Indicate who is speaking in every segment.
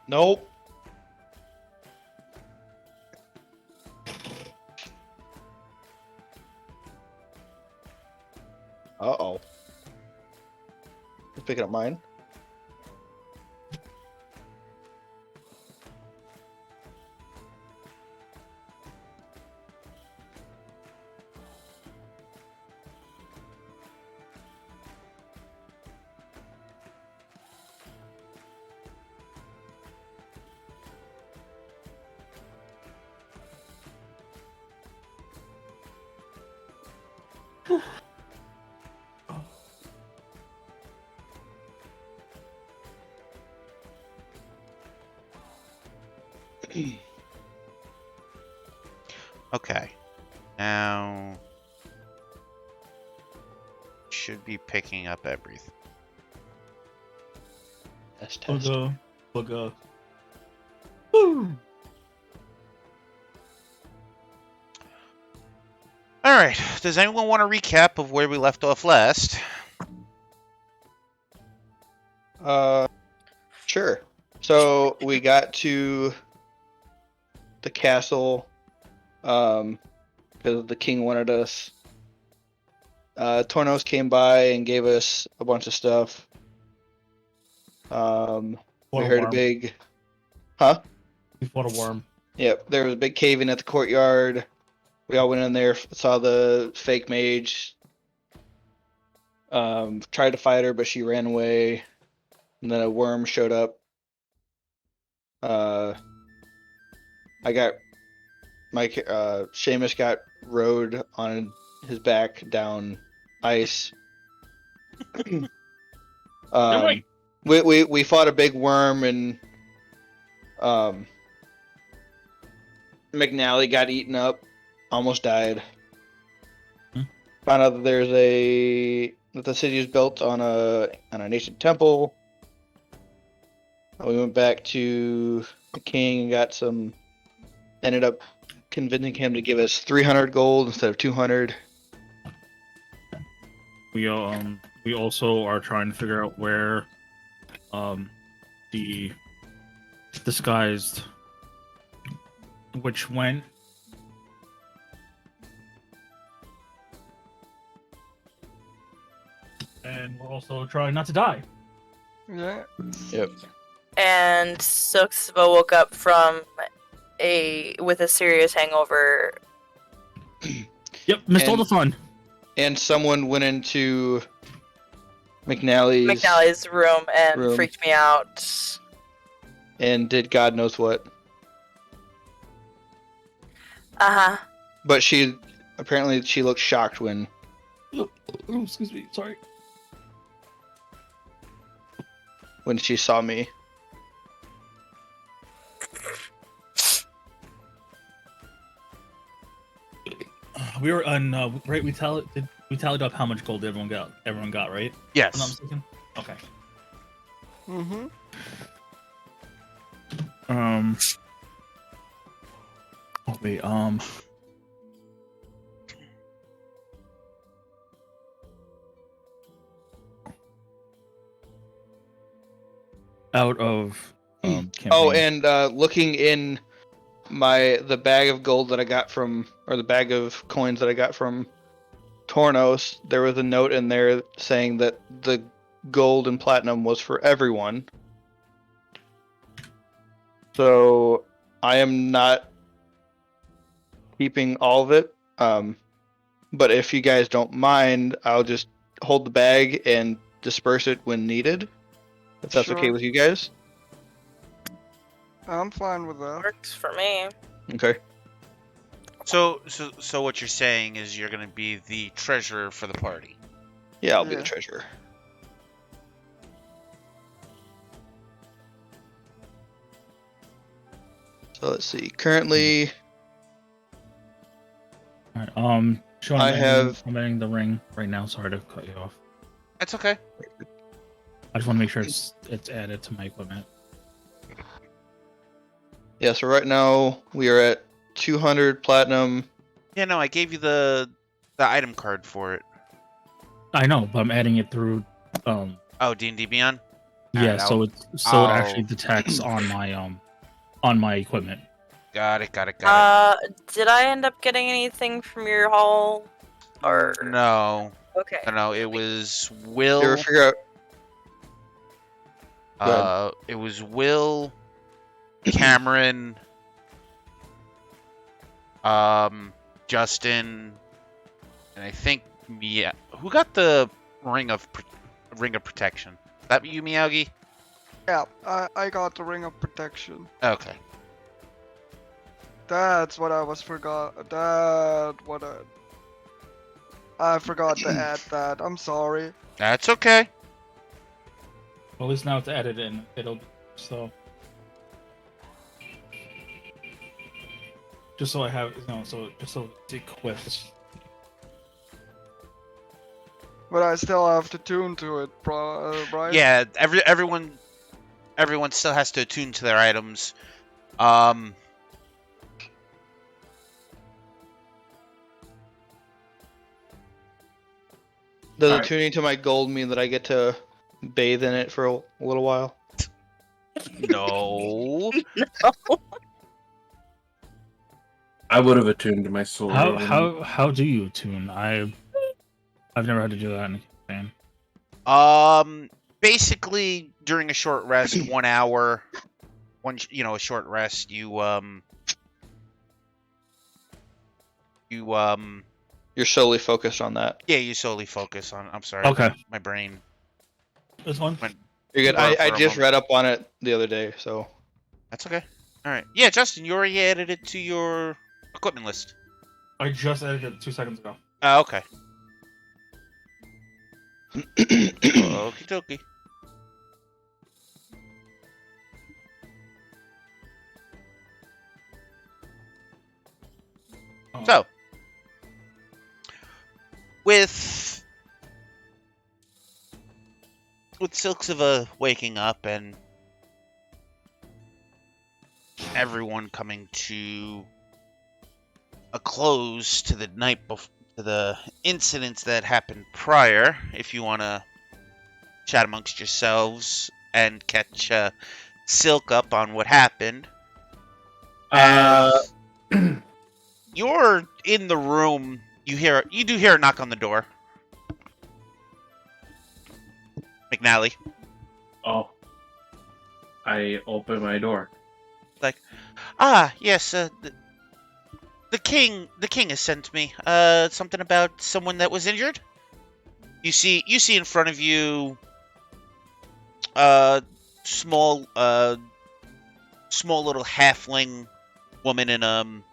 Speaker 1: Nope. Uh-oh. He's picking up mine.
Speaker 2: Okay. Now should be picking up everything.
Speaker 1: Test.
Speaker 3: Bugger. Woo!
Speaker 2: All right. Does anyone want a recap of where we left off last?
Speaker 1: Sure. So we got to the castle, because the king wanted us. Tornos came by and gave us a bunch of stuff. We heard a big, huh?
Speaker 3: We fought a worm.
Speaker 1: Yep. There was a big cave-in at the courtyard. We all went in there, saw the fake mage. Tried to fight her, but she ran away. And then a worm showed up. I got my Seamus got rode on his back down ice.
Speaker 3: Right.
Speaker 1: We fought a big worm and McNally got eaten up, almost died. Found out that that the city is built on an ancient temple. We went back to the king and got some. Ended up convincing him to give us 300 gold instead of 200.
Speaker 3: We also are trying to figure out where the disguised witch went. And we're also trying not to die.
Speaker 4: Yeah.
Speaker 1: Yep.
Speaker 5: And Silksva woke up from with a serious hangover.
Speaker 3: Yep, missed all
Speaker 1: And-
Speaker 3: the fun.
Speaker 1: And someone went into McNally's
Speaker 5: room and
Speaker 1: room.
Speaker 5: freaked me out.
Speaker 1: and did God knows what.
Speaker 5: Uh-huh.
Speaker 1: But she looked shocked when
Speaker 3: Oh, excuse me, sorry.
Speaker 1: she saw me.
Speaker 3: We were on right. We tallied up how much gold everyone got. Everyone got, right?
Speaker 2: Yes.
Speaker 3: I'm not mistaken. Okay.
Speaker 4: Mm-hmm.
Speaker 3: Oh wait. Out of
Speaker 1: Oh,
Speaker 3: campaign.
Speaker 1: and looking in the bag of gold that I got the bag of coins that I got from Tornos, there was a note in there saying that the gold and platinum was for everyone. So I am not keeping all of it. But if you guys don't mind, I'll just hold the bag and disperse it when needed. If that's okay
Speaker 4: Sure.
Speaker 1: with you guys.
Speaker 4: I'm fine with that.
Speaker 5: Works for me.
Speaker 1: Okay.
Speaker 2: So what you're saying is you're going to be the treasurer for the party.
Speaker 1: Yeah, I'll be
Speaker 4: Yeah.
Speaker 1: the treasurer. So let's see. Currently,
Speaker 3: Alright, Sean,
Speaker 1: I have-
Speaker 3: I'm adding the ring right now. Sorry to cut you off.
Speaker 2: That's okay.
Speaker 3: I just want to make sure it's added to my equipment.
Speaker 1: yeah, so right now we are at 200 platinum.
Speaker 2: Yeah, no, I gave you the item card for it.
Speaker 3: I know, but I'm adding it through.
Speaker 2: Oh, D&D Beyond?
Speaker 3: Yeah,
Speaker 2: Alright,
Speaker 3: so it
Speaker 2: I'll-
Speaker 3: actually detects on my equipment.
Speaker 2: Got it.
Speaker 5: Did I end up getting anything from your haul? Or
Speaker 2: No,
Speaker 5: okay.
Speaker 2: no, it was
Speaker 1: You ever
Speaker 2: Will.
Speaker 1: figure out?
Speaker 2: It was Will, Cameron, Justin, and I think Mia. Who got the ring of protection? That you, Miyagi?
Speaker 4: Yeah, I got the ring of protection.
Speaker 2: Okay.
Speaker 4: That's what I was forgot. I forgot to add that. I'm sorry.
Speaker 2: That's okay.
Speaker 3: Well, at least now it's added in. It'll so. Just so I have just so it's equipped.
Speaker 4: But I still have to tune to it, right?
Speaker 2: Yeah, everyone still has to attune to their items.
Speaker 1: Does
Speaker 6: Alright.
Speaker 1: tuning to my gold mean that I get to bathe in it for a little while?
Speaker 2: No.
Speaker 6: I would have attuned to my soul.
Speaker 3: How do you tune? I've never had to do that in a game.
Speaker 2: Basically, during a short rest, 1 hour, a short rest, you're
Speaker 1: solely focused on that.
Speaker 2: you solely focus on. I'm sorry.
Speaker 3: Okay.
Speaker 2: My brain.
Speaker 3: This one.
Speaker 1: You're good.
Speaker 2: Or
Speaker 1: I
Speaker 2: for a
Speaker 1: just
Speaker 2: moment.
Speaker 1: read up on it the other day, so
Speaker 2: That's okay. All right. Yeah, Justin, you already added it to your equipment list.
Speaker 3: I just added it 2 seconds ago.
Speaker 2: Oh, okay. Okie dokie.
Speaker 3: Oh.
Speaker 2: So, with Silksiva waking up and everyone coming to a close to the night before, to the incidents that happened prior, if you want to chat amongst yourselves and catch Silk up on what happened. As you're in the room, you do hear a knock on the door. McNally.
Speaker 6: Oh. I open my door.
Speaker 2: Yes, the king has sent me something about someone that was injured. You see in front of you small little halfling woman in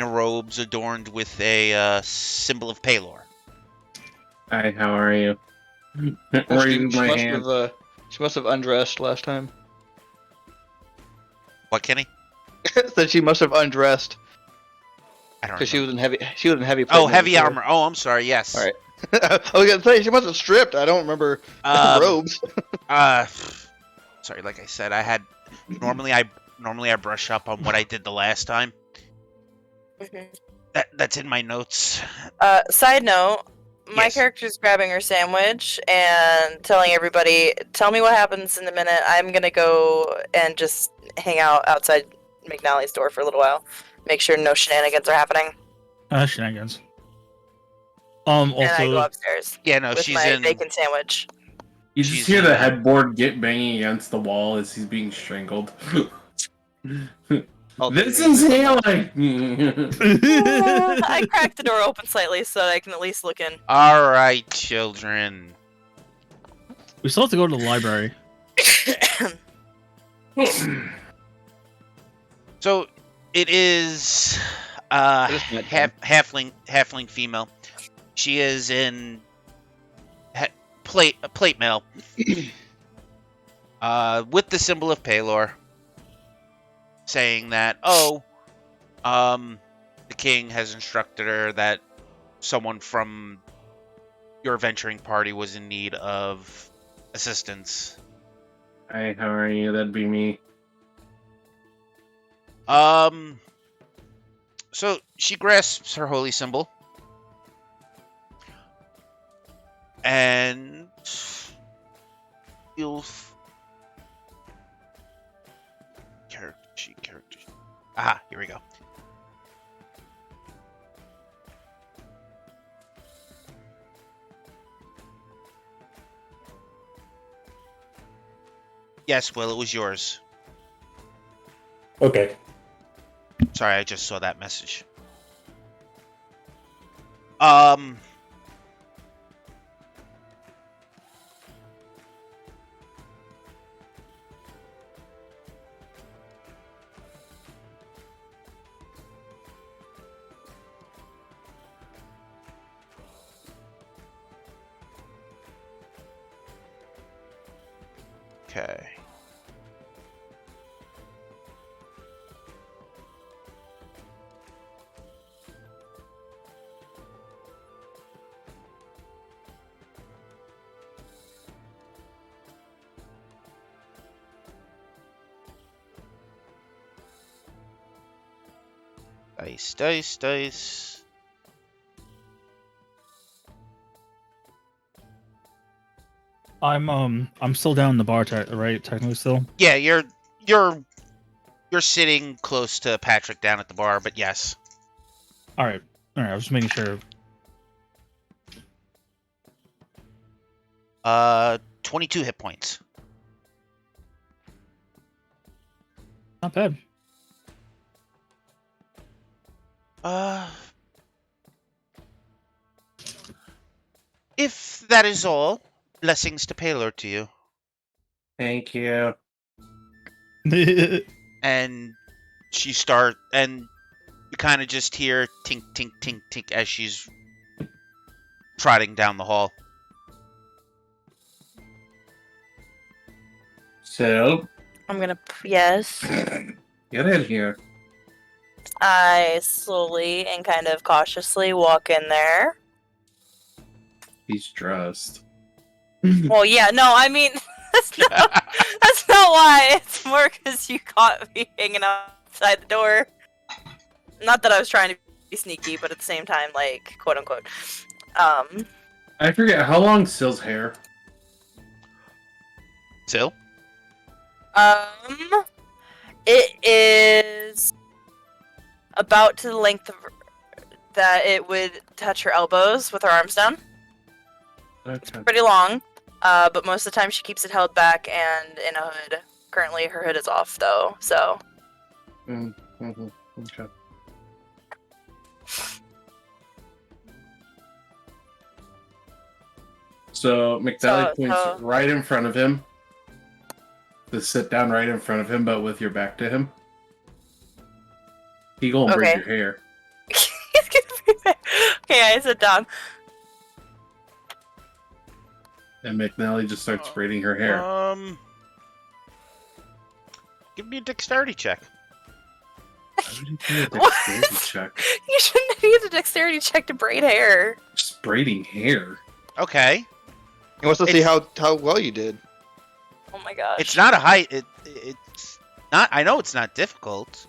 Speaker 2: robes adorned with a symbol of Palor.
Speaker 6: Hi, how are you? Raising my hand.
Speaker 1: She must have undressed last time.
Speaker 2: What, Kenny?
Speaker 1: That she must have undressed
Speaker 2: I don't know.
Speaker 1: because she was in heavy. She was in heavy.
Speaker 2: Oh,
Speaker 1: plate
Speaker 2: heavy
Speaker 1: before.
Speaker 2: armor. Oh, I'm sorry. Yes.
Speaker 1: All right. I was gonna say she must have stripped. I don't remember robes.
Speaker 2: Sorry. Like I said, normally I brush up on what I did the last time. That's in my notes.
Speaker 5: Side note, my
Speaker 2: Yes.
Speaker 5: character's grabbing her sandwich and telling everybody, "Tell me what happens in a minute. I'm gonna go and just hang out outside McNally's door for a little while, make sure no shenanigans are happening."
Speaker 3: Shenanigans.
Speaker 5: And I go
Speaker 3: Also,
Speaker 5: upstairs
Speaker 2: Yeah, no,
Speaker 5: with
Speaker 2: she's
Speaker 5: my
Speaker 2: in.
Speaker 5: bacon sandwich.
Speaker 6: You
Speaker 2: She's
Speaker 6: just hear
Speaker 2: in,
Speaker 6: the headboard get banging against the wall as he's being strangled. This is hailing!
Speaker 5: I cracked the door open slightly so that I can at least look in.
Speaker 2: All right, children.
Speaker 3: we still have to go to the library.
Speaker 2: So it is
Speaker 1: It is nighttime.
Speaker 2: halfling female. She is in plate mail with the symbol of Palor, saying that the king has instructed her that someone from your venturing party was in need of assistance.
Speaker 6: Hi, how are you? That'd be me.
Speaker 2: So she grasps her holy symbol. And you'll character sheet. Aha, here we go. Yes, Will, it was yours.
Speaker 7: Okay.
Speaker 2: Sorry, I just saw that message. Okay. Dice.
Speaker 3: I'm still down in the bar, right? Technically still.
Speaker 2: Yeah, you're sitting close to Patrick down at the bar, but yes.
Speaker 3: All right. I was just making sure.
Speaker 2: 22 hit points.
Speaker 3: Not bad.
Speaker 2: If that is all, blessings to Paylor to you.
Speaker 6: Thank you.
Speaker 2: And and you kind of just hear tink, tink, tink, tink as she's trotting down the hall.
Speaker 6: So,
Speaker 5: I'm gonna. Yes.
Speaker 6: get in here.
Speaker 5: I slowly and kind of cautiously walk in there.
Speaker 6: He's dressed.
Speaker 5: Well, yeah, no, I mean, that's not why. It's more because you caught me hanging outside the door. Not that I was trying to be sneaky, but at the same time, like, quote unquote.
Speaker 6: I forget, how long's Sill's hair?
Speaker 2: Sill?
Speaker 5: It is about to the length of that it would touch her elbows with her arms down.
Speaker 6: Okay.
Speaker 5: Pretty long, but most of the time she keeps it held back and in a hood. Currently, her hood is off, though, so...
Speaker 6: Mm-hmm. Okay. So, McNally points right in front of him. To sit down right in front of him, but with your back to him. He gonna braid your hair.
Speaker 5: Okay, I sit down.
Speaker 6: And McNally just starts braiding her hair.
Speaker 2: Give me a dexterity check.
Speaker 6: Why would you do a dexterity check?
Speaker 5: You shouldn't need a dexterity check to braid hair.
Speaker 6: Just braiding hair.
Speaker 2: Okay.
Speaker 1: He wants to see how well you did.
Speaker 5: Oh my gosh.
Speaker 2: It's not a height. It's not. I know it's not difficult,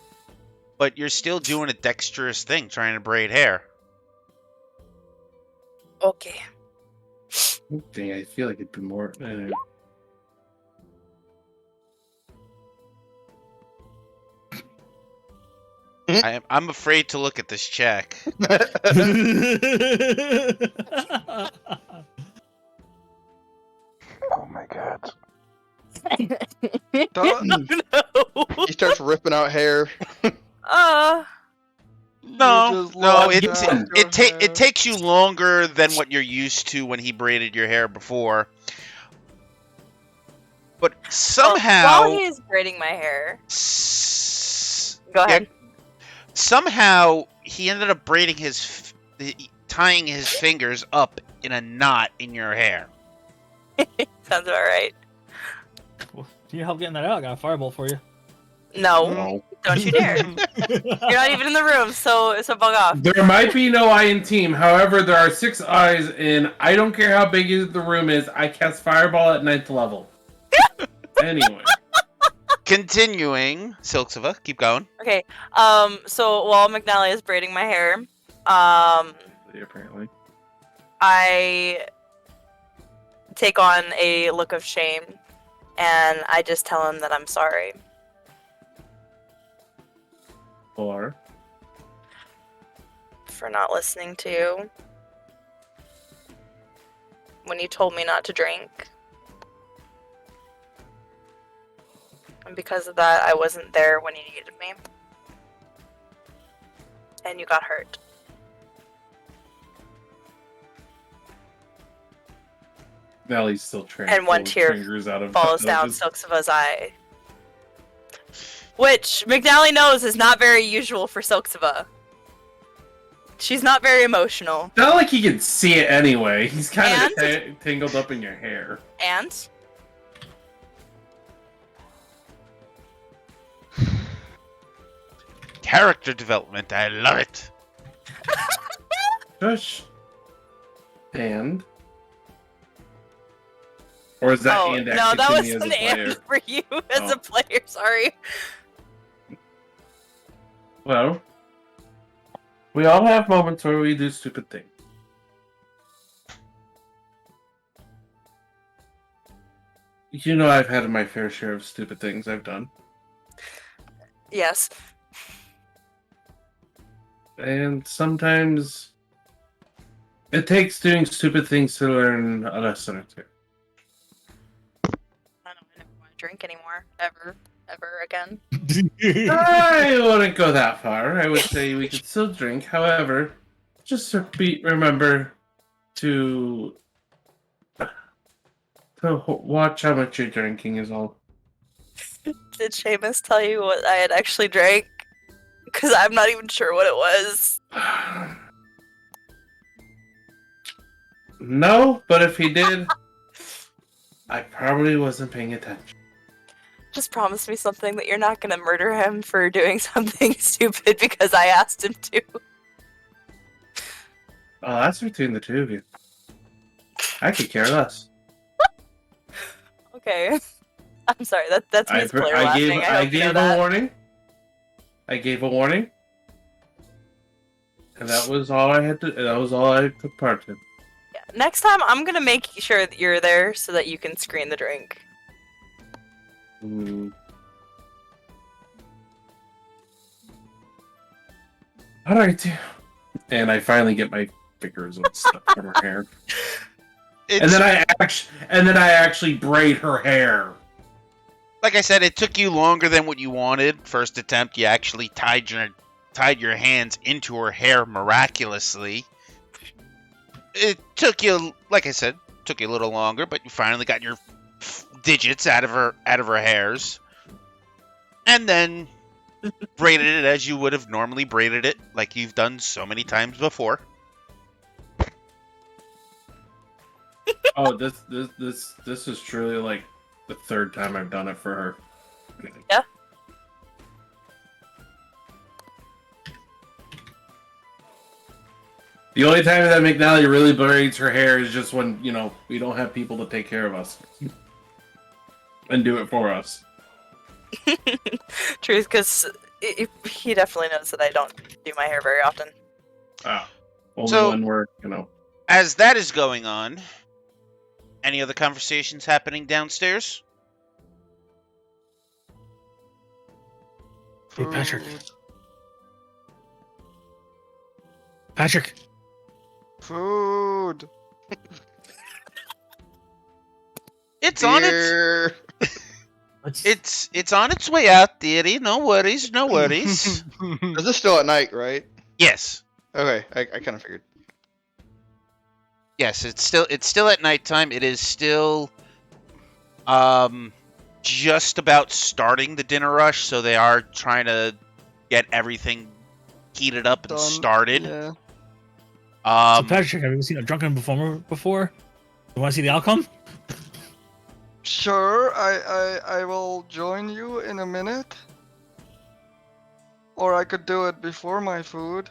Speaker 2: but you're still doing a dexterous thing, trying to braid hair.
Speaker 5: Okay.
Speaker 6: Dang, I feel like it'd be more.
Speaker 2: I'm afraid to look at this check.
Speaker 1: Oh my god.
Speaker 4: Don't-
Speaker 1: He starts ripping out hair.
Speaker 2: No,
Speaker 4: just lost
Speaker 2: it
Speaker 4: your
Speaker 2: it
Speaker 4: hair.
Speaker 2: takes you longer than what you're used to when he braided your hair before. But somehow,
Speaker 5: While he's braiding my hair. Go ahead.
Speaker 2: Somehow he ended up braiding tying his fingers up in a knot in your hair.
Speaker 5: Sounds about right.
Speaker 3: Can you help getting that out? I got a fireball for you.
Speaker 5: No, don't you dare. You're not even in the room, so bug off.
Speaker 6: There might be no eye in team. However, there are 6 eyes, and I don't care how big the room is. I cast Fireball at 9th level. Anyway.
Speaker 2: Continuing, Silksiva, keep going.
Speaker 5: Okay, so while McNally is braiding my hair,
Speaker 6: Apparently.
Speaker 5: I take on a look of shame, and I just tell him that I'm sorry.
Speaker 6: Or
Speaker 5: For not listening to you. When you told me not to drink. And because of that, I wasn't there when you needed me. And you got hurt.
Speaker 6: Valley's still trying.
Speaker 5: And one tear falls down Silksiva's eye. Which McNally knows is not very usual for Silksiva. She's not very emotional.
Speaker 6: Not like he can see it anyway. He's kind of tangled up in your hair.
Speaker 5: And?
Speaker 2: Character development, I love it.
Speaker 6: Shush. And? Or is that and
Speaker 5: no,
Speaker 6: actually
Speaker 5: that
Speaker 6: to
Speaker 5: was
Speaker 6: me as a
Speaker 5: an
Speaker 6: player?
Speaker 5: and for you as a player, sorry.
Speaker 6: Well, we all have moments where we do stupid things. You know I've had my fair share of stupid things I've done.
Speaker 5: Yes.
Speaker 6: And sometimes it takes doing stupid things to learn a lesson or two.
Speaker 5: I never want to drink anymore. Ever again.
Speaker 6: I wouldn't go that far. I would say we could still drink. However, just remember to watch how much you're drinking is all.
Speaker 5: Did Seamus tell you what I had actually drank? Because I'm not even sure what it was.
Speaker 6: No, but if he did, I probably wasn't paying attention.
Speaker 5: Just promise me something that you're not gonna murder him for doing something stupid because I asked him to.
Speaker 6: Oh, that's between the two of you. I could care less.
Speaker 5: Okay. I'm sorry, that's me as a player laughing.
Speaker 6: I gave a warning. I gave a warning. And that was all I had to. That was all I took part in.
Speaker 5: Yeah. Next time, I'm gonna make sure that you're there so that you can screen the drink.
Speaker 6: Alright. And I finally get my fingers and stuff from her hair. And then I actually braid her hair.
Speaker 2: Like I said, it took you longer than what you wanted. First attempt, you actually tied your hands into her hair miraculously. It took you, like I said, took you a little longer, but you finally got your digits out of her hairs, and then braided it as you would have normally braided it, like you've done so many times before.
Speaker 6: Oh, this is truly like the third time I've done it for her.
Speaker 5: Yeah.
Speaker 6: The only time that McNally really braids her hair is just when, we don't have people to take care of us. And do it for us.
Speaker 5: Truth, because he definitely knows that I don't do my hair very often.
Speaker 6: Only when we're,
Speaker 2: As that is going on, any other conversations happening downstairs?
Speaker 3: Hey, Patrick. Patrick.
Speaker 4: Food.
Speaker 2: It's on it's on its way out, dearie. No worries, no worries.
Speaker 1: Is this still at night, right?
Speaker 2: Yes.
Speaker 1: Okay, I kind of figured.
Speaker 2: Yes, it's still at nighttime. It is still just about starting the dinner rush, so they are trying to get everything heated up and started.
Speaker 4: Yeah.
Speaker 3: So Patrick, have you ever seen a drunken performer before? You want to see the outcome?
Speaker 4: Sure, I will join you in a minute. Or I could do it before my food.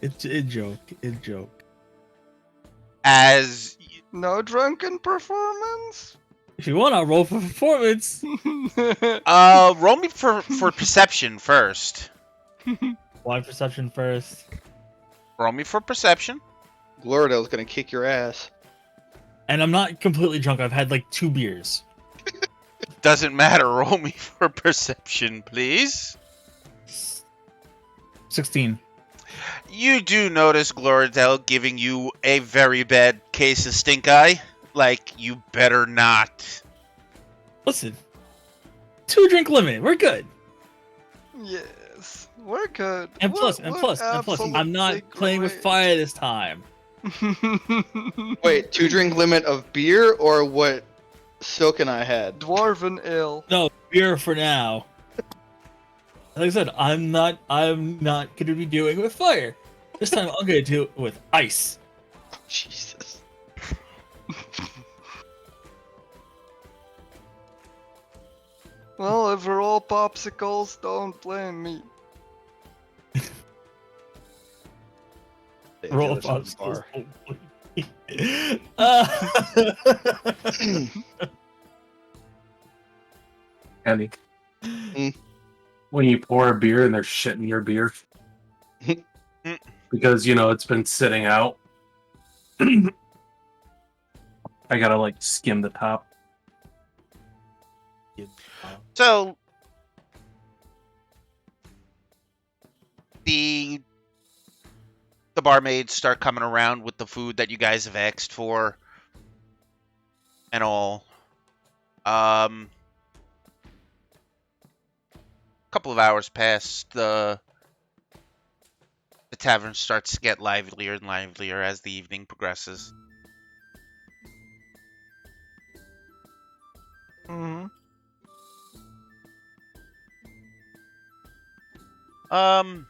Speaker 3: It's a joke.
Speaker 2: As
Speaker 4: No drunken performance?
Speaker 3: If you want, I'll roll for performance.
Speaker 2: roll me for perception first.
Speaker 3: Why perception first?
Speaker 2: Roll me for perception.
Speaker 1: Gloridale's gonna kick your ass.
Speaker 3: And I'm not completely drunk. I've had like 2 beers.
Speaker 2: Doesn't matter. Roll me for perception, please.
Speaker 3: 16.
Speaker 2: You do notice Gloridale giving you a very bad case of stink eye. Like, you better not.
Speaker 3: Listen. 2 drink limit. We're good.
Speaker 4: Yes, we're good.
Speaker 3: And plus, I'm not playing with fire this time.
Speaker 1: Wait, 2 drink limit of beer or what Silk and I had?
Speaker 4: Dwarven ale.
Speaker 3: No, beer for now. Like I said, I'm not gonna be doing it with fire. This time I'm gonna do it with ice.
Speaker 1: Jesus.
Speaker 4: Well, if we're all popsicles, don't blame me.
Speaker 3: Roll popsicles.
Speaker 6: Andy.
Speaker 1: Mm.
Speaker 6: When you pour a beer and there's shit in your beer. Because, it's been sitting out. I gotta, skim the top.
Speaker 2: So, the barmaids start coming around with the food that you guys have asked for and all. Couple of hours pass. The tavern starts to get livelier and livelier as the evening progresses.
Speaker 4: Mm-hmm.
Speaker 2: And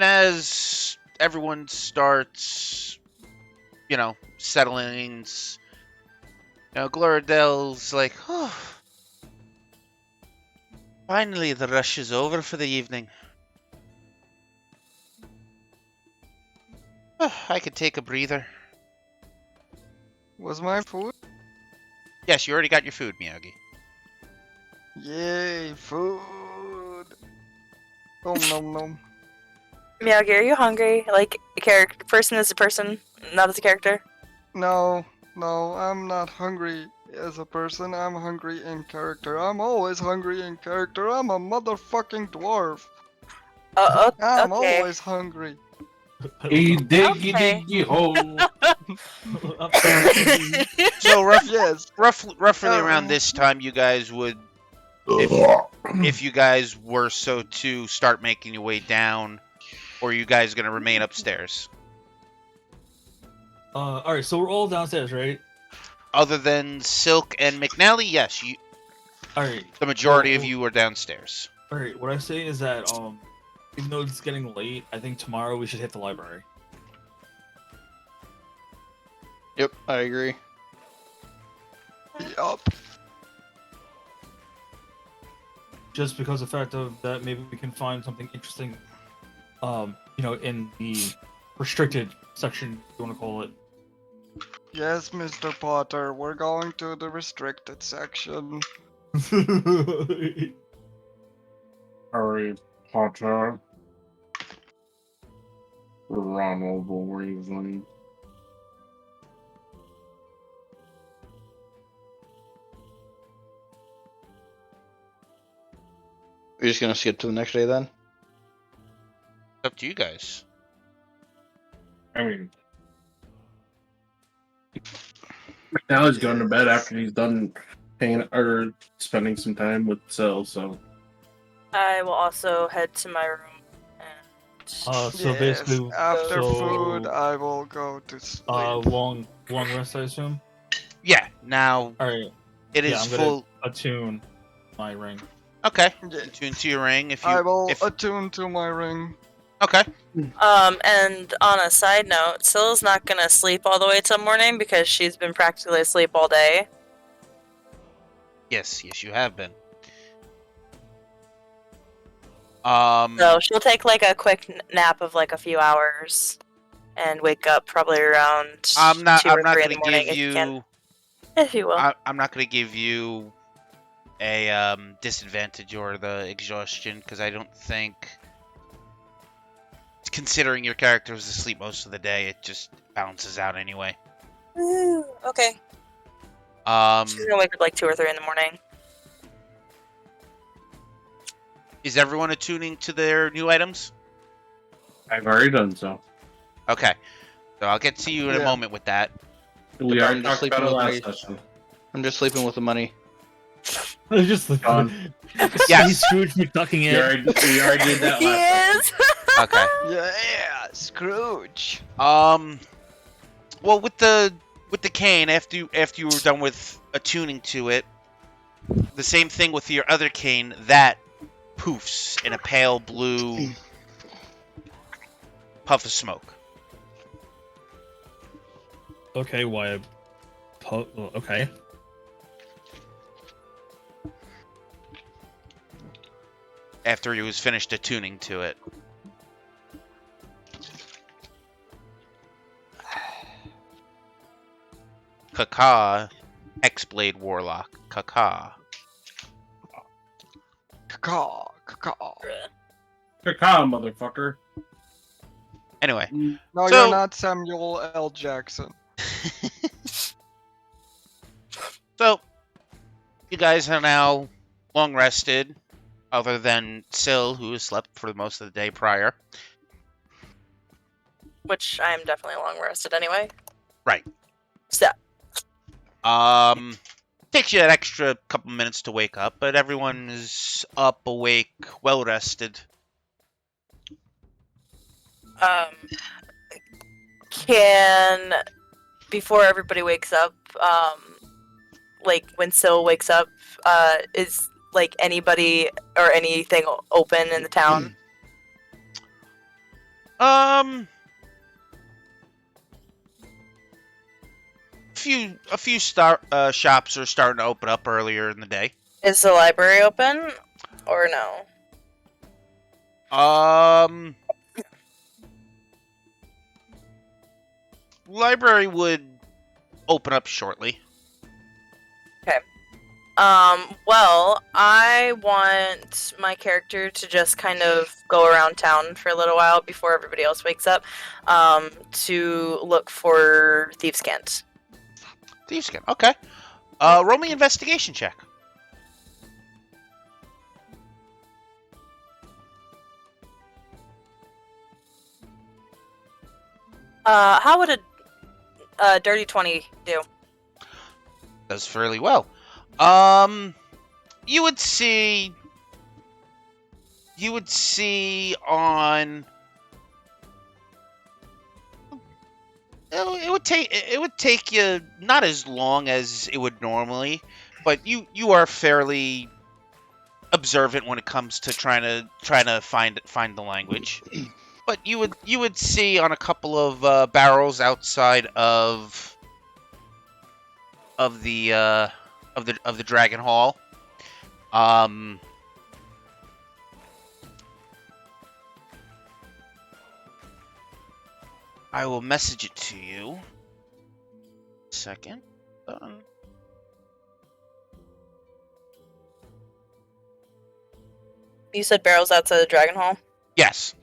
Speaker 2: as everyone starts, settling, Gloridale's like, oh, finally the rush is over for the evening. Oh, I could take a breather.
Speaker 4: Was my food?
Speaker 2: Yes, you already got your food, Miyagi.
Speaker 4: Yay, food! Nom nom nom.
Speaker 5: Miyagi, are you hungry? Like, a character, person as a person, not as a character?
Speaker 4: No, I'm not hungry as a person. I'm hungry in character. I'm always hungry in character. I'm a motherfucking dwarf. I'm
Speaker 5: Okay.
Speaker 4: always hungry.
Speaker 6: Diggy
Speaker 5: Okay.
Speaker 6: diggy ho.
Speaker 2: So
Speaker 4: Yes.
Speaker 2: roughly around this time, you guys would, if you guys were so to start making your way down, or are you guys gonna remain upstairs?
Speaker 3: Alright, so we're all downstairs, right?
Speaker 2: Other than Silk and McNally, yes,
Speaker 3: Alright.
Speaker 2: the majority of you are downstairs.
Speaker 3: Alright, what I'm saying is that, even though it's getting late, I think tomorrow we should hit the library.
Speaker 1: Yep, I agree.
Speaker 4: Yup.
Speaker 3: Just because of the fact of that maybe we can find something interesting, in the restricted section, if you want to call it.
Speaker 4: Yes, Mr. Potter, we're going to the restricted section.
Speaker 6: Harry Potter. Ronald Weasley.
Speaker 1: We're just gonna skip to the next day then?
Speaker 2: Up to you guys.
Speaker 6: I mean, McNally's going to bed after he's done spending some time with Sil, so.
Speaker 5: I will also head to my room.
Speaker 3: So
Speaker 4: Yes,
Speaker 3: basically,
Speaker 4: after
Speaker 3: so,
Speaker 4: food, I will go to sleep.
Speaker 3: long rest, I assume.
Speaker 2: Yeah. Now
Speaker 3: Alright,
Speaker 2: it is
Speaker 3: I'm gonna
Speaker 2: full.
Speaker 3: attune my ring.
Speaker 2: Okay.
Speaker 4: Yeah.
Speaker 2: Tune to your ring if you.
Speaker 4: I will
Speaker 2: if,
Speaker 4: attune to my ring.
Speaker 2: okay.
Speaker 5: And on a side note, Scylla's not gonna sleep all the way till morning because she's been practically asleep all day.
Speaker 2: Yes, you have been.
Speaker 5: So she'll take like a quick nap of like a few hours, and wake up probably around.
Speaker 2: I'm not
Speaker 5: 2 or 3
Speaker 2: gonna
Speaker 5: in the morning
Speaker 2: give you.
Speaker 5: if you will.
Speaker 2: I'm not gonna give you a disadvantage or the exhaustion, because I don't think, considering your character was asleep most of the day, it just balances out anyway.
Speaker 5: Ooh, okay. She's gonna wake up like 2 or 3 in the morning.
Speaker 2: Is everyone attuning to their new items?
Speaker 6: I've already done so.
Speaker 2: Okay. So I'll get to you in a
Speaker 4: Yeah.
Speaker 2: moment with that.
Speaker 6: We
Speaker 1: I'm
Speaker 6: already
Speaker 1: just
Speaker 6: talked
Speaker 1: sleeping
Speaker 6: about it
Speaker 1: with
Speaker 6: last session.
Speaker 1: I'm just sleeping with the money.
Speaker 3: Just like
Speaker 6: Done.
Speaker 2: Yes.
Speaker 3: Scrooge McDucking
Speaker 6: We
Speaker 3: it.
Speaker 6: already did that
Speaker 5: He
Speaker 6: last session.
Speaker 5: is.
Speaker 2: Okay.
Speaker 4: Yeah, Scrooge.
Speaker 2: Well, with the cane, after you were done with attuning to it, the same thing with your other cane, that poofs in a pale blue puff of smoke.
Speaker 3: Okay, why? Okay.
Speaker 2: After he was finished attuning to it. Kaka, X-Blade Warlock. Kaka.
Speaker 4: Caw, caw.
Speaker 6: Caca, motherfucker.
Speaker 2: Anyway,
Speaker 4: No,
Speaker 2: So-
Speaker 4: you're not Samuel L. Jackson.
Speaker 2: so you guys are now long rested, other than Syl, who has slept for most of the day prior.
Speaker 5: Which I'm definitely long rested anyway.
Speaker 2: Right.
Speaker 5: So,
Speaker 2: Takes you an extra couple minutes to wake up, but everyone is up, awake, well rested.
Speaker 5: can before everybody wakes up, like when Syl wakes up, is like anybody or anything open in the town?
Speaker 2: A few shops are starting to open up earlier in the day.
Speaker 5: Is the library open or no?
Speaker 2: Library would open up shortly.
Speaker 5: Well, I want my character to just kind of go around town for a little while before everybody else wakes up, to look for Thieves' Cant.
Speaker 2: Thieves' Cant, okay. Roll me investigation check.
Speaker 5: How would a dirty 20 do?
Speaker 2: Does fairly well. You would see on. It would take you not as long as it would normally, but you are fairly observant when it comes to trying to find the language. But you would see on a couple of barrels outside of the Dragon Hall. I will message it to you. Second. Done.
Speaker 5: You said barrels outside the Dragon Hall?
Speaker 2: Yes.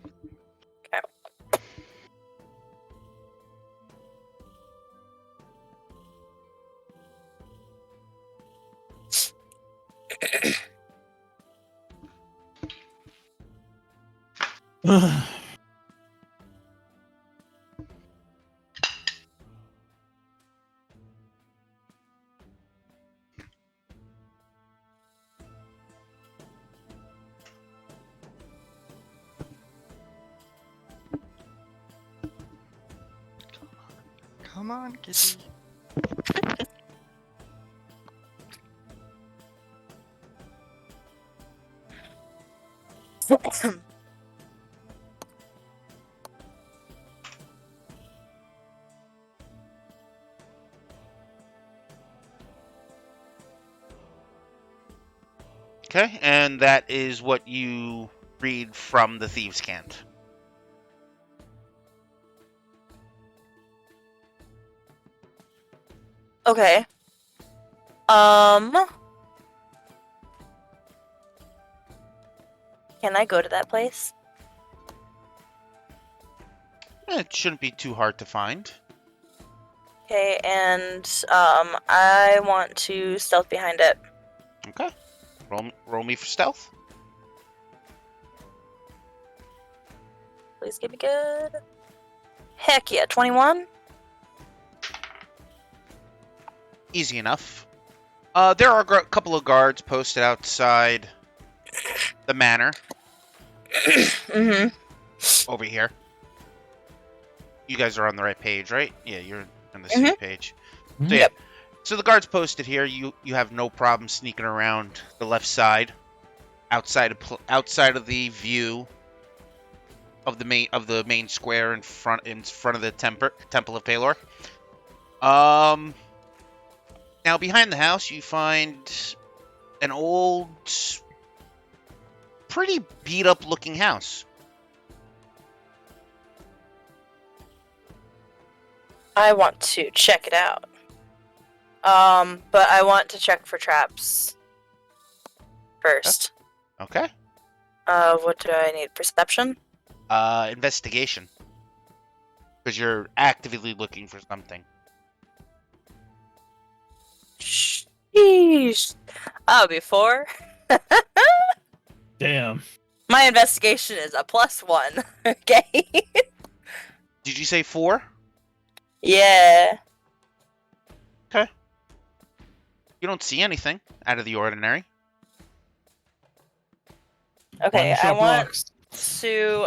Speaker 4: Come on, kitty.
Speaker 2: Okay, and that is what you read from the Thieves' Cant.
Speaker 5: Okay. Can I go to that place?
Speaker 2: It shouldn't be too hard to find.
Speaker 5: Okay, and I want to stealth behind it.
Speaker 2: Okay. Roll me for stealth.
Speaker 5: Please give me good. Heck yeah, 21.
Speaker 2: Easy enough. There are a couple of guards posted outside the manor.
Speaker 5: Mm-hmm.
Speaker 2: Over here. You guys are on the right page, right? Yeah, you're on the same page. So, yeah.
Speaker 5: Yep.
Speaker 2: So the guards posted here. You have no problem sneaking around the left side, outside of the view of the main square in front of the Temple of Pelor. Now behind the house you find an old, pretty beat up looking house.
Speaker 5: I want to check it out. But I want to check for traps first.
Speaker 2: Okay.
Speaker 5: What do I need? Perception?
Speaker 2: Investigation. Because you're actively looking for something.
Speaker 5: Sheesh. Oh, before?
Speaker 3: Damn.
Speaker 5: My investigation is a +1. Okay.
Speaker 2: Did you say 4?
Speaker 5: Yeah.
Speaker 2: Okay. You don't see anything out of the ordinary.
Speaker 5: Okay, I
Speaker 3: Shop
Speaker 5: want
Speaker 3: rocks.
Speaker 5: to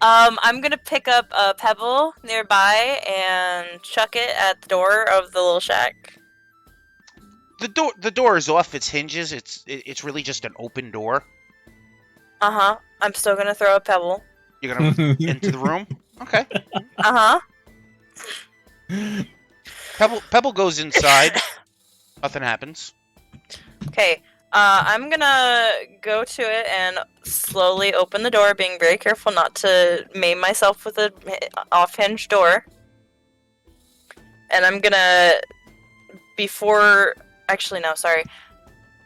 Speaker 5: I'm gonna pick up a pebble nearby and chuck it at the door of the little shack.
Speaker 2: The door is off its hinges. It's really just an open door.
Speaker 5: Uh-huh. I'm still gonna throw a pebble.
Speaker 2: You're gonna into the room. Okay.
Speaker 5: Uh-huh.
Speaker 2: Pebble goes inside. Nothing happens.
Speaker 5: Okay. I'm gonna go to it and slowly open the door, being very careful not to maim myself with a off-hinge door. And I'm gonna, actually no, sorry.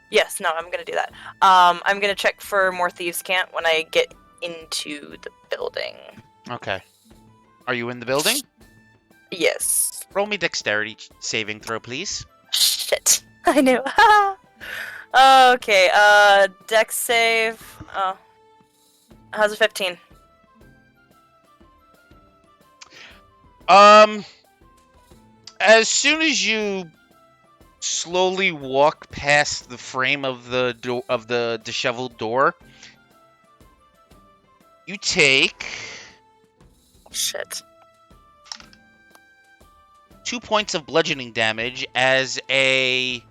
Speaker 5: Yes, no, I'm gonna do that. I'm gonna check for more thieves' cant when I get into the building.
Speaker 2: Okay. Are you in the building?
Speaker 5: Yes.
Speaker 2: Roll me dexterity saving throw, please.
Speaker 5: Shit. I knew. Okay, dex save. Oh. How's a 15?
Speaker 2: As soon as you slowly walk past the frame of the disheveled door, you take
Speaker 5: Shit.
Speaker 2: 2 points of bludgeoning damage as a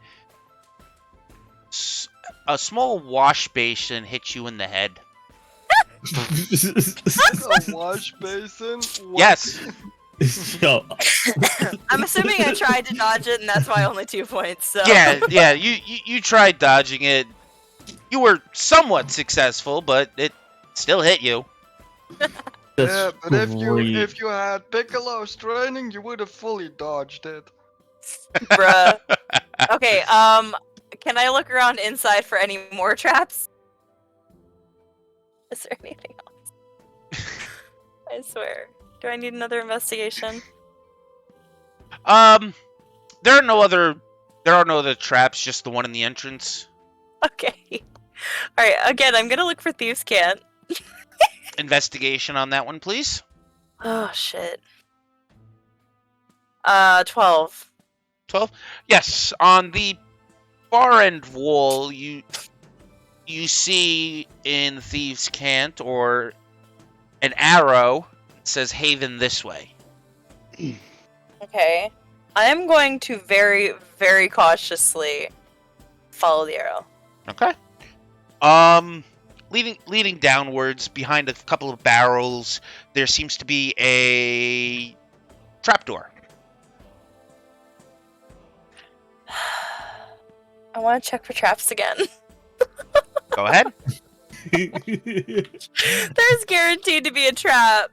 Speaker 2: small wash basin hits you in the head.
Speaker 4: A wash basin? What?
Speaker 2: Yes.
Speaker 3: Yo,
Speaker 5: I'm assuming I tried to dodge it, and that's why only 2 points. So.
Speaker 2: Yeah. You tried dodging it. You were somewhat successful, but it still hit you.
Speaker 3: that's
Speaker 4: Yeah, but
Speaker 3: great.
Speaker 4: if you had Piccolo's training, you would have fully dodged it.
Speaker 5: Bruh. Okay. Can I look around inside for any more traps? Is there anything else? I swear. Do I need another investigation?
Speaker 2: There are no other traps, just the one in the entrance.
Speaker 5: Okay. Alright, again, I'm gonna look for thieves' cant.
Speaker 2: Investigation on that one, please.
Speaker 5: Oh, shit. 12.
Speaker 2: 12? Yes, on the far end wall, you see in Thieves' Cant or an arrow that says Haven this way.
Speaker 5: Okay. I am going to very, very cautiously follow the arrow.
Speaker 2: Okay. Leading downwards behind a couple of barrels, there seems to be a trapdoor.
Speaker 5: I want to check for traps again.
Speaker 2: Go ahead.
Speaker 5: There's guaranteed to be a trap.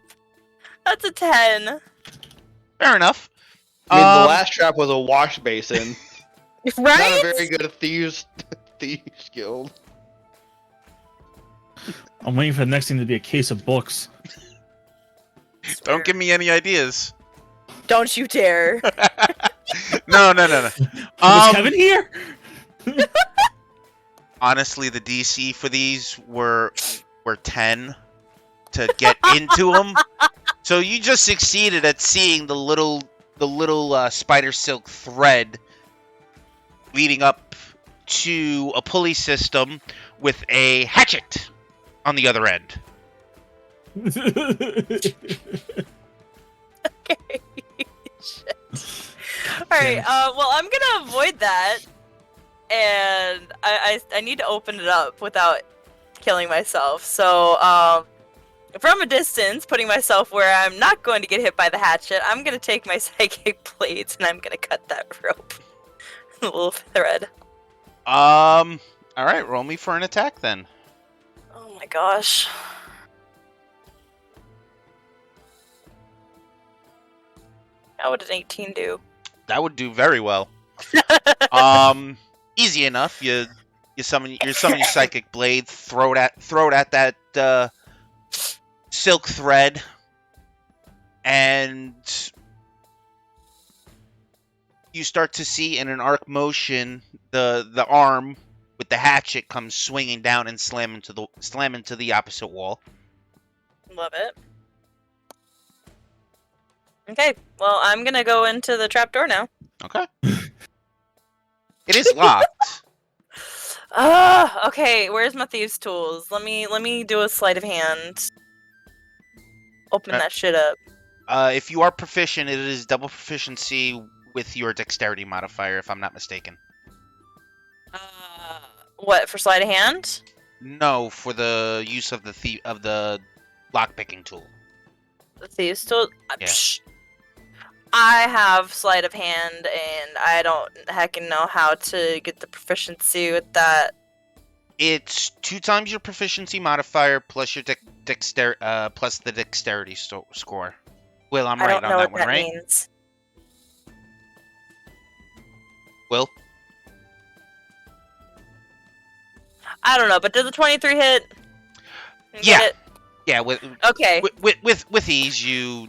Speaker 5: That's a 10.
Speaker 2: Fair enough.
Speaker 1: I mean, the last trap was a wash basin. Not a
Speaker 5: Right?
Speaker 1: very good thieves Thieves Guild.
Speaker 3: I'm waiting for the next thing to be a case of books.
Speaker 2: Don't give me any ideas.
Speaker 5: Don't you dare.
Speaker 2: No.
Speaker 3: Was Kevin here?
Speaker 2: Honestly, the DC for these were 10 to get into them. So you just succeeded at seeing the little spider silk thread leading up to a pulley system with a hatchet on the other end.
Speaker 5: Okay. Shit. Alright, well, I'm gonna avoid that. And I need to open it up without killing myself. So, from a distance, putting myself where I'm not going to get hit by the hatchet, I'm gonna take my psychic blades and I'm gonna cut that rope. The little thread.
Speaker 2: Alright, roll me for an attack then.
Speaker 5: Oh my gosh. How would an 18 do?
Speaker 2: That would do very well. Easy enough. You summon your psychic blade, throw it at that silk thread, and you start to see in an arc motion the arm with the hatchet comes swinging down and slam into the opposite wall.
Speaker 5: Love it. Okay, well, I'm gonna go into the trapdoor now.
Speaker 2: Okay. It is locked.
Speaker 5: Okay, where's my thieves' tools? Let me do a sleight of hand. Open that shit up.
Speaker 2: If you are proficient, it is double proficiency with your dexterity modifier, if I'm not mistaken.
Speaker 5: What, for sleight of hand?
Speaker 2: No, for the use of the lockpicking tool.
Speaker 5: The thieves' tool?
Speaker 2: Yeah.
Speaker 5: Psh. I have sleight of hand, and I don't heckin' know how to get the proficiency with that.
Speaker 2: It's 2 times your proficiency modifier plus your plus the dexterity score. Will, I'm right on that one, right?
Speaker 5: Means.
Speaker 2: Will?
Speaker 5: I don't know, but does the 23 hit? You
Speaker 2: Yeah.
Speaker 5: get it?
Speaker 2: Yeah, with
Speaker 5: Okay.
Speaker 2: with ease you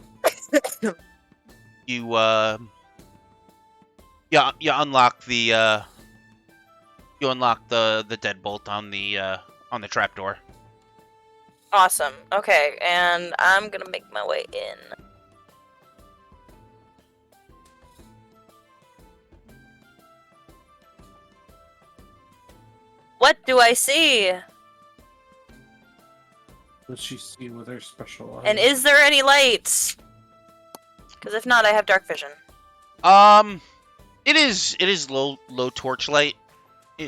Speaker 2: unlock the deadbolt on the trapdoor.
Speaker 5: Awesome. Okay, and I'm gonna make my way in. What do I see?
Speaker 6: What she see with her special eyes?
Speaker 5: And is there any lights? Because if not, I have dark vision.
Speaker 2: It is low torchlight.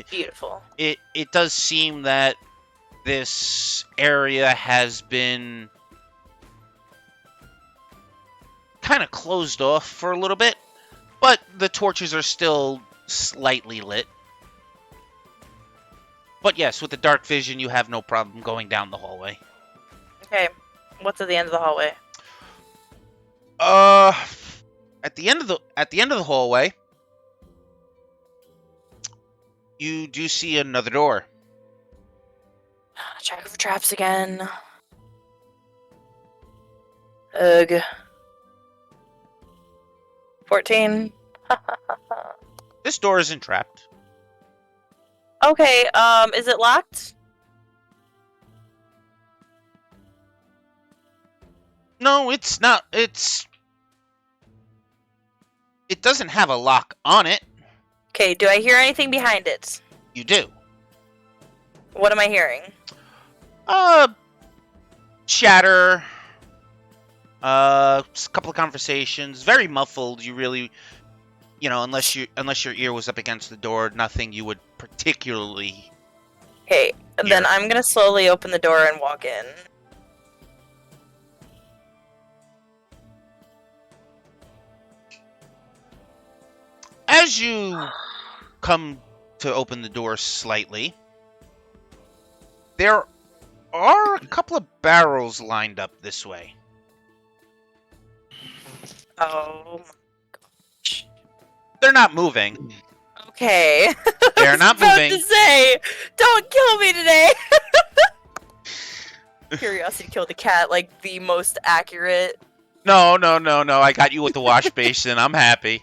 Speaker 5: Beautiful.
Speaker 2: It does seem that this area has been kind of closed off for a little bit, but the torches are still slightly lit. But yes, with the dark vision, you have no problem going down the hallway.
Speaker 5: Okay, what's at the end of the hallway?
Speaker 2: At the end of the hallway, you do see another door.
Speaker 5: Check for traps again. Ugh. 14.
Speaker 2: This door isn't trapped.
Speaker 5: Okay, is it locked?
Speaker 2: No, it's not. It doesn't have a lock on it.
Speaker 5: Okay, do I hear anything behind it?
Speaker 2: You do.
Speaker 5: What am I hearing?
Speaker 2: Chatter. Just a couple of conversations. Very muffled. You really, unless your ear was up against the door, nothing you would particularly.
Speaker 5: Okay, then
Speaker 2: hear.
Speaker 5: I'm gonna slowly open the door and walk in.
Speaker 2: As you come to open the door slightly, there are a couple of barrels lined up this way.
Speaker 5: Oh my gosh.
Speaker 2: They're not moving.
Speaker 5: Okay.
Speaker 2: They're not
Speaker 5: about
Speaker 2: moving.
Speaker 5: to say, don't kill me today. Curiosity killed the cat, like the most accurate.
Speaker 2: No. I got you with the wash basin. I'm happy.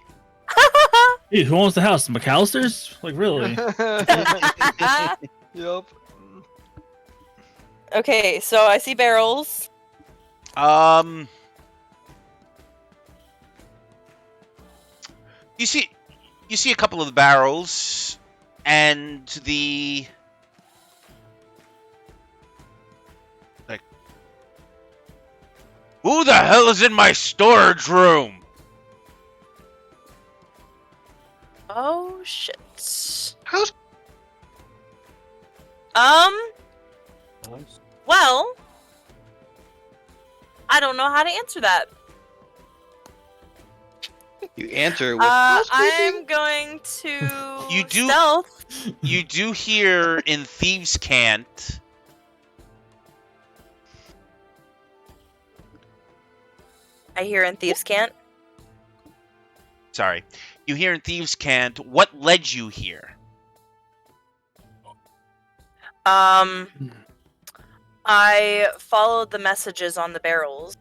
Speaker 3: Hey, who owns the house? The McAllisters? Like, really?
Speaker 4: Yep.
Speaker 5: Okay, so I see barrels.
Speaker 2: You see a couple of the barrels, and the like. Who the hell is in my storage room?
Speaker 5: Oh shit.
Speaker 1: How's
Speaker 5: Well, I don't know how to answer that.
Speaker 1: you answer with
Speaker 5: I'm going to
Speaker 2: You do-
Speaker 5: stealth.
Speaker 2: You do hear in Thieves' Cant.
Speaker 5: I hear in Thieves' Cant.
Speaker 2: Sorry, you hear in Thieves' Cant. What led you here?
Speaker 5: I followed the messages on the barrels.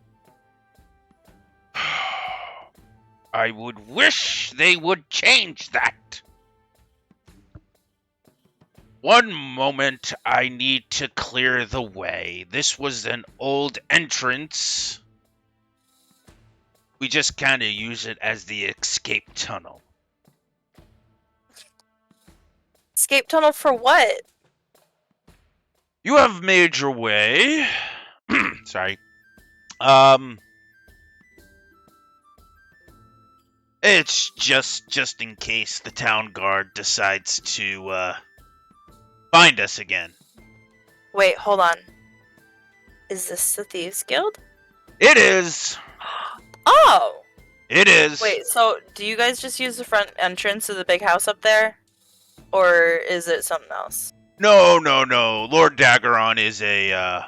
Speaker 2: I would wish they would change that. One moment, I need to clear the way. This was an old entrance. We just kind of use it as the escape tunnel.
Speaker 5: Escape tunnel for what?
Speaker 2: You have made your way. Sorry. It's just in case the town guard decides to find us again.
Speaker 5: Wait, hold on. Is this the Thieves Guild?
Speaker 2: It is.
Speaker 5: Oh!
Speaker 2: It is.
Speaker 5: Wait, so do you guys just use the front entrance of the big house up there? Or is it something else?
Speaker 2: No. Lord Daggeron is a,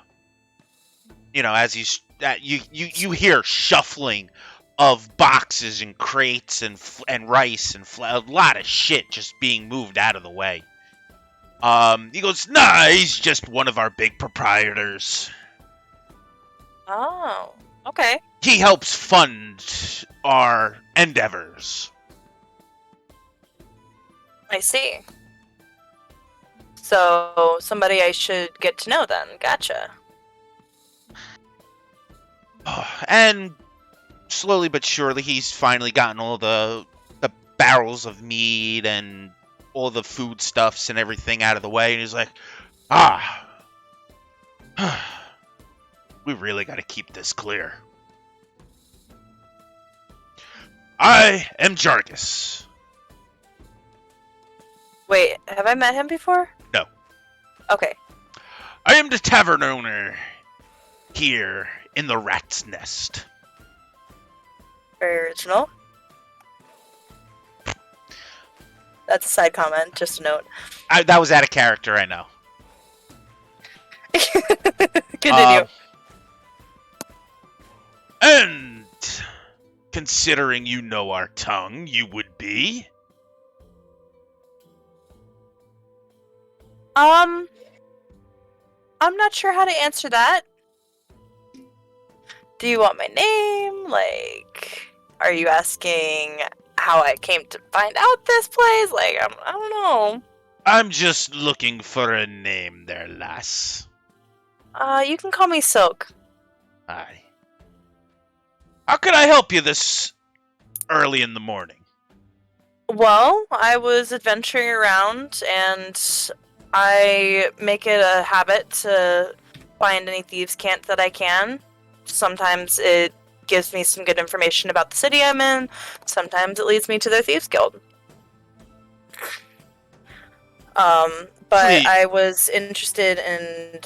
Speaker 2: as he's, you hear shuffling of boxes and crates and rice and a lot of shit just being moved out of the way. He goes, nah, he's just one of our big proprietors.
Speaker 5: Oh, okay.
Speaker 2: He helps fund our endeavors.
Speaker 5: I see. So, somebody I should get to know then. Gotcha.
Speaker 2: And slowly but surely, he's finally gotten all the barrels of meat and all the foodstuffs and everything out of the way, and he's like, we really got to keep this clear. I am Jargus.
Speaker 5: Wait, have I met him before?
Speaker 2: No.
Speaker 5: Okay.
Speaker 2: I am the tavern owner here in the Rat's Nest.
Speaker 5: Very original. That's a side comment, just a note.
Speaker 2: That was out of character, I know.
Speaker 5: Continue.
Speaker 2: And considering you know our tongue, you would be?
Speaker 5: I'm not sure how to answer that. Do you want my name? Like, are you asking how I came to find out this place? Like, I don't know.
Speaker 2: I'm just looking for a name there, lass.
Speaker 5: You can call me Silk.
Speaker 2: Aye. How can I help you this early in the morning?
Speaker 5: Well, I was adventuring around, and I make it a habit to find any thieves' cant that I can. Sometimes it gives me some good information about the city I'm in. Sometimes it leads me to their thieves' guild. But
Speaker 2: Sweet.
Speaker 5: I was interested in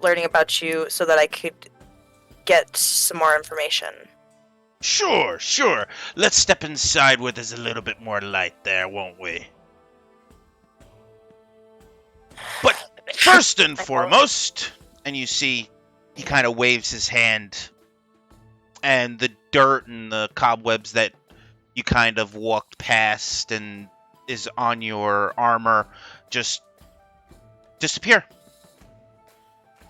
Speaker 5: learning about you so that I could get some more information.
Speaker 2: Sure. Let's step inside where there's a little bit more light there, won't we? But first and foremost, and you see he kind of waves his hand, and the dirt and the cobwebs that you kind of walked past and is on your armor just disappear.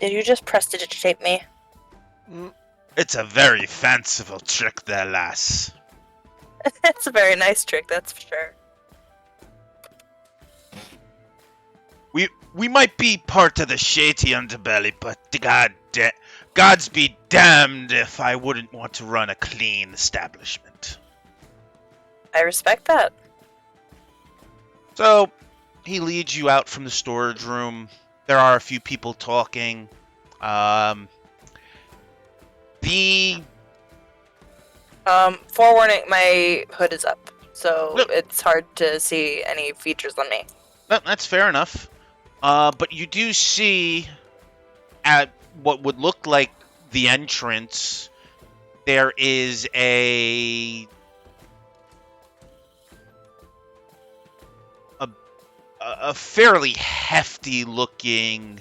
Speaker 5: Did you just prestidigitate me?
Speaker 2: It's a very fanciful trick there, lass.
Speaker 5: It's a very nice trick, that's for sure.
Speaker 2: We might be part of the shady underbelly, but gods be damned if I wouldn't want to run a clean establishment.
Speaker 5: I respect that.
Speaker 2: So, he leads you out from the storage room. There are a few people talking.
Speaker 5: Forewarning, my hood is up, so
Speaker 2: Yep.
Speaker 5: it's hard to see any features on me.
Speaker 2: That's fair enough. But you do see at what would look like the entrance, there is a fairly hefty looking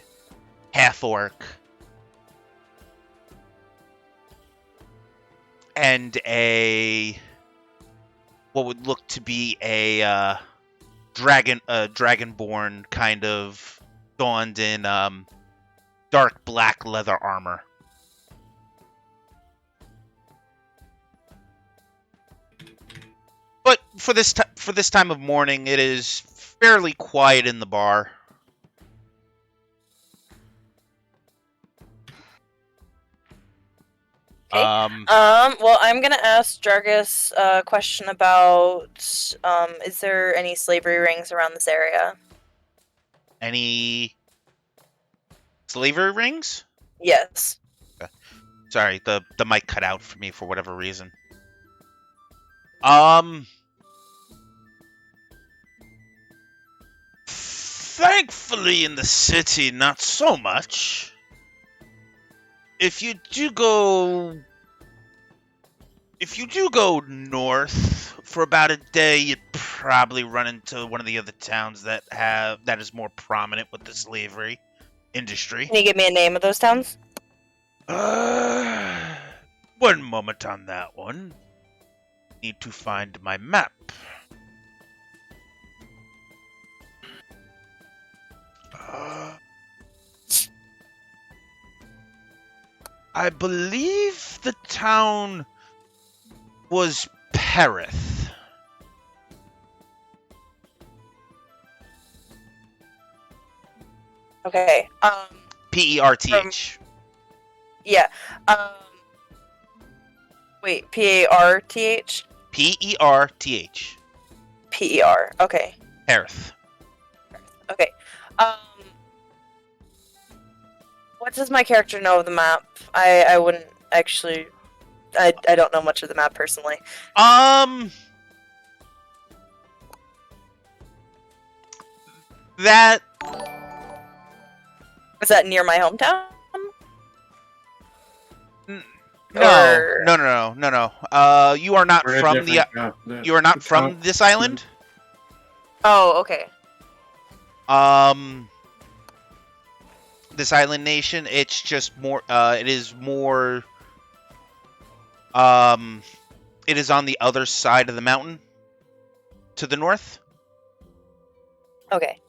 Speaker 2: half-orc and what would look to be a dragonborn kind of donned in dark black leather armor. But for this time of morning, it is fairly quiet in the bar.
Speaker 5: Okay. Well, I'm gonna ask Jargus a question about, is there any slavery rings around this area?
Speaker 2: Any slavery rings?
Speaker 5: Yes.
Speaker 2: Sorry, the mic cut out for me for whatever reason. Thankfully in the city, not so much. If you do go north for about a day, you'd probably run into one of the other towns that is more prominent with the slavery industry.
Speaker 5: Can you give me a name of those towns?
Speaker 2: One moment on that one. Need to find my map. I believe the town was Perith.
Speaker 5: Okay.
Speaker 2: Perth.
Speaker 5: Yeah. Wait. Parth.
Speaker 2: Perth.
Speaker 5: Per. Okay.
Speaker 2: Perth.
Speaker 5: Okay. What does my character know of the map? I wouldn't actually. I don't know much of the map personally.
Speaker 2: That
Speaker 5: Is that near my hometown?
Speaker 2: No. You are not from You are not from this island.
Speaker 5: Oh, okay.
Speaker 2: This island nation, it's just more. It is more. It is on the other side of the mountain, to the north.
Speaker 5: Okay.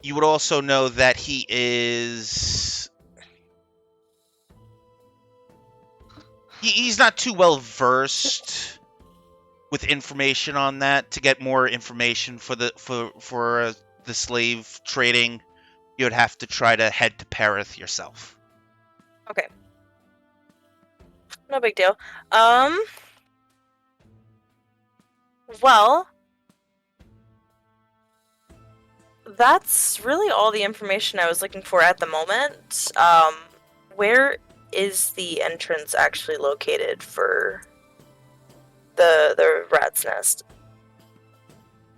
Speaker 2: You would also know that he is. He's not too well versed with information on that. To get more information for the slave trading, you would have to try to head to Perith yourself.
Speaker 5: Okay. No big deal. Well, that's really all the information I was looking for at the moment. Where is the entrance actually located for the rat's nest?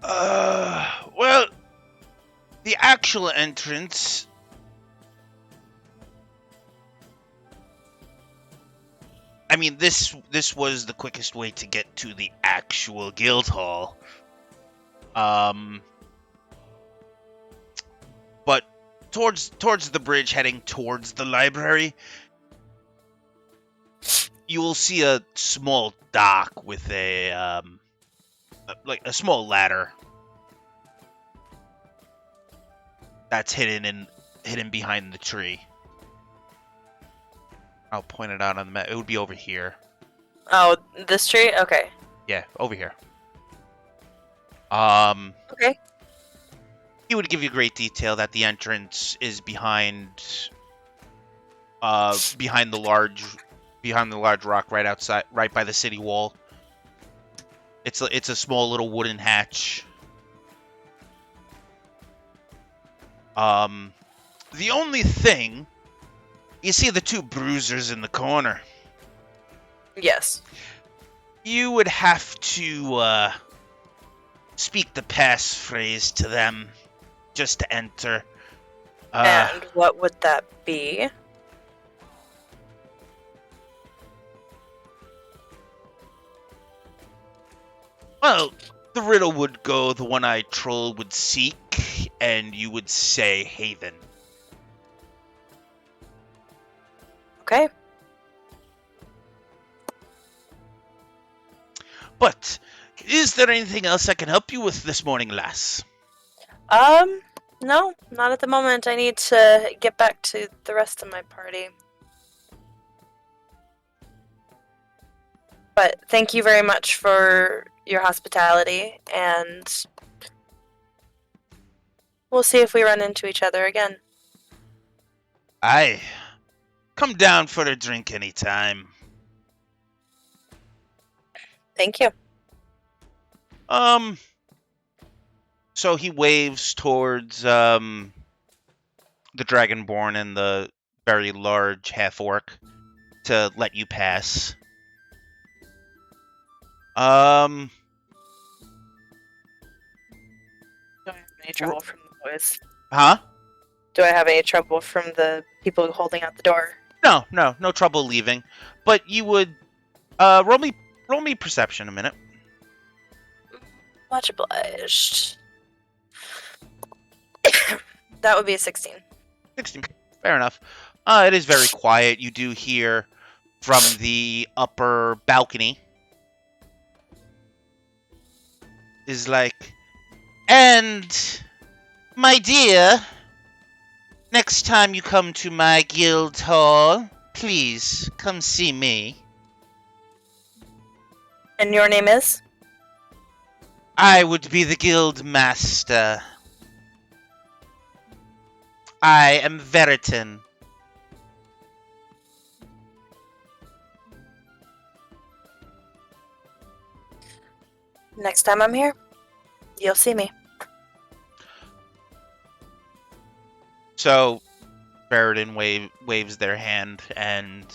Speaker 2: Well, the actual entrance. I mean, this was the quickest way to get to the actual guild hall. But towards the bridge, heading towards the library, you will see a small dock with a like a small ladder that's hidden behind the tree. I'll point it out on the map. It would be over here.
Speaker 5: Oh, this tree? Okay.
Speaker 2: Yeah, over here.
Speaker 5: Okay.
Speaker 2: He would give you great detail that the entrance is behind the large rock right outside, right by the city wall. It's a small little wooden hatch. The only thing, you see the two bruisers in the corner.
Speaker 5: Yes.
Speaker 2: You would have to speak the passphrase to them just to enter.
Speaker 5: And what would that be?
Speaker 2: Well, the riddle would go, the one-eyed troll would seek, and you would say Haven.
Speaker 5: Okay.
Speaker 2: But, is there anything else I can help you with this morning, lass?
Speaker 5: No, not at the moment. I need to get back to the rest of my party. But thank you very much for your hospitality, and we'll see if we run into each other again.
Speaker 2: Aye. Come down for a drink anytime.
Speaker 5: Thank you.
Speaker 2: So he waves towards, the Dragonborn and the very large half-orc to let you pass.
Speaker 5: Do I have any trouble from the boys?
Speaker 2: Huh?
Speaker 5: Do I have any trouble from the people holding out the door?
Speaker 2: No trouble leaving. But you would, roll me perception a minute.
Speaker 5: Much obliged. That would be a 16.
Speaker 2: 16. Fair enough. It is very quiet. You do hear from the upper balcony is like, and my dear, next time you come to my guild hall, please come see me.
Speaker 5: And your name is?
Speaker 2: I would be the guild master. I am Veritan.
Speaker 5: Next time I'm here, you'll see me.
Speaker 2: So, Veritan waves their hand, and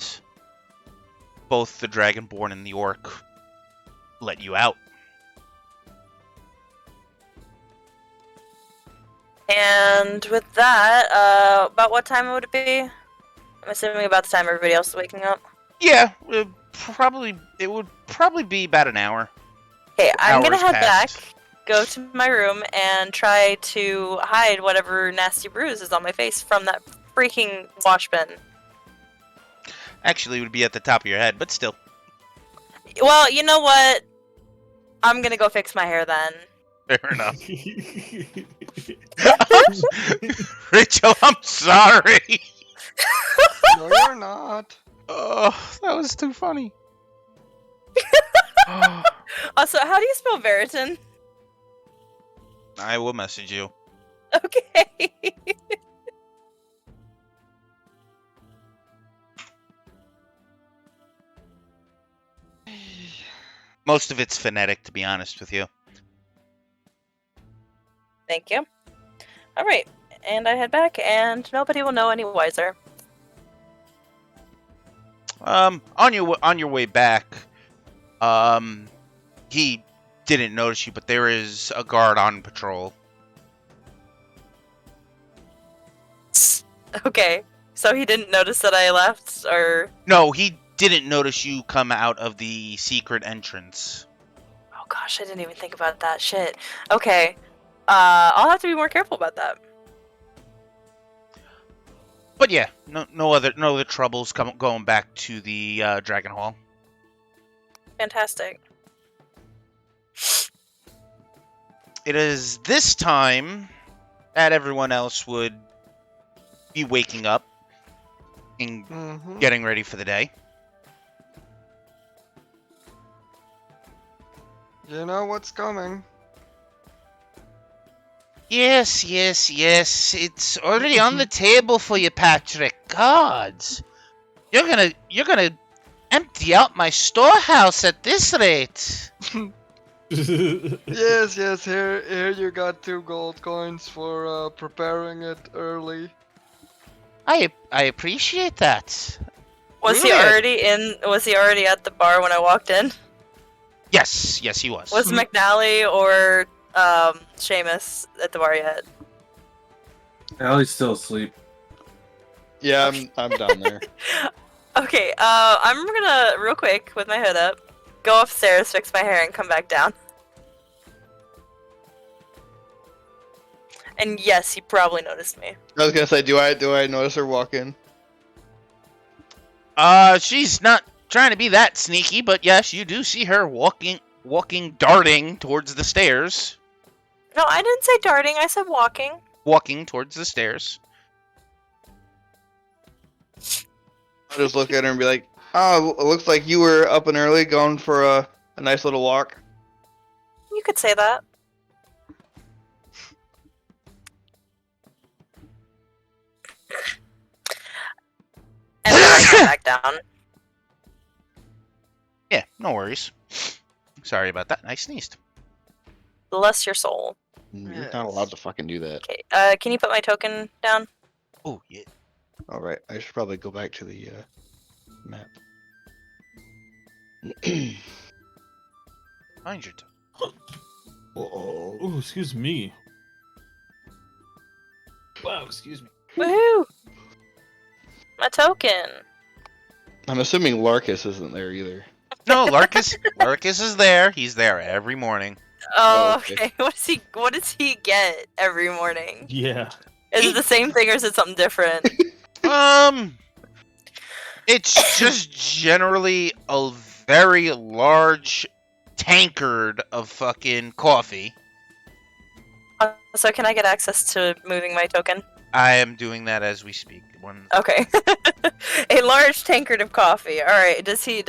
Speaker 2: both the Dragonborn and the Orc let you out.
Speaker 5: And with that, about what time would it be? I'm assuming about the time everybody else is waking up.
Speaker 2: Yeah, it would probably be about an hour.
Speaker 5: Okay, I'm gonna
Speaker 2: Hours
Speaker 5: head
Speaker 2: passed.
Speaker 5: back, go to my room, and try to hide whatever nasty bruise is on my face from that freaking wash bin.
Speaker 2: Actually, it would be at the top of your head, but still.
Speaker 5: Well, you know what? I'm gonna go fix my hair then.
Speaker 2: Fair enough. Rachel, I'm sorry.
Speaker 4: No, you're not.
Speaker 2: Oh, that was too funny. Oh,
Speaker 5: Also, how do you spell Veritan?
Speaker 2: I will message you.
Speaker 5: Okay.
Speaker 2: Most of it's phonetic, to be honest with you.
Speaker 5: Thank you. Alright, and I head back, and nobody will know any wiser.
Speaker 2: On your way back, he didn't notice you, but there is a guard on patrol.
Speaker 5: Okay, so he didn't notice that I left, or...
Speaker 2: No, he didn't notice you come out of the secret entrance.
Speaker 5: Oh gosh, I didn't even think about that shit. Okay, I'll have to be more careful about that.
Speaker 2: But yeah, no other troubles going back to the Dragon Hall.
Speaker 5: Fantastic.
Speaker 2: it is this time that everyone else would be waking up and getting ready for the day.
Speaker 4: You know what's coming.
Speaker 2: Yes. It's already on the table for you, Patrick. Gods. You're gonna empty out my storehouse at this rate.
Speaker 4: Yes, here you got 2 gold coins for preparing it early.
Speaker 2: I appreciate that.
Speaker 5: Was
Speaker 2: Really?
Speaker 5: Was he already at the bar when I walked in?
Speaker 2: Yes, he was.
Speaker 5: Was McNally or Seamus at the bar yet?
Speaker 6: Allie's still asleep.
Speaker 1: Yeah, I'm down there.
Speaker 5: Okay, I'm gonna real quick with my hood up, go upstairs, fix my hair, and come back down. And yes, he probably noticed me.
Speaker 1: I was gonna say, do I notice her walk in?
Speaker 2: She's not trying to be that sneaky, but yes, you do see her walking, darting towards the stairs.
Speaker 5: No, I didn't say darting, I said walking.
Speaker 2: Walking towards the stairs.
Speaker 1: I'll just look at her and be like, "Oh, it looks like you were up and early, going for a nice little walk."
Speaker 5: You could say that. And then I come back down.
Speaker 2: Yeah, no worries. Sorry about that. I sneezed.
Speaker 5: Bless your soul.
Speaker 1: You're not allowed to fucking do that.
Speaker 5: Okay, can you put my token down?
Speaker 2: Oh, yeah.
Speaker 1: All right, I should probably go back to the map.
Speaker 2: Find your
Speaker 3: Oh, excuse me. Wow, excuse me.
Speaker 5: Woohoo! My token.
Speaker 1: I'm assuming Larkus isn't there either.
Speaker 2: No, Larkus is there. He's there every morning.
Speaker 5: Oh,
Speaker 1: Oh, okay.
Speaker 5: okay. What does he get every morning?
Speaker 3: Yeah.
Speaker 5: Is it the same thing or is it something different?
Speaker 2: It's just generally a very large tankard of fucking coffee.
Speaker 5: So can I get access to moving my token?
Speaker 2: I am doing that as we speak.
Speaker 5: Okay. A large tankard of coffee. All right. Does he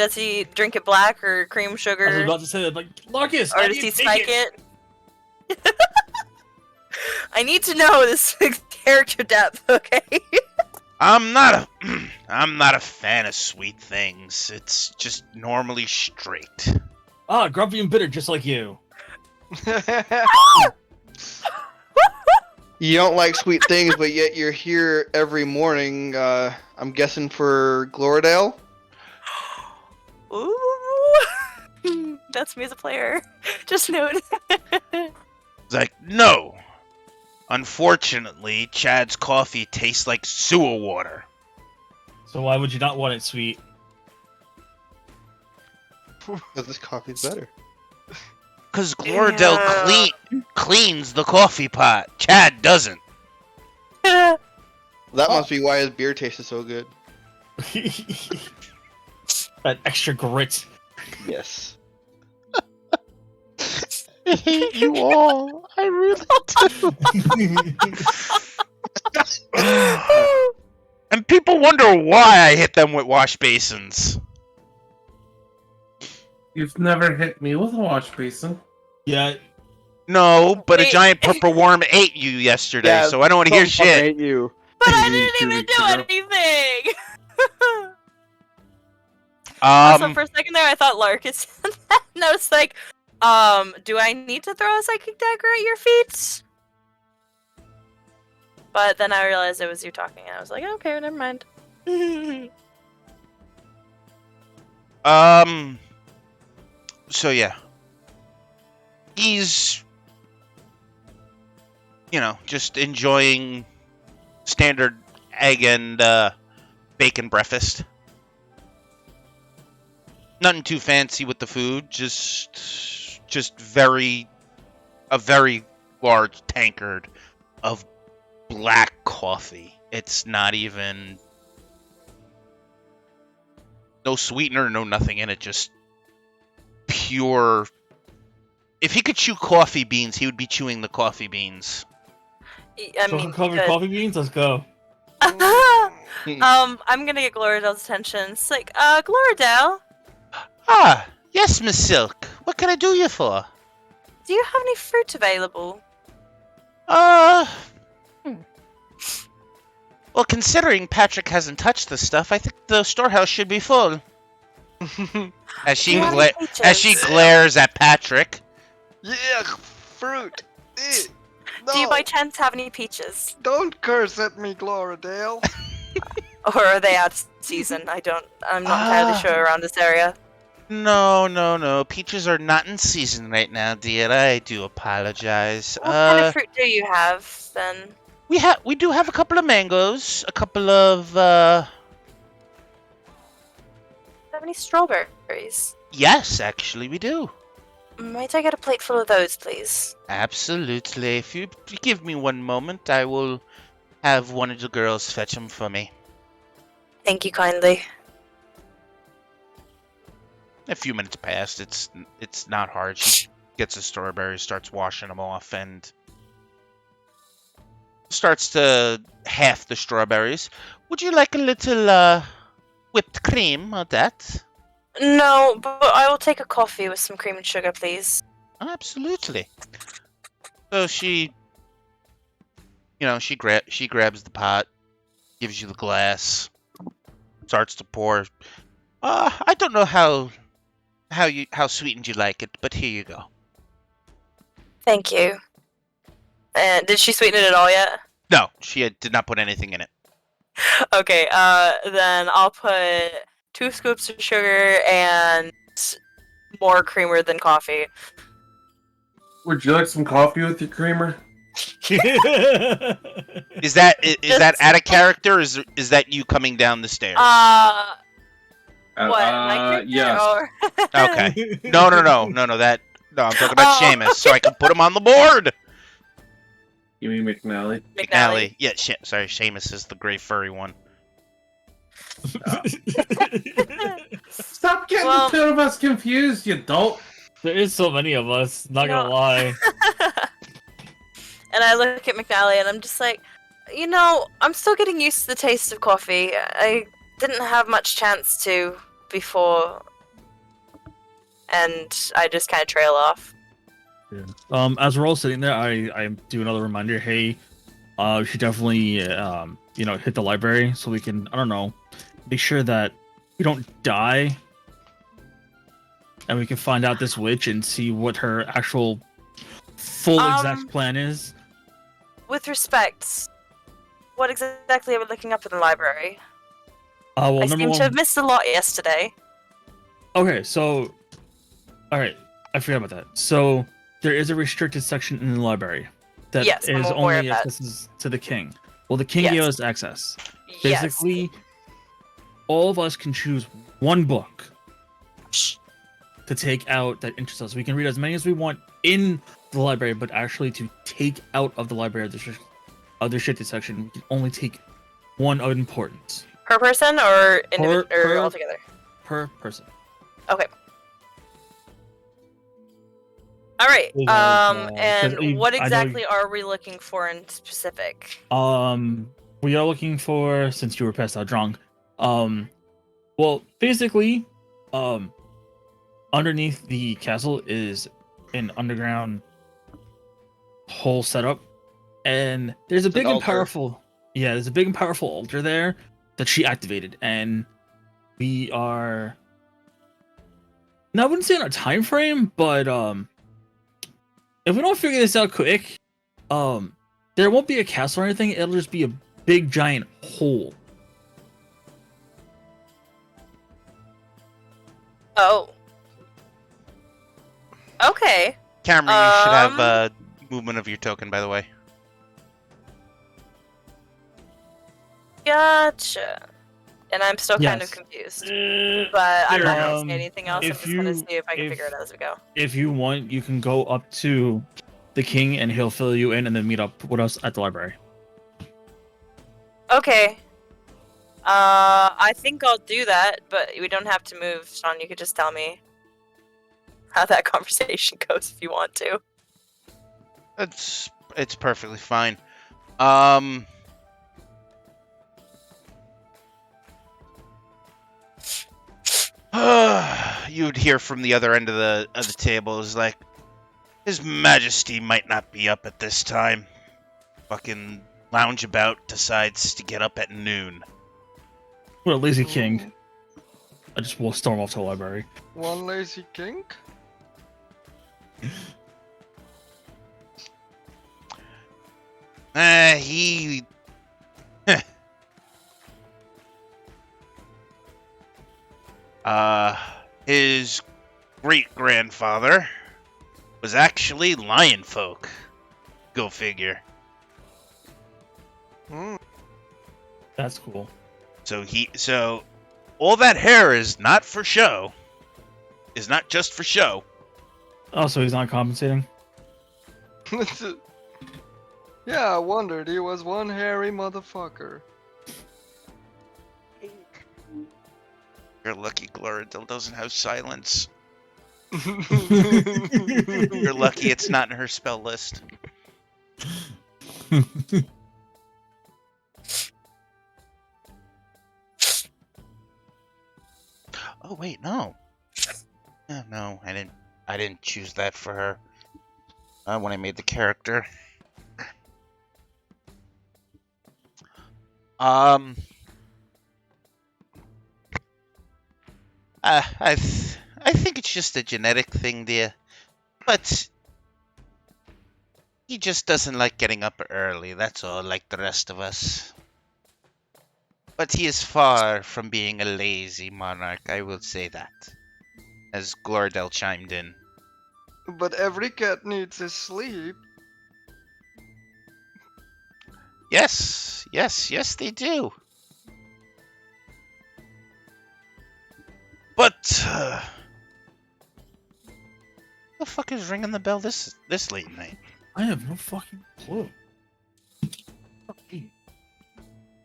Speaker 5: drink it black or cream
Speaker 3: I was
Speaker 5: sugar,
Speaker 3: about to say that, like, Marcus,
Speaker 5: or does he spike it? I need to know this character depth. Okay.
Speaker 2: I'm not a fan of sweet things. It's just normally straight.
Speaker 3: Ah, grumpy and bitter, just like you.
Speaker 1: You don't like sweet things, but yet you're here every morning. I'm guessing for Gloridale.
Speaker 5: Ooh. That's me as a player. Just note.
Speaker 2: It's like, no. Unfortunately, Chad's coffee tastes like sewer water.
Speaker 3: So why would you not want it sweet?
Speaker 1: Because this coffee's better.
Speaker 2: Because Gloridale cleans the coffee pot. Chad doesn't.
Speaker 1: That must be why his beer tasted so good.
Speaker 3: That extra grit.
Speaker 1: Yes.
Speaker 2: I hate you all. I really do. And people wonder why I hit them with wash basins.
Speaker 6: You've never hit me with a wash basin.
Speaker 3: Yeah.
Speaker 2: No, but a
Speaker 5: Hey.
Speaker 2: giant purple worm ate you yesterday,
Speaker 1: Yeah,
Speaker 2: so I don't want to hear shit.
Speaker 1: Hate you.
Speaker 5: But I
Speaker 6: Maybe
Speaker 5: didn't
Speaker 6: 2
Speaker 5: even
Speaker 6: weeks
Speaker 5: do
Speaker 6: ago.
Speaker 5: anything. Also,
Speaker 2: Um,
Speaker 5: for a second there, I thought Larkus said that, and I was like, do I need to throw a psychic dagger at your feet? But then I realized it was you talking, and I was like, okay, never mind.
Speaker 2: So yeah. He's, just enjoying standard egg and bacon breakfast. Nothing too fancy with the food, just a very large tankard of black coffee. It's not even no sweetener, no nothing in it, just pure If he could chew coffee beans, he would be chewing the coffee beans.
Speaker 5: I mean,
Speaker 3: chocolate-covered coffee beans. Let's go.
Speaker 5: I'm gonna get Gloridale's attention. It's like, Gloridale,
Speaker 2: Ah, yes, Miss Silk. What can I do you for?
Speaker 5: do you have any fruit available?
Speaker 2: Well, considering Patrick hasn't touched the stuff, I think the storehouse should be full. As she
Speaker 5: Do you have any
Speaker 2: as she
Speaker 5: peaches?
Speaker 2: glares at Patrick.
Speaker 4: Yeah, fruit. No,
Speaker 5: Do you by chance have any peaches?
Speaker 4: don't curse at me, Gloridale.
Speaker 5: Or are they out of season? I'm not entirely sure around this area.
Speaker 2: No. Peaches are not in season right now, dear. I do apologize.
Speaker 5: What kind of fruit do you have then?
Speaker 2: We do have a couple of mangoes, a couple of
Speaker 5: Do you have any strawberries?
Speaker 2: yes, actually we do.
Speaker 5: Might I get a plate full of those, please?
Speaker 2: Absolutely. If you give me one moment, I will have one of the girls fetch them for me.
Speaker 5: Thank you kindly.
Speaker 2: A few minutes passed. It's not hard. She gets the strawberries, starts washing them off, and starts to half the strawberries. Would you like a little whipped cream or that?
Speaker 5: No, but I will take a coffee with some cream and sugar, please.
Speaker 2: Absolutely. So she grabs the pot, gives you the glass, starts to pour. I don't know how sweetened you like it, but here you go.
Speaker 5: Thank you. And did she sweeten it at all yet?
Speaker 2: No, she did not put anything in it.
Speaker 5: Okay, then I'll put 2 scoops of sugar and more creamer than coffee.
Speaker 6: Would you like some coffee with your creamer?
Speaker 2: Is that out of character? Or is that you coming down the stairs?
Speaker 5: What? My character?
Speaker 6: yes.
Speaker 5: Or...
Speaker 2: Okay. No. I'm talking about Seamus, so I can put him on the board.
Speaker 6: You mean McNally?
Speaker 2: McNally. Yeah, sorry, Seamus is the gray furry one.
Speaker 6: Stop getting the two of us confused, you dolt.
Speaker 3: There is so many of us, not gonna lie.
Speaker 5: And I look at McNally and I'm just like, I'm still getting used to the taste of coffee. I didn't have much chance to before. And I just kind of trail off.
Speaker 3: Yeah. As we're all sitting there, I do another reminder. Hey, we should definitely, hit the library so we can, make sure that we don't die. And we can find out this witch and see what her actual full exact plan is.
Speaker 5: With respect, what exactly are we looking up in the library?
Speaker 3: Well,
Speaker 5: I seem to have missed a lot yesterday.
Speaker 3: Okay, so... Alright, I forgot about that. So, there is a restricted section in the library that is only access to the king. Well, the king gave us access. Basically, all of us can choose one book to take out that interests us. We can read as many as we want in the library, but actually to take out of the library of the restricted section, we can only take one of importance.
Speaker 5: Per person or altogether?
Speaker 3: Per person.
Speaker 5: Okay. All right. And what exactly are we looking for in specific?
Speaker 3: We are looking for, since you were passed out drunk, well, basically, underneath the castle is an underground whole setup, and there's a big and powerful altar there that she activated, and we are, now I wouldn't say on a time frame, but if we don't figure this out quick, there won't be a castle or anything. It'll just be a big giant hole.
Speaker 5: Oh. Okay.
Speaker 2: Cameron, you should have movement of your token, by the way.
Speaker 5: Gotcha. And I'm still kind of confused. But I'm not going to say anything else. I'm just going to see if I can figure it out as we go.
Speaker 3: If you want, you can go up to the king and he'll fill you in and then meet up with us at the library.
Speaker 5: Okay. I think I'll do that, but we don't have to move, Sean. You could just tell me. how that conversation goes if you want to.
Speaker 2: It's perfectly fine. You'd hear from the other end of the table is like, His Majesty might not be up at this time. Fucking loungeabout decides to get up at noon.
Speaker 3: What a lazy king. I just will storm off to the library.
Speaker 4: One lazy king?
Speaker 2: He... his great-grandfather was actually lion folk. Go figure.
Speaker 3: That's cool.
Speaker 2: So all that hair is not for show. Is not just for show.
Speaker 3: Oh, so he's not compensating?
Speaker 4: Yeah, I wondered. He was one hairy motherfucker.
Speaker 2: You're lucky Gloridel doesn't have silence. You're lucky it's not in her spell list. Oh wait, no. No, I didn't choose that for her. When I made the character. I think it's just a genetic thing, dear. But he just doesn't like getting up early, that's all, like the rest of us. But he is far from being a lazy monarch, I will say that. As Gloridel chimed in.
Speaker 4: But every cat needs his sleep.
Speaker 2: Yes, they do. But, the fuck is ringing the bell this late night?
Speaker 3: I have no fucking clue.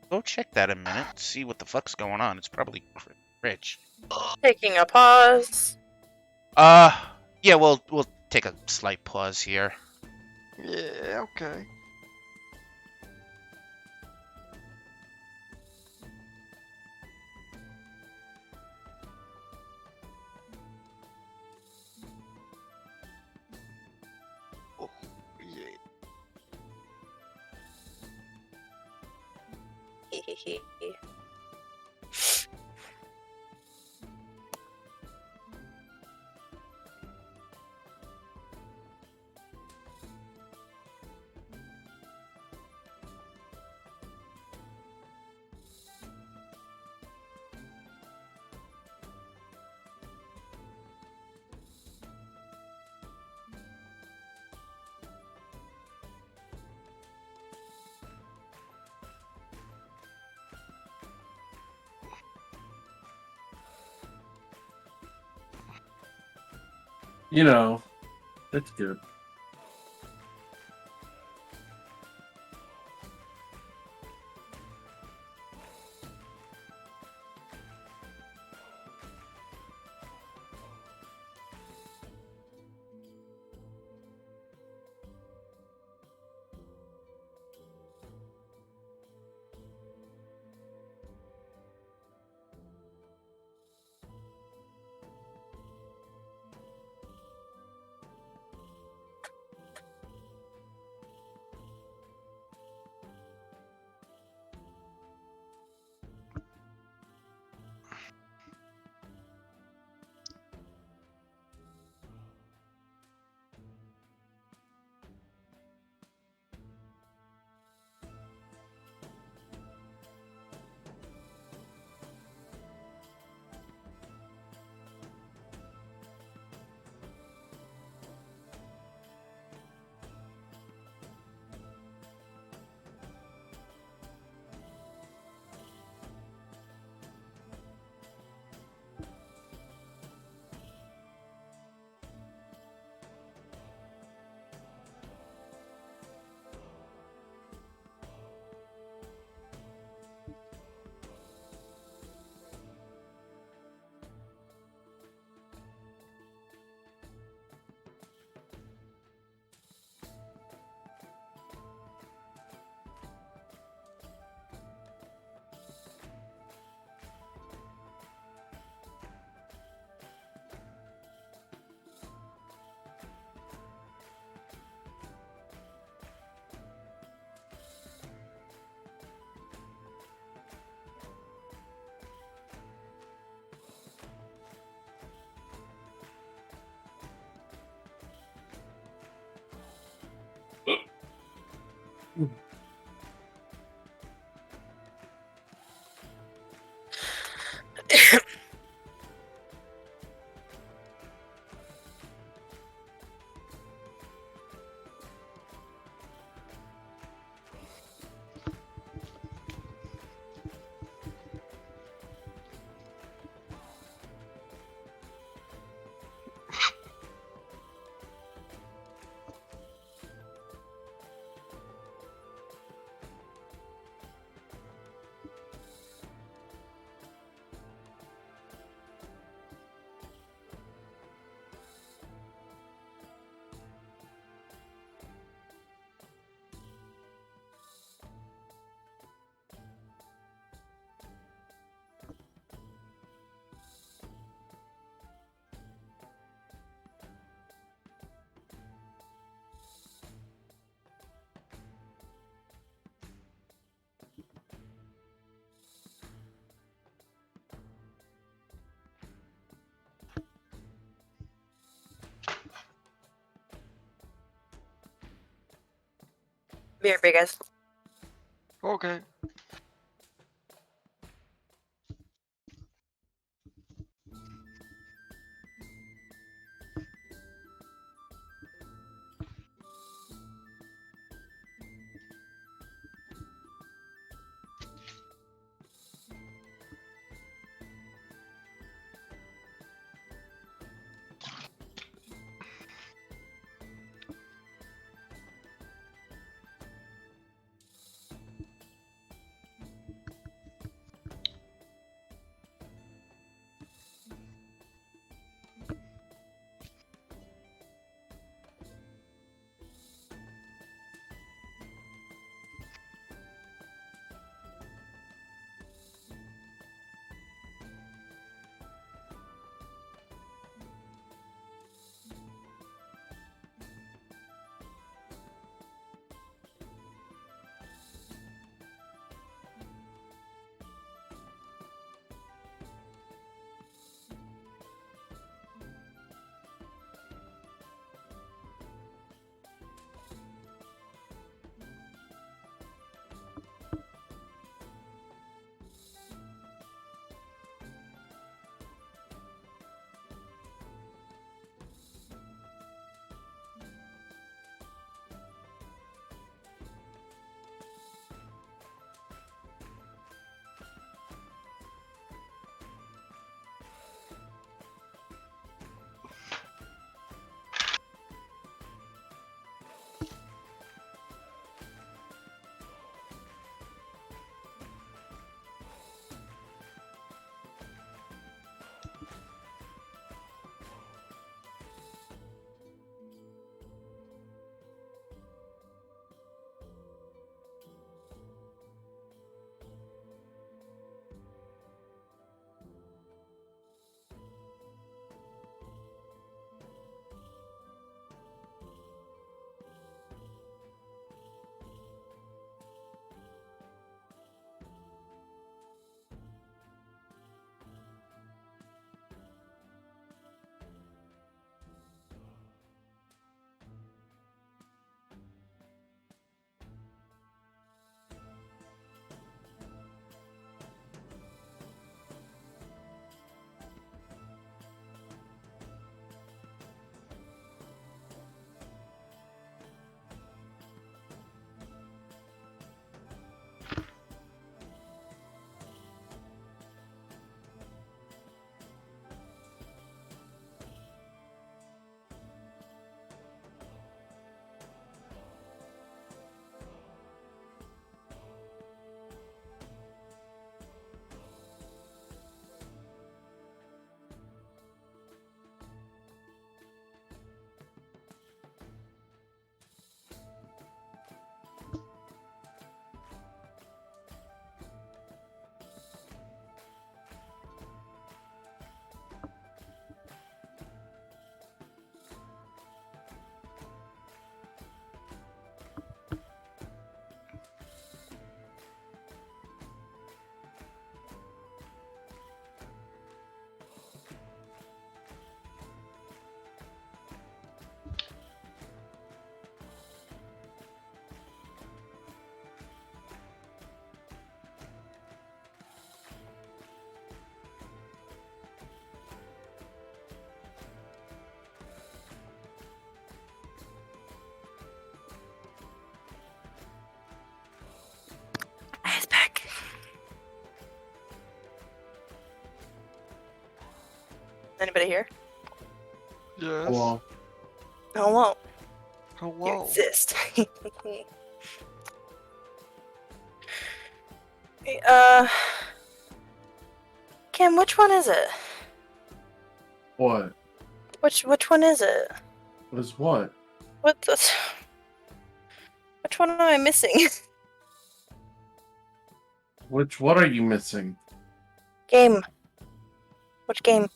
Speaker 2: Go check that in a minute, see what the fuck's going on. It's probably Rich.
Speaker 5: Taking a pause.
Speaker 2: Yeah, we'll take a slight pause here.
Speaker 4: Yeah, okay. Oh, yeah.
Speaker 6: You know, that's good.
Speaker 5: Be right back, guys.
Speaker 4: Okay.
Speaker 5: Anybody here?
Speaker 4: Yes.
Speaker 6: Well,
Speaker 5: Hello. You
Speaker 4: Hello.
Speaker 5: exist. Kim, which one is it?
Speaker 6: what?
Speaker 5: Which one is it?
Speaker 6: What is what?
Speaker 5: What the? Which one am I missing?
Speaker 6: What are you missing?
Speaker 5: Game. Which game?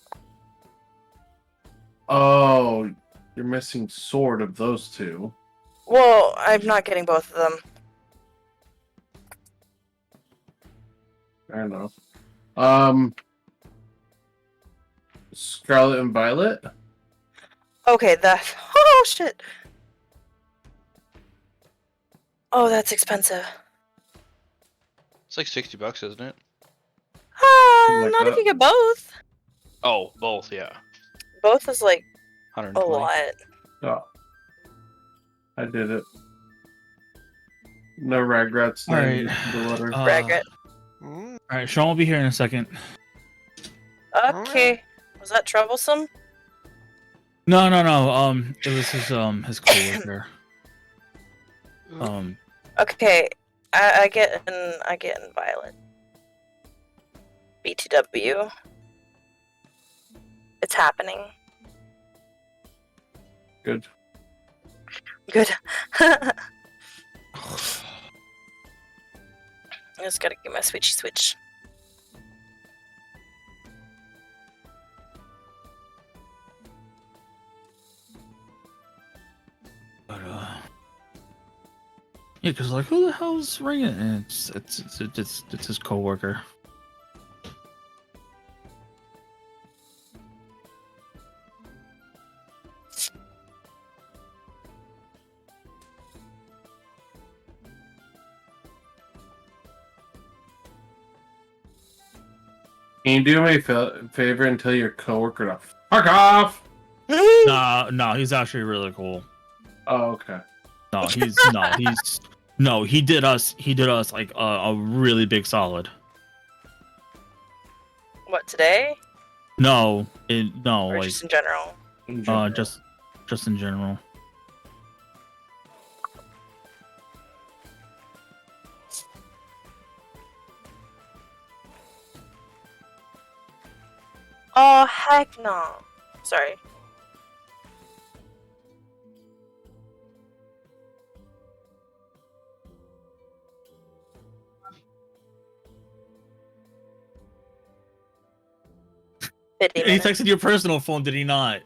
Speaker 6: Oh, you're missing Sword of those two.
Speaker 5: Well, I'm not getting both of them.
Speaker 6: Fair enough. Scarlet and Violet?
Speaker 5: Okay, that. Oh shit. Oh, that's expensive.
Speaker 1: It's like $60, isn't it?
Speaker 6: Like
Speaker 5: Not if
Speaker 6: that.
Speaker 5: you get both.
Speaker 1: Oh, both, yeah.
Speaker 5: Both is like a
Speaker 1: 120.
Speaker 5: lot.
Speaker 6: Oh. I did it. No regrets. No
Speaker 3: Alright.
Speaker 6: need for the letter.
Speaker 5: Regret.
Speaker 4: Mm,
Speaker 3: Alright, Sean will be here in a second.
Speaker 5: Okay. Was that troublesome?
Speaker 3: No. It was his coworker.
Speaker 5: Okay. I get in Violet. BTW. It's happening.
Speaker 6: Good.
Speaker 5: Good. I just gotta get my switch.
Speaker 3: But yeah, cause like, who the hell's ringing? And it's his coworker.
Speaker 6: Can you do me a favor and tell your coworker to fuck off?
Speaker 3: No, he's actually really cool.
Speaker 6: Oh, okay.
Speaker 3: He did us like a really big solid.
Speaker 5: What, today?
Speaker 3: No,
Speaker 5: Or
Speaker 3: like
Speaker 5: just in general?
Speaker 6: In general.
Speaker 3: just in general.
Speaker 5: Oh, heck no. Sorry.
Speaker 3: He texted your personal phone, did he not?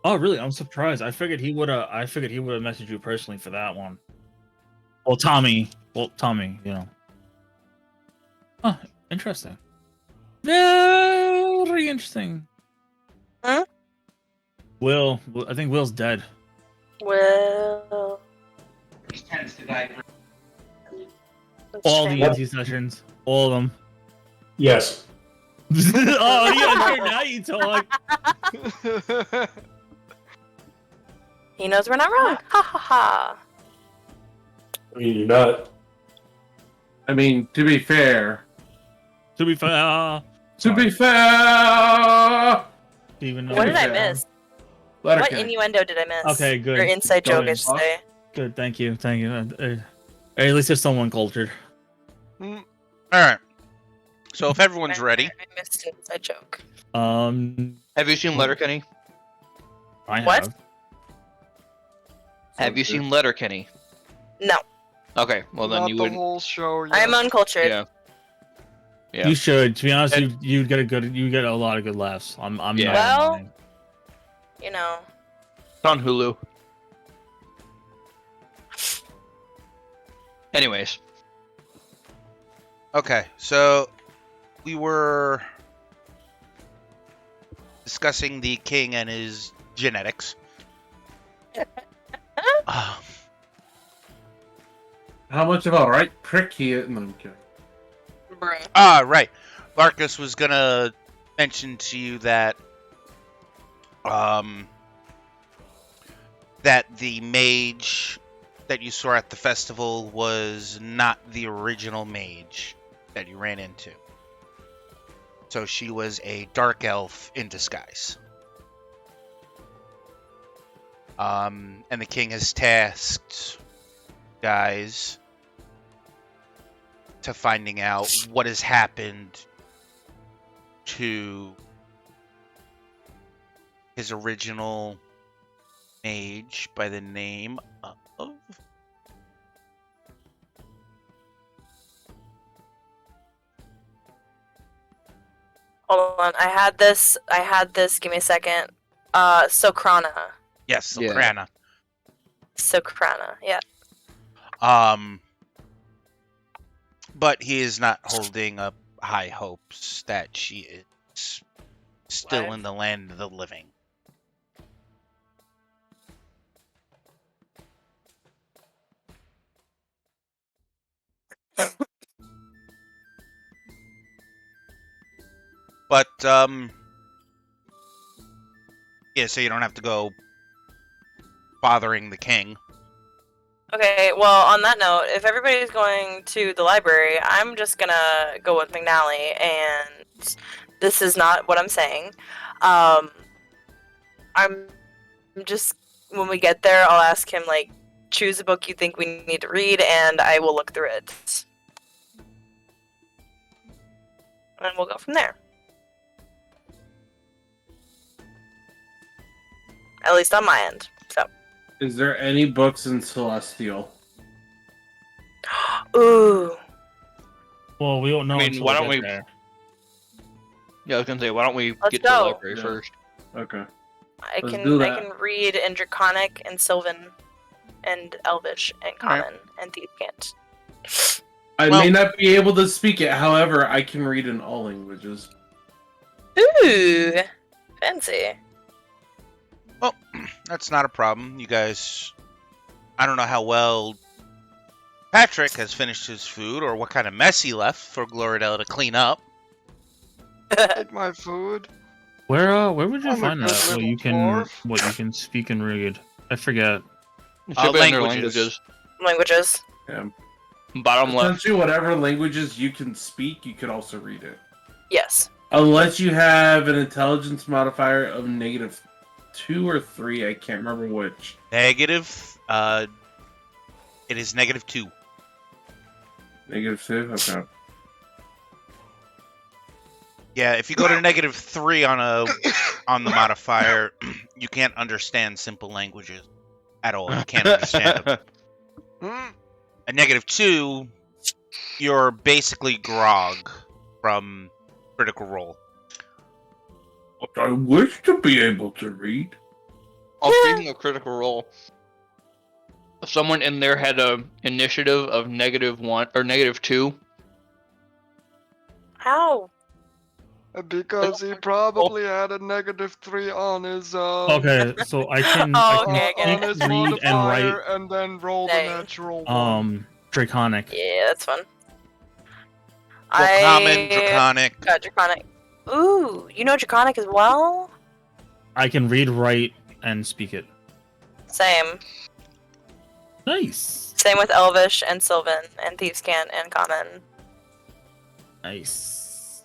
Speaker 3: Oh, really? I'm surprised. I figured he would have messaged you personally for that one. Well, Tommy, you know. Huh, interesting. Very interesting.
Speaker 5: Huh?
Speaker 3: I think Will's dead.
Speaker 5: Well.
Speaker 3: All the NC sessions. All of them.
Speaker 7: Yes.
Speaker 3: Oh, yeah, now you talk.
Speaker 5: He knows we're not wrong. Ha ha ha.
Speaker 7: I mean, you're not.
Speaker 6: I mean, to be fair.
Speaker 3: To be fair. Even
Speaker 5: What did I
Speaker 6: fair.
Speaker 5: miss?
Speaker 6: Let her
Speaker 5: What
Speaker 6: kill.
Speaker 5: innuendo did I miss?
Speaker 3: Okay, good.
Speaker 5: Or inside
Speaker 3: Go
Speaker 5: joke, I
Speaker 3: ahead.
Speaker 5: should say.
Speaker 3: Good, thank you. At least there's someone cultured.
Speaker 2: All right. So if everyone's ready,
Speaker 5: I missed an inside joke.
Speaker 1: Have you seen Letterkenny?
Speaker 3: I
Speaker 5: What?
Speaker 3: have.
Speaker 1: Have you seen Letterkenny?
Speaker 5: No.
Speaker 1: Okay, well then
Speaker 4: Not
Speaker 1: you
Speaker 4: the
Speaker 1: would.
Speaker 4: whole show.
Speaker 5: I am
Speaker 4: yes.
Speaker 5: uncultured.
Speaker 1: Yeah. Yeah.
Speaker 3: You should. To be honest, you get a lot of good laughs. I'm
Speaker 1: Yeah.
Speaker 3: not
Speaker 5: Well-
Speaker 3: lying.
Speaker 5: You know.
Speaker 1: It's on Hulu. Anyways,
Speaker 2: okay. So we were discussing the king and his genetics.
Speaker 6: How much of a right prick he is? No, I'm kidding.
Speaker 5: Bruh.
Speaker 2: Right. Marcus was gonna mention to you that that the mage that you saw at the festival was not the original mage that you ran into. So she was a dark elf in disguise. And the king has tasked guys to finding out what has happened to his original mage by the name of...
Speaker 5: Hold on, I had this. Give me a second. Sokrana.
Speaker 2: Yes,
Speaker 1: Yeah.
Speaker 2: Sokrana.
Speaker 5: Sokrana, yeah.
Speaker 2: But he is not holding up high hopes that she is still
Speaker 5: What?
Speaker 2: in the land of the living. But, yeah, so you don't have to go bothering the king.
Speaker 5: Okay, well, on that note, if everybody's going to the library, I'm just gonna go with McNally, and this is not what I'm saying. I'm just, when we get there, I'll ask him, like, choose a book you think we need to read, and I will look through it. And we'll go from there. At least on my end, so.
Speaker 6: Is there any books in Celestial?
Speaker 5: Ooh.
Speaker 3: Well, we don't know.
Speaker 1: I mean,
Speaker 3: until
Speaker 1: why
Speaker 3: we
Speaker 1: don't
Speaker 3: get
Speaker 1: we-
Speaker 3: there.
Speaker 1: Yeah, I was gonna say, why don't we
Speaker 5: Let's
Speaker 1: get to the
Speaker 5: go.
Speaker 1: library
Speaker 6: Yeah.
Speaker 1: first?
Speaker 6: Okay.
Speaker 5: I
Speaker 6: Let's
Speaker 5: can
Speaker 6: do
Speaker 5: I
Speaker 6: that.
Speaker 5: can read in Draconic and Sylvan and Elvish and
Speaker 2: Alright.
Speaker 5: Common and Thief can't.
Speaker 6: I
Speaker 2: Well-
Speaker 6: may not be able to speak it, however, I can read in all languages.
Speaker 5: Ooh, fancy.
Speaker 2: Well, that's not a problem. You guys, I don't know how well Patrick has finished his food or what kind of mess he left for Gloridel to clean up.
Speaker 4: Eat my food.
Speaker 3: Where would you
Speaker 4: I'm a
Speaker 3: find
Speaker 4: good
Speaker 3: that?
Speaker 4: little
Speaker 3: What you can speak and read? I forget.
Speaker 1: It should be under
Speaker 2: Languages.
Speaker 5: Languages.
Speaker 6: Yeah.
Speaker 1: Bottom left.
Speaker 6: Essentially, whatever languages you can speak, you can also read it.
Speaker 5: Yes.
Speaker 6: Unless you have an intelligence modifier of -2 or 3, I can't remember which.
Speaker 2: Negative, it is -2.
Speaker 6: -2? Okay.
Speaker 2: Yeah, if you go to -3 on the modifier, you can't understand simple languages at all. You can't understand them.
Speaker 4: Hmm?
Speaker 2: At -2, you're basically Grog from Critical Role.
Speaker 6: I wish to be able to read.
Speaker 1: Oh, speaking of Critical Role, someone in there had a initiative of -1 or -2.
Speaker 5: How?
Speaker 4: Because he probably had a -3 on his
Speaker 3: Okay, so I can
Speaker 5: Oh,
Speaker 3: I
Speaker 5: okay, I
Speaker 3: can
Speaker 5: get
Speaker 4: on
Speaker 5: it.
Speaker 3: speak,
Speaker 4: his
Speaker 3: read, and
Speaker 4: modifier
Speaker 3: write
Speaker 4: and then roll the
Speaker 5: Dang.
Speaker 4: natural one.
Speaker 3: Draconic.
Speaker 5: Yeah, that's fun.
Speaker 2: Well, Common, Draconic.
Speaker 5: got Draconic. Ooh, you know Draconic as well?
Speaker 3: I can read, write, and speak it.
Speaker 5: Same.
Speaker 3: Nice.
Speaker 5: Same with Elvish and Sylvan and Thieves' Cant and Common.
Speaker 3: Nice.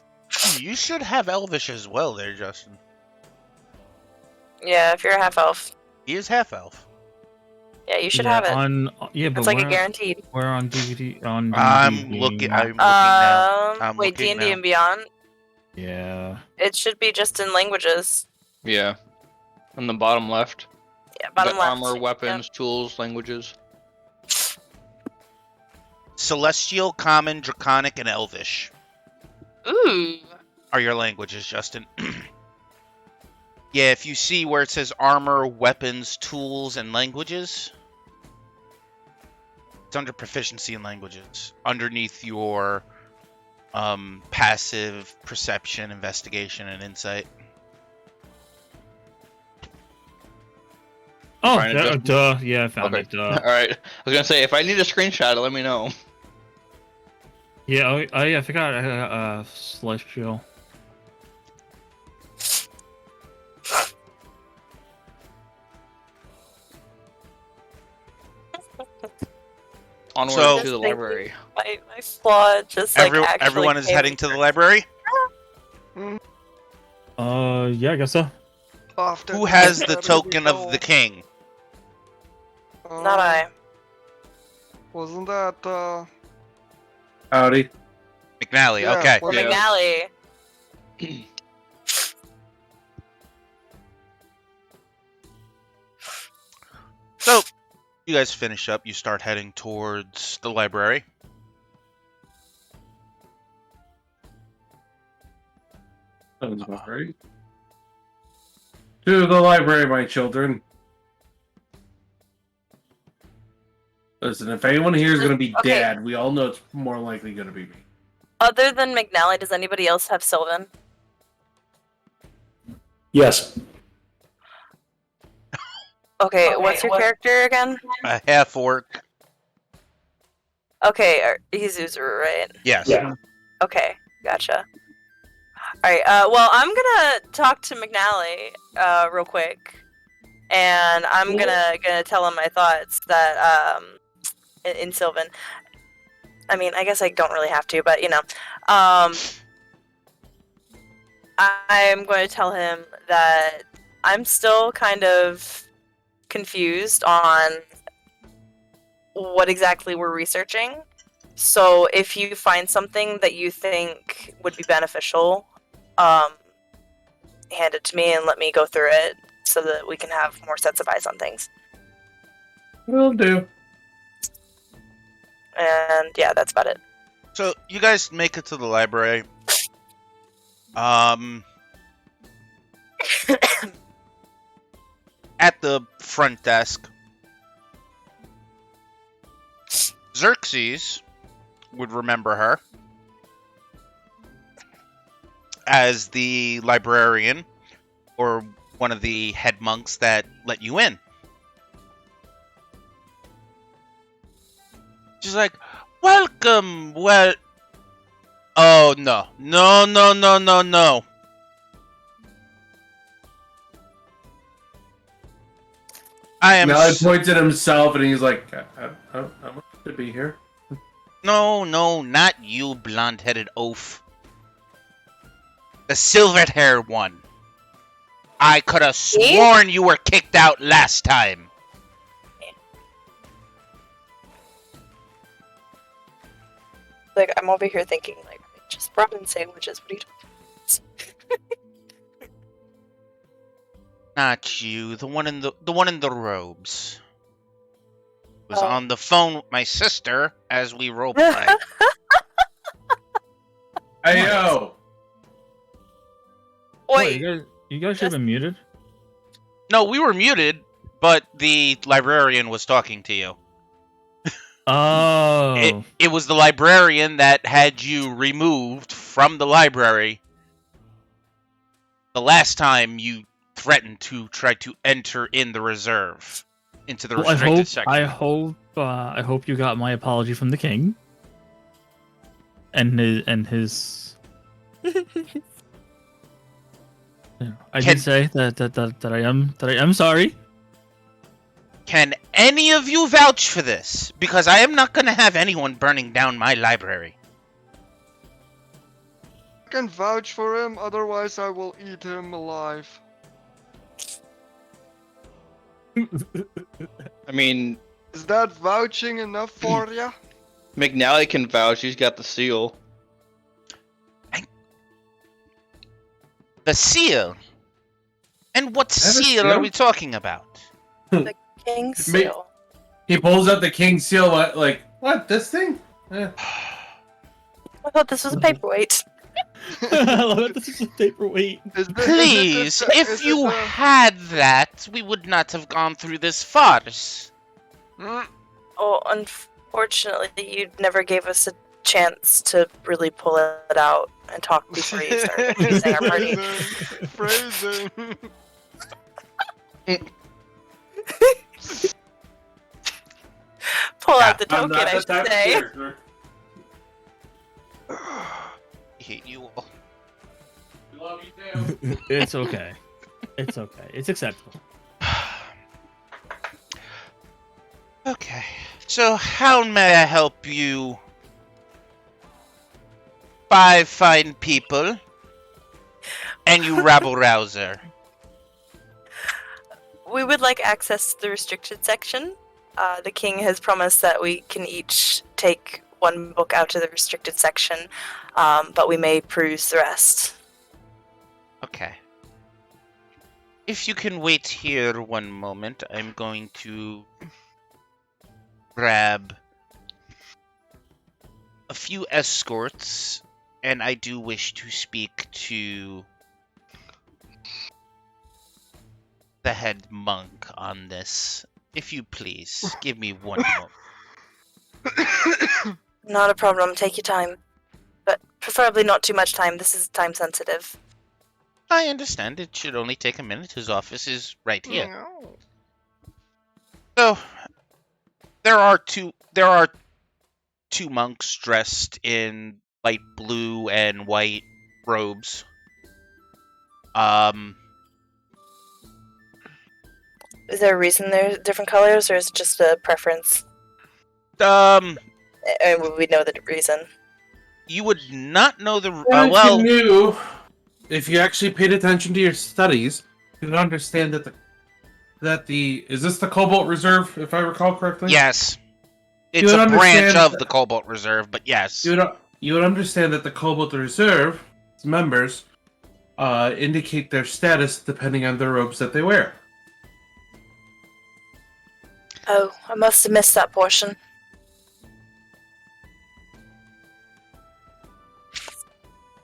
Speaker 2: You should have Elvish as well there, Justin.
Speaker 5: Yeah, if you're a half elf.
Speaker 2: He is half-elf.
Speaker 5: Yeah, you should
Speaker 3: Yeah,
Speaker 5: have it.
Speaker 3: but
Speaker 5: It's like a
Speaker 3: where,
Speaker 5: guaranteed.
Speaker 3: where on DVD? On
Speaker 2: I'm
Speaker 3: DVD?
Speaker 2: looking now. I'm
Speaker 5: Wait,
Speaker 2: looking
Speaker 5: D&D
Speaker 2: now.
Speaker 5: and Beyond?
Speaker 3: Yeah.
Speaker 5: It should be just in languages.
Speaker 1: Yeah. On the bottom left.
Speaker 5: Yeah, bottom
Speaker 1: Got
Speaker 5: left.
Speaker 1: Armor, weapons, tools, languages.
Speaker 2: Celestial, Common, Draconic, and Elvish
Speaker 5: Yep. Ooh.
Speaker 2: are your languages, Justin. Yeah, if you see where it says armor, weapons, tools, and languages, it's under proficiency in languages. Underneath your passive perception, investigation, and insight.
Speaker 3: Oh,
Speaker 1: Trying to just-
Speaker 3: duh. Yeah, I found
Speaker 1: Okay.
Speaker 3: it. Duh.
Speaker 1: Alright. I was gonna say, if I need a screenshot, let me know.
Speaker 3: Yeah, I forgot. I got Celestial.
Speaker 1: Onward
Speaker 2: So-
Speaker 1: to the library.
Speaker 5: My flaw just like actually
Speaker 2: everyone is
Speaker 5: came
Speaker 2: heading to the library.
Speaker 3: Yeah, I guess so.
Speaker 4: Off to
Speaker 2: Who has
Speaker 4: the
Speaker 2: the
Speaker 4: library
Speaker 2: token
Speaker 4: we
Speaker 2: of
Speaker 4: go.
Speaker 2: the king?
Speaker 5: Not I.
Speaker 4: Wasn't that
Speaker 6: Howdy.
Speaker 2: McNally.
Speaker 4: Yeah,
Speaker 2: Okay.
Speaker 4: well,
Speaker 5: Or
Speaker 1: Yeah.
Speaker 5: McNally.
Speaker 2: So, you guys finish up. You start heading towards the library.
Speaker 6: Sounds about right. To the library, my children. Listen, if anyone here is going to be
Speaker 5: Okay.
Speaker 6: Dad, we all know it's more likely going to be me.
Speaker 5: Other than McNally, does anybody else have Sylvan?
Speaker 7: Yes.
Speaker 5: Okay, what's your character again?
Speaker 2: A half orc.
Speaker 5: Okay, he's Uzuru, right?
Speaker 2: Yes.
Speaker 7: Yeah.
Speaker 5: Okay, gotcha. Alright, well, I'm gonna talk to McNally, real quick. And I'm gonna tell him my thoughts that, in Sylvan. I mean, I guess I don't really have to, but, you know. I'm going to tell him that I'm still kind of confused on what exactly we're researching. So if you find something that you think would be beneficial, hand it to me and let me go through it so that we can have more sets of eyes on things.
Speaker 6: Will do.
Speaker 5: And yeah, that's about it.
Speaker 2: So, you guys make it to the library. At the front desk, Xerxes would remember her as the librarian or one of the head monks that let you in. She's like, welcome, well... Oh, no. No, no, no, no, no. I am...
Speaker 6: Now he points at himself and he's like, I'm to be here.
Speaker 2: No, no, not you, blonde-headed oaf. The silver-haired one. I could have sworn you were kicked out last time.
Speaker 5: Like, I'm over here thinking, like, just brought in sandwiches. What are you talking
Speaker 2: Not you, the one in the robes. Was
Speaker 5: Oh.
Speaker 2: on the phone with my sister as we roleplay.
Speaker 6: Hey, yo!
Speaker 5: Wait,
Speaker 3: You guys should have been muted.
Speaker 2: No, we were muted, but the librarian was talking to you.
Speaker 3: Oh.
Speaker 2: It was the librarian that had you removed from the library the last time you threatened to try to enter in the reserve into the
Speaker 3: Well,
Speaker 2: restricted section.
Speaker 3: I hope you got my apology from the king. And his. Yeah, I did say that I am sorry.
Speaker 2: Can any of you vouch for this? Because I am not going to have anyone burning down my library.
Speaker 4: I can vouch for him, otherwise I will eat him alive.
Speaker 1: I mean,
Speaker 4: Is that vouching enough for ya?
Speaker 1: McNally can vouch. He's got the seal.
Speaker 2: The seal? And what
Speaker 6: Have a
Speaker 2: seal
Speaker 6: seal?
Speaker 2: are we talking about?
Speaker 5: King Seal.
Speaker 6: He pulls out the king seal, like, what, this thing? Eh.
Speaker 5: I thought this was a paperweight.
Speaker 3: I love it. This is a paperweight.
Speaker 2: Please, if you had that, we would not have gone through this farce.
Speaker 5: Oh, unfortunately, you never gave us a chance to really pull it out and talk before you started using our party.
Speaker 4: Phrasing.
Speaker 5: Pull out the
Speaker 6: I'm
Speaker 5: token,
Speaker 6: not
Speaker 5: I
Speaker 6: the
Speaker 5: should
Speaker 6: type of
Speaker 5: say.
Speaker 6: character.
Speaker 2: I hate you all.
Speaker 6: We love you too.
Speaker 3: It's okay. It's okay. It's acceptable.
Speaker 2: Okay. So how may I help you? 5 fine people. And you rabble-rouser.
Speaker 5: We would like access to the restricted section. The king has promised that we can each take one book out to the restricted section, but we may peruse the rest.
Speaker 2: Okay. If you can wait here one moment, I'm going to grab a few escorts, and I do wish to speak to the head monk on this. If you please, give me one moment.
Speaker 5: Not a problem, take your time. But preferably not too much time, this is time sensitive.
Speaker 2: I understand, it should only take a minute. His office is right here. So, there are two monks dressed in light blue and white robes.
Speaker 5: Is there a reason they're different colors, or is it just a preference?
Speaker 2: And
Speaker 5: would we know the reason?
Speaker 2: You would not know the...
Speaker 6: You knew, if you actually paid attention to your studies, you'd understand that the... Is this the Cobalt Reserve, if I recall correctly?
Speaker 2: Yes. It's a branch of the Cobalt Reserve, but yes.
Speaker 6: You would understand that the Cobalt Reserve members indicate their status depending on the robes that they wear.
Speaker 5: Oh, I must have missed that portion.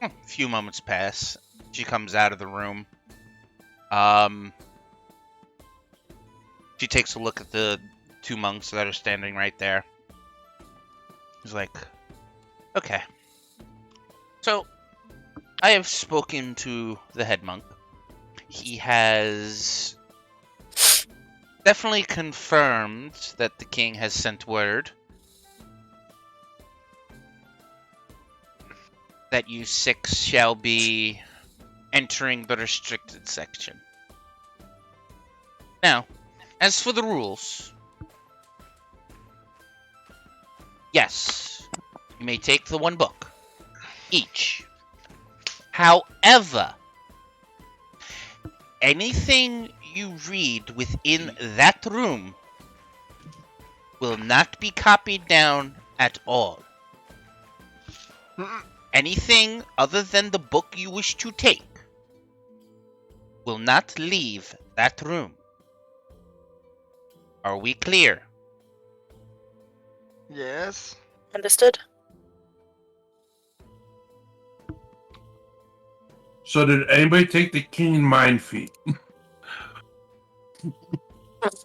Speaker 2: A few moments pass. She comes out of the room. She takes a look at the 2 monks that are standing right there. She's like, okay. So, I have spoken to the head monk. He has definitely confirmed that the king has sent word that you 6 shall be entering the restricted section. Now, as for the rules, yes, you may take the 1 book each. However, anything you read within that room will not be copied down at all. Anything other than the book you wish to take will not leave that room. Are we clear?
Speaker 4: Yes.
Speaker 5: Understood?
Speaker 6: So did anybody take the King Mind feat?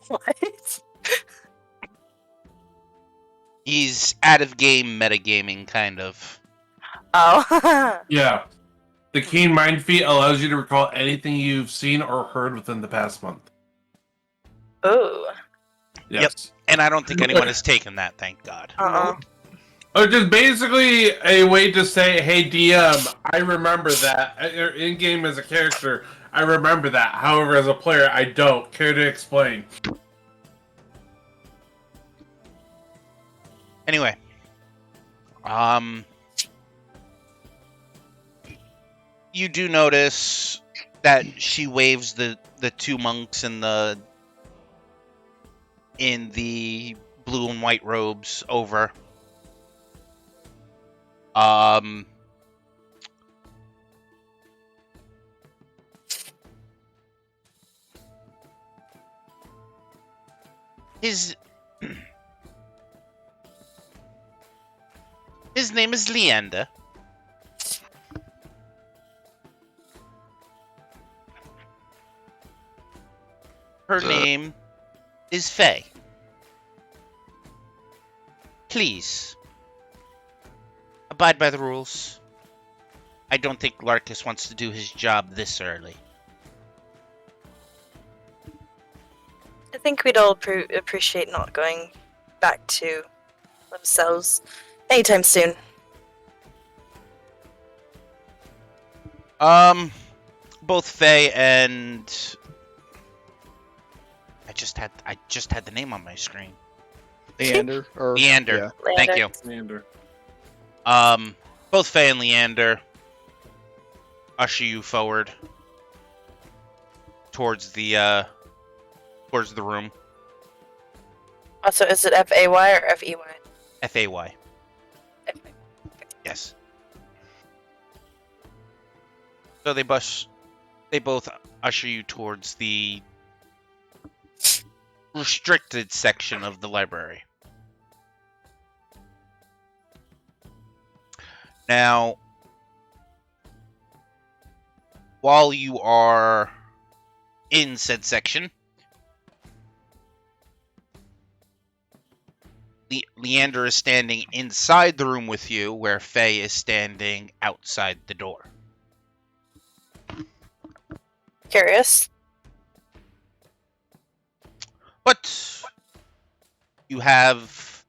Speaker 5: What?
Speaker 2: He's out of game metagaming, kind of.
Speaker 5: Oh.
Speaker 6: Yeah. The Keen Mind feat allows you to recall anything you've seen or heard within the past month.
Speaker 5: Ooh.
Speaker 6: Yes.
Speaker 2: Yep. And I don't think anyone has taken that, thank God.
Speaker 6: Just basically a way to say, hey DM, I remember that. In-game as a character, I remember that. However, as a player, I don't. Care to explain?
Speaker 2: Anyway. You do notice that she waves the 2 monks in the blue and white robes over. His name is Leander. Her name is Faye. Please, abide by the rules. I don't think Larkus wants to do his job this early.
Speaker 5: I think we'd all appreciate not going back to themselves anytime soon.
Speaker 2: Both Faye and I just had the name on my screen.
Speaker 1: Leander or
Speaker 2: Leander.
Speaker 1: Yeah.
Speaker 2: Thank you.
Speaker 6: Leander.
Speaker 2: Both Faye and Leander usher you forward towards the room.
Speaker 5: Also, is it F-A-Y or F-E-Y?
Speaker 2: F-A-Y. Yes. So they both usher you towards the restricted section of the library. Now, while you are in said section, Leander is standing inside the room with you, where Faye is standing outside the door.
Speaker 5: Curious.
Speaker 2: But you have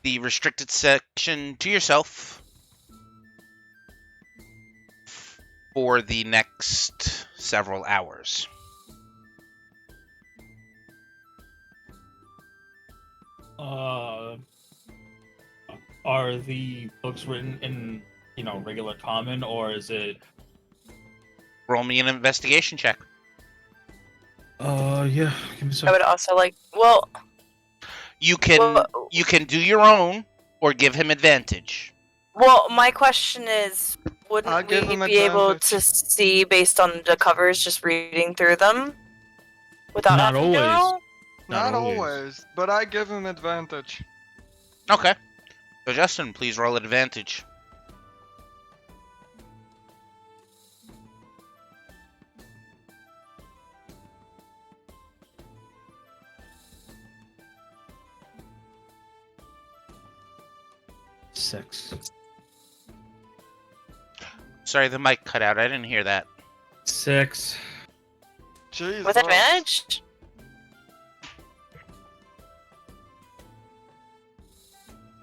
Speaker 2: the restricted section to yourself for the next several hours.
Speaker 3: Are the books written in, regular common, or is it?
Speaker 2: Roll me an investigation check.
Speaker 3: Yeah. Give me some.
Speaker 5: I would also like. Well,
Speaker 2: You can do your own or give him advantage.
Speaker 5: well, my question is,
Speaker 4: I'll
Speaker 5: wouldn't
Speaker 4: give
Speaker 5: we
Speaker 4: him
Speaker 5: be able
Speaker 4: advantage.
Speaker 5: to see based on the covers, just reading through them, without
Speaker 3: Not
Speaker 5: having to
Speaker 3: always.
Speaker 5: roll?
Speaker 4: Not always, but I give him advantage.
Speaker 2: Okay. So Justin, please roll at advantage.
Speaker 3: Six.
Speaker 2: Sorry, the mic cut out. I didn't hear that.
Speaker 3: 6.
Speaker 4: Jesus.
Speaker 5: With advantage?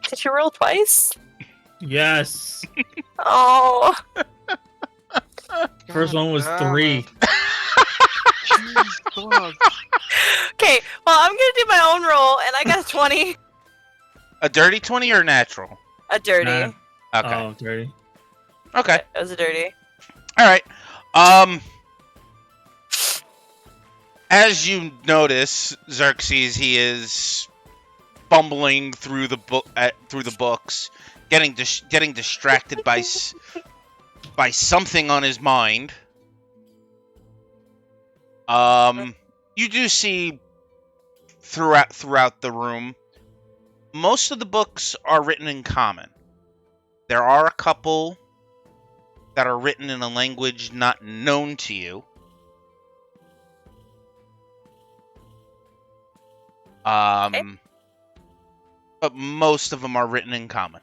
Speaker 5: Did you roll twice?
Speaker 3: Yes.
Speaker 5: Oh.
Speaker 3: First one was
Speaker 4: damn
Speaker 3: 3.
Speaker 4: it. Jesus.
Speaker 5: Okay, well, I'm gonna do my own roll, and I got a 20.
Speaker 2: A dirty 20 or natural?
Speaker 5: A dirty.
Speaker 3: Nah.
Speaker 2: Okay.
Speaker 3: Oh, dirty.
Speaker 2: Okay.
Speaker 5: It was a dirty.
Speaker 2: All right. As you notice, Xerxes, he is fumbling through the books, getting distracted by something on his mind. You do see throughout the room, most of the books are written in common. There are a couple that are written in a language not known to you.
Speaker 5: Okay.
Speaker 2: But most of them are written in common.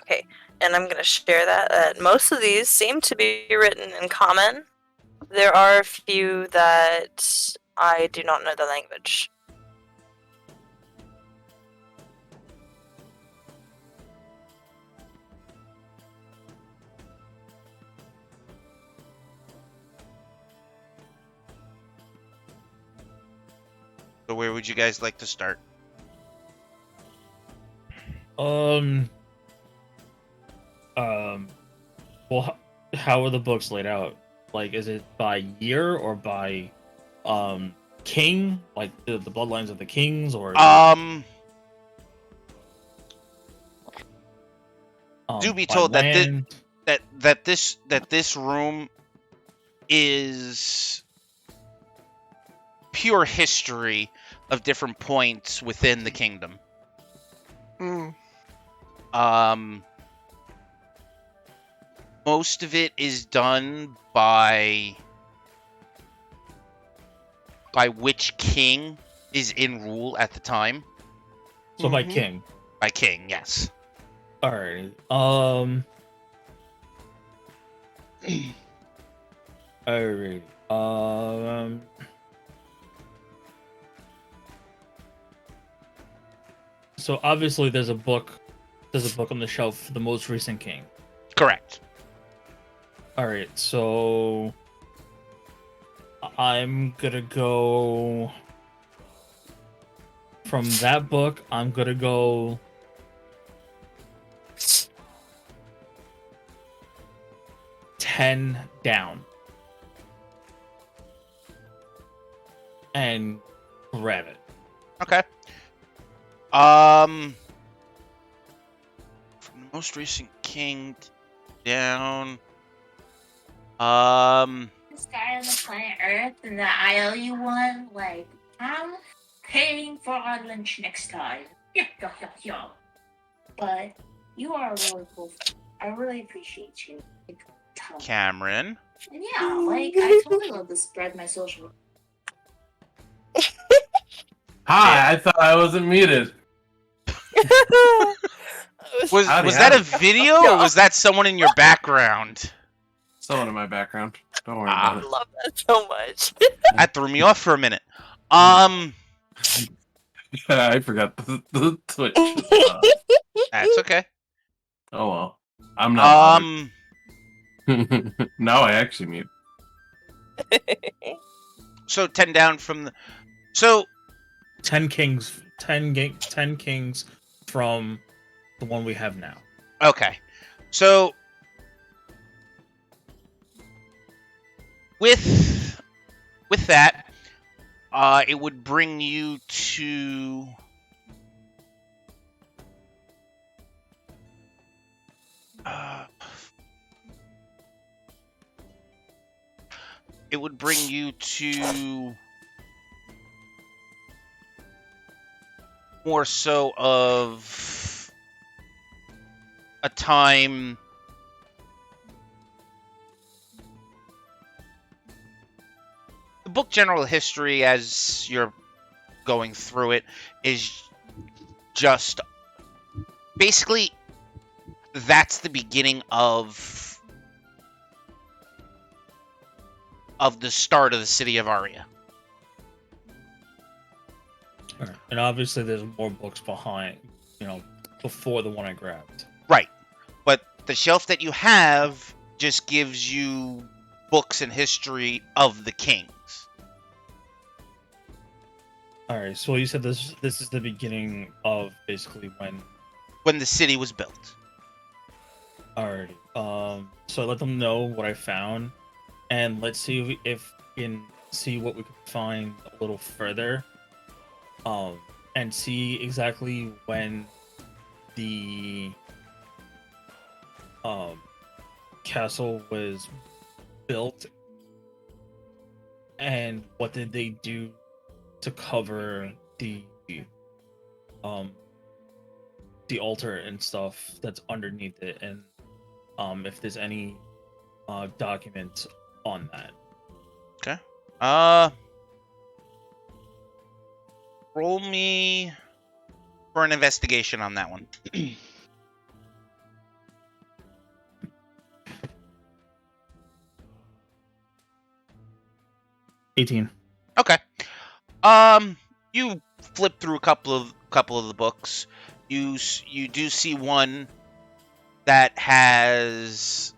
Speaker 5: Okay, and I'm gonna share that most of these seem to be written in common. There are a few that I do not know the language.
Speaker 2: So where would you guys like to start?
Speaker 3: Well, how are the books laid out? Like, is it by year or by, king? Like the bloodlines of the kings, or?
Speaker 2: Do be
Speaker 3: by
Speaker 2: told
Speaker 3: land?
Speaker 2: that this room is pure history of different points within the kingdom. Most of it is done by which king is in rule at the time.
Speaker 3: So by king.
Speaker 2: By king, yes.
Speaker 3: Alright. Alright. So obviously there's a book on the shelf for the most recent king.
Speaker 2: Correct.
Speaker 3: Alright, so I'm gonna go from that book, I'm gonna go 10 down and grab it.
Speaker 2: Okay. From the most recent king down.
Speaker 8: This guy on the planet Earth and the IOU one, like, I'm paying for our lunch next time. Yeah. But you are really cool. I really appreciate you. Like, ton.
Speaker 2: Cameron.
Speaker 8: And yeah, like, I totally love to spread my social.
Speaker 6: Hi, I thought I wasn't muted.
Speaker 2: Was that a video or was that someone in your background?
Speaker 6: Someone in my background. Don't worry
Speaker 5: I
Speaker 6: about it.
Speaker 5: love that so much.
Speaker 2: That threw me off for a minute.
Speaker 6: I forgot the Twitch.
Speaker 2: That's okay.
Speaker 6: Oh well. I'm not.
Speaker 2: Um.
Speaker 6: Now I actually mute.
Speaker 2: So 10 down from the. So
Speaker 3: 10 kings. 10 kings from the one we have now.
Speaker 2: okay. So with that, it would bring you to. It would bring you to more so of a time the book General History, as you're going through it, is just basically that's the beginning of the start of the city of Aria.
Speaker 3: All right. And obviously there's more books behind, before the one I grabbed.
Speaker 2: Right. But the shelf that you have just gives you books and history of the kings.
Speaker 3: All right. So you said this is the beginning of basically
Speaker 2: When the city was built.
Speaker 3: Alrighty. So I let them know what I found, and let's see if we can see what we can find a little further. And see exactly when the castle was built, and what did they do to cover the altar and stuff that's underneath it, and if there's any documents on that.
Speaker 2: Okay. Roll me for an investigation on that one.
Speaker 3: 18.
Speaker 2: Okay. You flip through a couple of the books. You do see one that has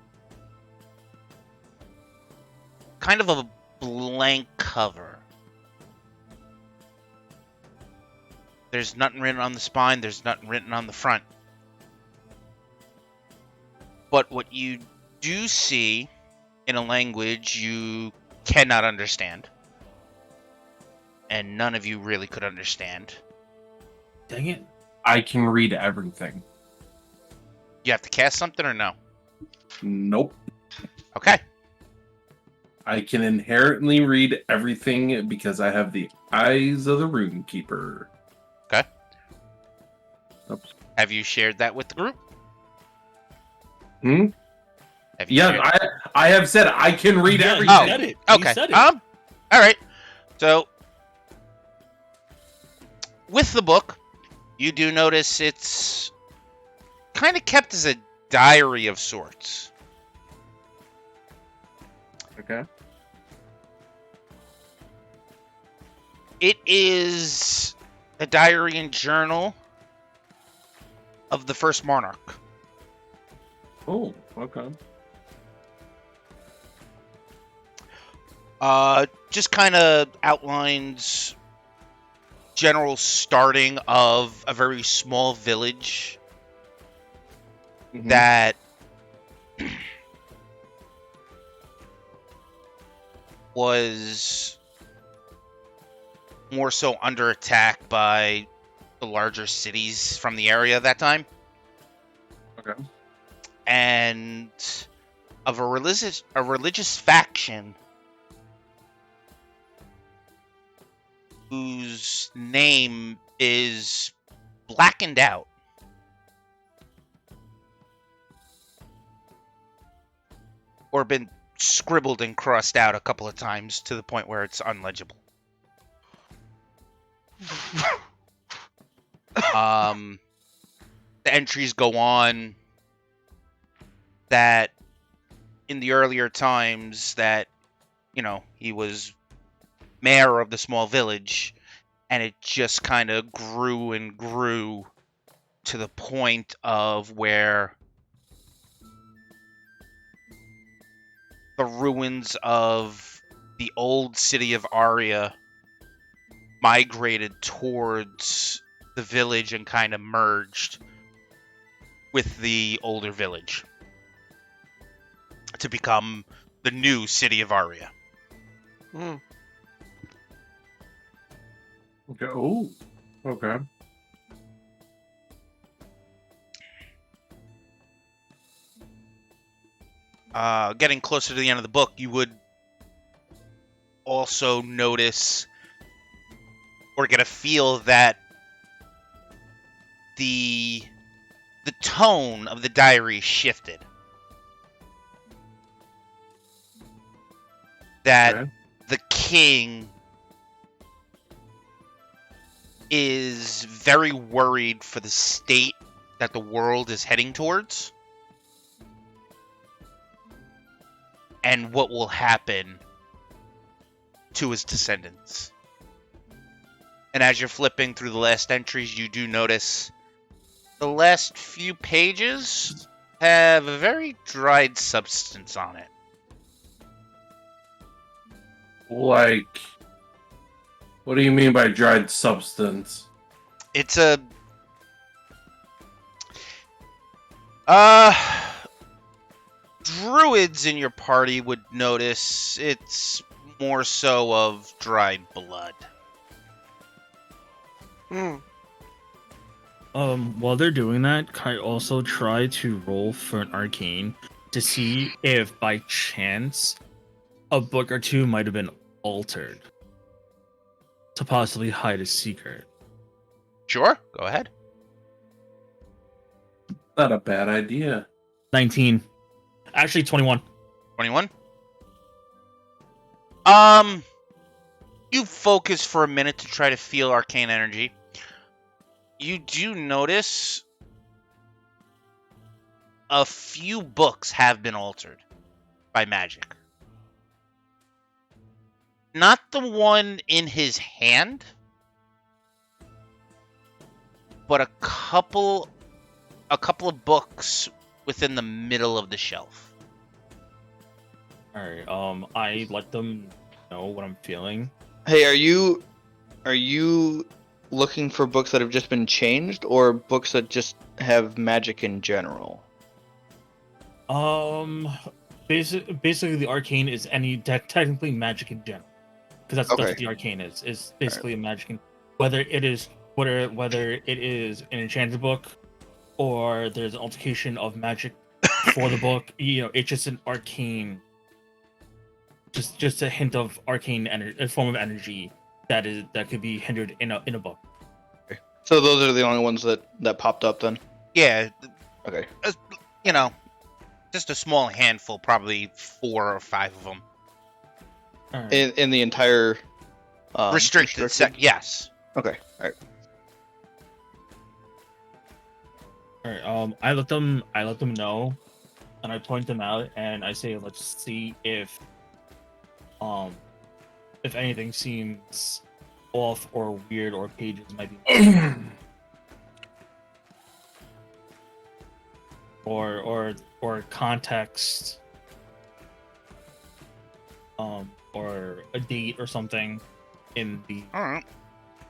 Speaker 2: kind of a blank cover. There's nothing written on the spine. There's nothing written on the front. But what you do see in a language you cannot understand, and none of you really could understand.
Speaker 3: Dang it.
Speaker 6: I can read everything.
Speaker 2: You have to cast something or no?
Speaker 6: Nope.
Speaker 2: Okay.
Speaker 6: I can inherently read everything because I have the eyes of the Rune Keeper.
Speaker 2: Okay.
Speaker 6: Oops.
Speaker 2: Have you shared that with the group?
Speaker 6: Hmm?
Speaker 2: Have you
Speaker 6: Yeah,
Speaker 2: shared-
Speaker 6: I have said I can read
Speaker 3: Yeah,
Speaker 6: everything.
Speaker 3: you said it.
Speaker 2: Okay.
Speaker 3: You said it.
Speaker 2: All right. So, with the book, you do notice it's kind of kept as a diary of sorts.
Speaker 6: Okay.
Speaker 2: It is a diary and journal of the first monarch.
Speaker 6: Oh, okay.
Speaker 2: Just kind of outlines general starting of a very small village that was more so under attack by the larger cities from the area at that time.
Speaker 6: Okay.
Speaker 2: And of a religious faction whose name is blackened out. Or been scribbled and crossed out a couple of times to the point where it's unlegible. The entries go on that in the earlier times that, you know, he was mayor of the small village, and it just kind of grew and grew to the point of where the ruins of the old city of Aria migrated towards the village and kind of merged with the older village to become the new city of Aria.
Speaker 4: Mm.
Speaker 6: Okay. Oh. Okay.
Speaker 2: Getting closer to the end of the book, you would also notice or get a feel that the tone of the diary shifted. That
Speaker 6: Okay.
Speaker 2: the king is very worried for the state that the world is heading towards and what will happen to his descendants. And as you're flipping through the last entries, you do notice the last few pages have a very dried substance on it.
Speaker 6: Like, what do you mean by dried substance?
Speaker 2: It's a druids in your party would notice it's more so of dried blood.
Speaker 4: Hmm.
Speaker 3: While they're doing that, Kai also try to roll for an arcane to see if by chance a book or two might have been altered to possibly hide a secret.
Speaker 2: Sure, go ahead.
Speaker 6: Not a bad idea.
Speaker 3: 19. Actually, 21.
Speaker 2: 21. You focus for a minute to try to feel arcane energy. You do notice a few books have been altered by magic. Not the one in his hand, but a couple of books within the middle of the shelf.
Speaker 3: Alright, I let them know what I'm feeling.
Speaker 1: Hey, are you looking for books that have just been changed, or books that just have magic in general?
Speaker 3: Basically the arcane is any technically magic in general, because that's what the arcane is. It's basically a magic in, whether it is an enchanted book or there's an altercation of magic for the book. You know, it's just an arcane, just a hint of arcane energy, a form of energy that could be hindered in a book.
Speaker 1: So those are the only ones that popped up then?
Speaker 2: Yeah.
Speaker 1: Okay.
Speaker 2: You know, just a small handful, probably 4 or 5 of them.
Speaker 3: Alright.
Speaker 1: In the entire
Speaker 2: Restricted. Yes.
Speaker 1: Okay. All right.
Speaker 3: Alright, I let them know, and I point them out, and I say, let's see if anything seems off or weird or pages might be or context, or a date or something in the
Speaker 2: All right.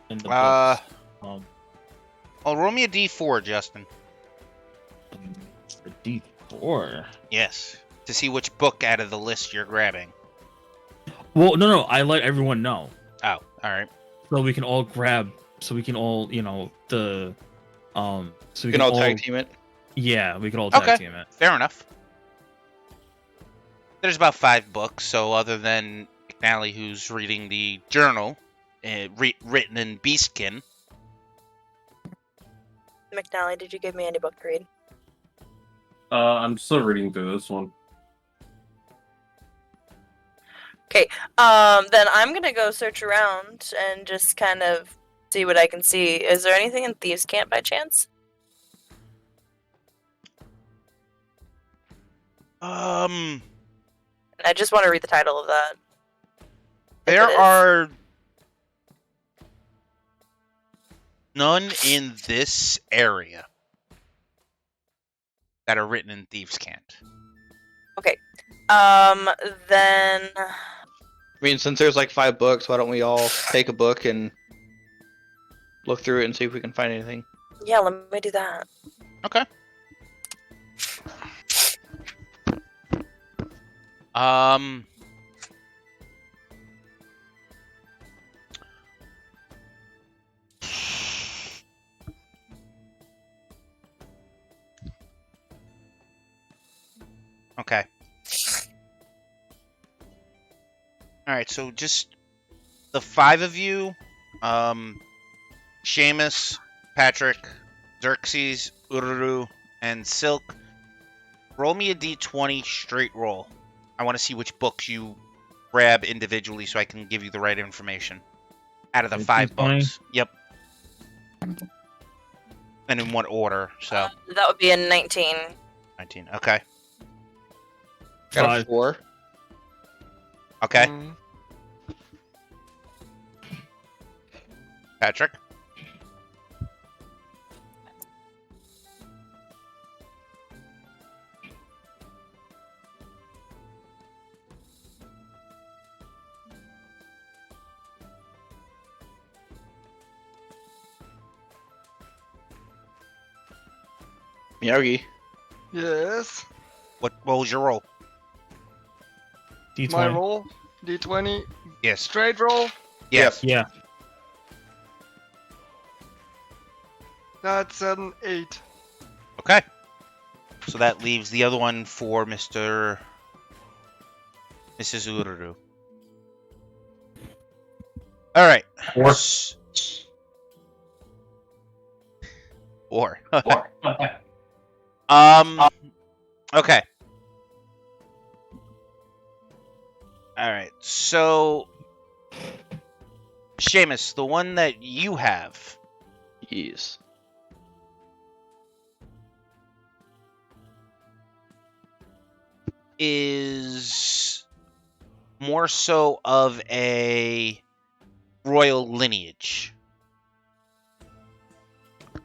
Speaker 3: in the
Speaker 2: Uh,
Speaker 3: books.
Speaker 2: roll me a d4, Justin.
Speaker 3: A D4.
Speaker 2: Yes, to see which book out of the list you're grabbing.
Speaker 3: Well, no, I let everyone know.
Speaker 2: Oh, all right.
Speaker 3: So we can all grab. So we can all, you know, the. So
Speaker 1: We can all tag team it.
Speaker 3: Yeah, we can all tag team it.
Speaker 2: Fair enough. There's about 5 books, so other than McNally, who's reading the journal, written in Beastkin.
Speaker 5: McNally, did you give me any book to read?
Speaker 6: I'm still reading through this one.
Speaker 5: Okay, then I'm gonna go search around and just kind of see what I can see. Is there anything in Thieves' Camp by chance?
Speaker 2: I
Speaker 5: I just want to read the title of that.
Speaker 2: There are none in this area that are written in Thieves' Cant.
Speaker 5: Okay. Then.
Speaker 1: I mean, since there's like 5 books, why don't we all take a book and look through it and see if we can find anything?
Speaker 5: Yeah, let me do that.
Speaker 2: Okay. Okay. Alright, so just the 5 of you, Seamus, Patrick, Xerxes, Ururu, and Silk, roll me a d20 straight roll. I want to see which books you grab individually so I can give you the right information. Out of the 5 books. Yep. And in what order, so.
Speaker 5: That would be a 19.
Speaker 2: 19, okay.
Speaker 1: Got a
Speaker 3: 5.
Speaker 1: 4.
Speaker 2: Okay.
Speaker 4: Mm,
Speaker 2: Patrick?
Speaker 1: Miyagi.
Speaker 4: yes.
Speaker 2: What was your roll?
Speaker 3: D20.
Speaker 4: My roll. D20.
Speaker 2: Yes.
Speaker 4: Straight roll.
Speaker 2: Yes.
Speaker 3: Yeah.
Speaker 4: That's an 8.
Speaker 2: Okay. So that leaves the other one for Mr. Mrs. Ururu. All right.
Speaker 7: 4.
Speaker 2: 4.
Speaker 7: 4.
Speaker 2: Okay. All right. So, Seamus, the one that you have,
Speaker 1: Yes.
Speaker 2: is more so of a royal lineage.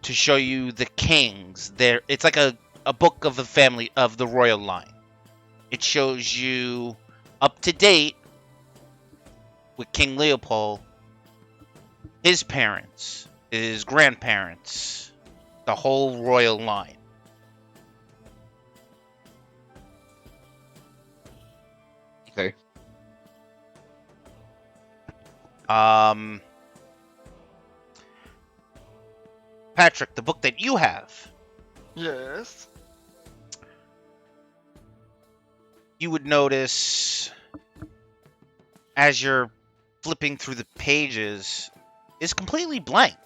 Speaker 2: To show you the kings, there it's like a book of the family of the royal line. It shows you up to date with King Leopold, his parents, his grandparents, the whole royal line.
Speaker 1: Okay.
Speaker 2: Patrick, the book that you have,
Speaker 4: Yes.
Speaker 2: you would notice as you're flipping through the pages is completely blank.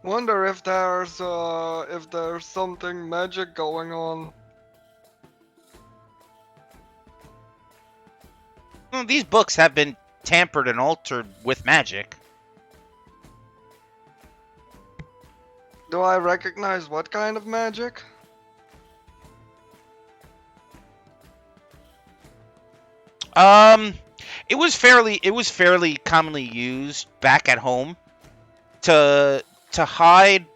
Speaker 4: Wonder if there's something magic going on.
Speaker 2: Well, these books have been tampered and altered with magic.
Speaker 4: Do I recognize what kind of magic?
Speaker 2: It was fairly commonly used back at home to hide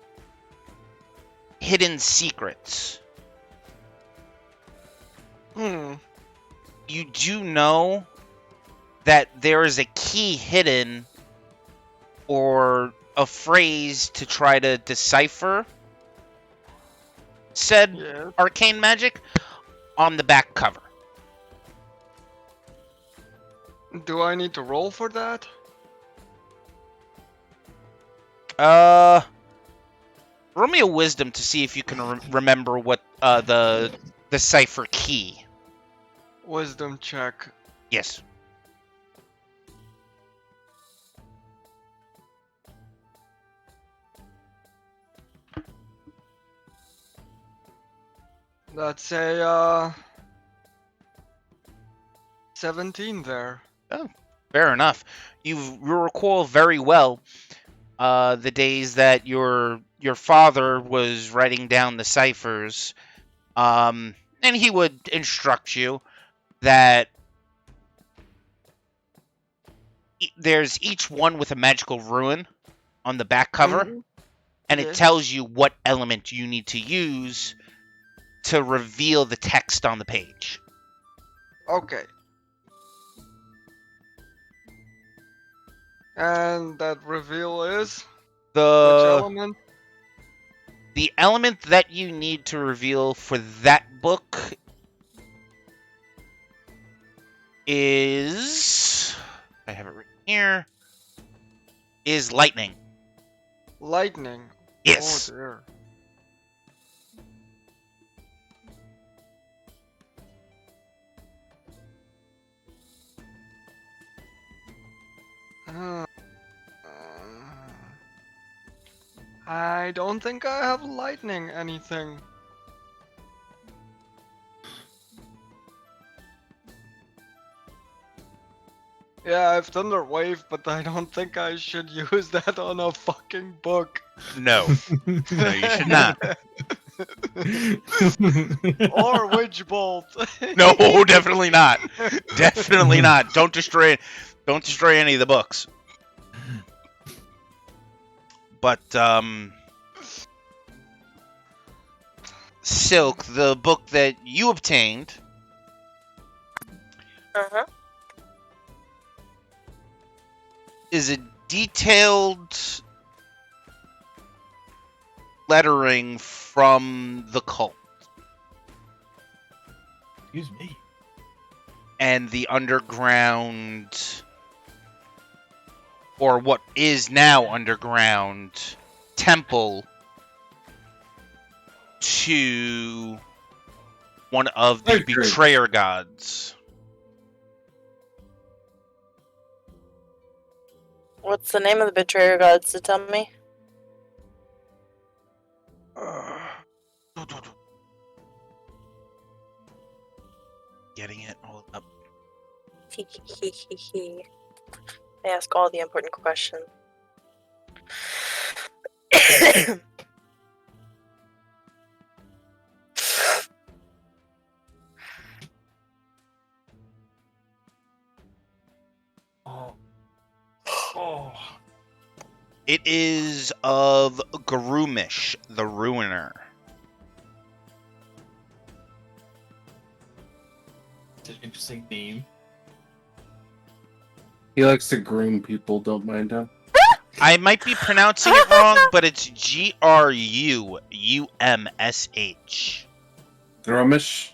Speaker 2: hidden secrets.
Speaker 4: Hmm.
Speaker 2: You do know that there is a key hidden or a phrase to try to decipher said
Speaker 4: Yeah.
Speaker 2: arcane magic on the back cover.
Speaker 4: Do I need to roll for that?
Speaker 2: Roll me a wisdom to see if you can remember what the cipher key.
Speaker 4: Wisdom check.
Speaker 2: Yes.
Speaker 4: That's a 17 there.
Speaker 2: Fair enough. You recall very well the days that your father was writing down the ciphers, and he would instruct you that there's each one with a magical ruin on the back cover, and it
Speaker 4: Yes.
Speaker 2: tells you what element you need to use to reveal the text on the page.
Speaker 4: Okay. And that reveal is which element?
Speaker 2: The element that you need to reveal for that book is, I have it written here, is lightning.
Speaker 4: Lightning.
Speaker 2: Yes.
Speaker 4: Oh dear. I don't think I have lightning anything. Yeah, I have Thunder Wave, but I don't think I should use that on a fucking book.
Speaker 2: No. No, you should not.
Speaker 4: Or Witch Bolt.
Speaker 2: No, definitely not. Definitely not. Don't destroy any of the books. But Silk, the book that you obtained, is a detailed lettering from the cult.
Speaker 3: Excuse me.
Speaker 2: And the underground, or what is now underground, temple to one of the betrayer gods.
Speaker 5: What's the name of the betrayer gods to tell me?
Speaker 2: Getting it all up.
Speaker 5: I ask all the important questions.
Speaker 2: It is of Grumish, the Ruiner.
Speaker 3: It's an interesting name.
Speaker 6: He likes to groom people, don't mind him.
Speaker 2: I might be pronouncing it wrong, but it's Grumsh.
Speaker 6: Grumish?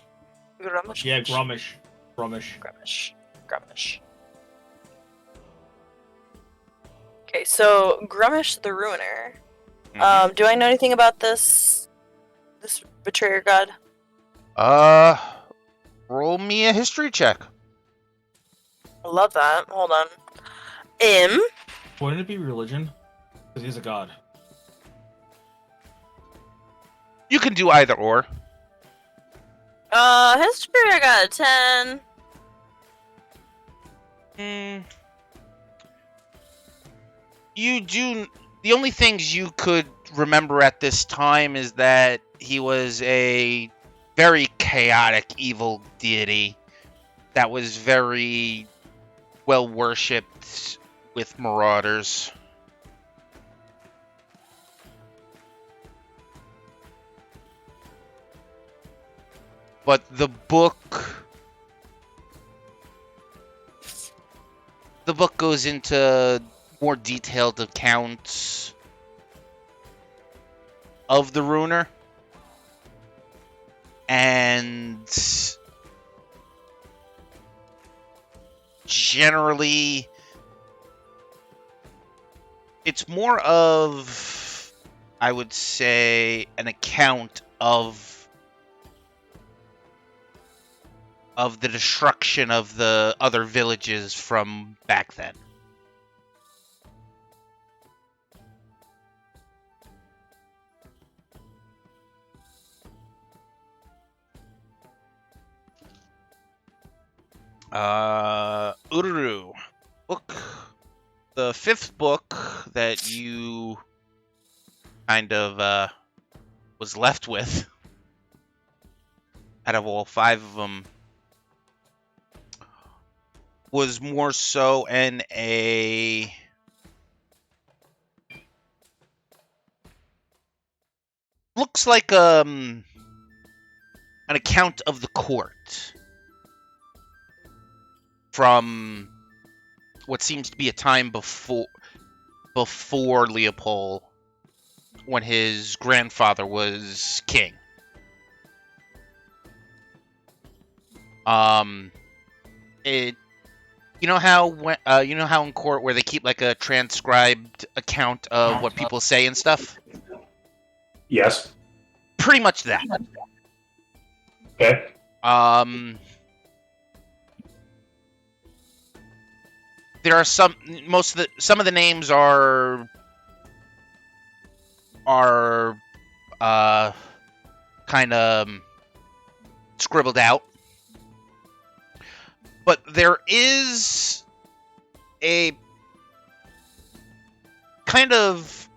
Speaker 5: Grumish.
Speaker 3: Yeah, Grumish.
Speaker 5: Okay, so Grumish the Ruiner.
Speaker 2: Mhm.
Speaker 5: Do I know anything about this betrayer god?
Speaker 2: Roll me a history check.
Speaker 5: I love that. Hold on.
Speaker 3: Wouldn't it be religion? Because he's a god.
Speaker 2: You can do either or.
Speaker 5: History I got a 10.
Speaker 2: You do. The only things you could remember at this time is that he was a very chaotic, evil deity that was very well worshipped with marauders. But the book book goes into more detailed accounts of the Ruiner, and generally it's more of, I would say, an account of the destruction of the other villages from back then. Ururu. Book. The fifth book that you kind of was left with out of all 5 of them was more so looks like an account of the court from what seems to be a time before Leopold, when his grandfather was king. You know how in court where they keep like a transcribed account of what people say and stuff?
Speaker 7: Yes.
Speaker 2: Pretty much that.
Speaker 7: Okay.
Speaker 2: There are some of the names are kind of scribbled out. But there is a kind of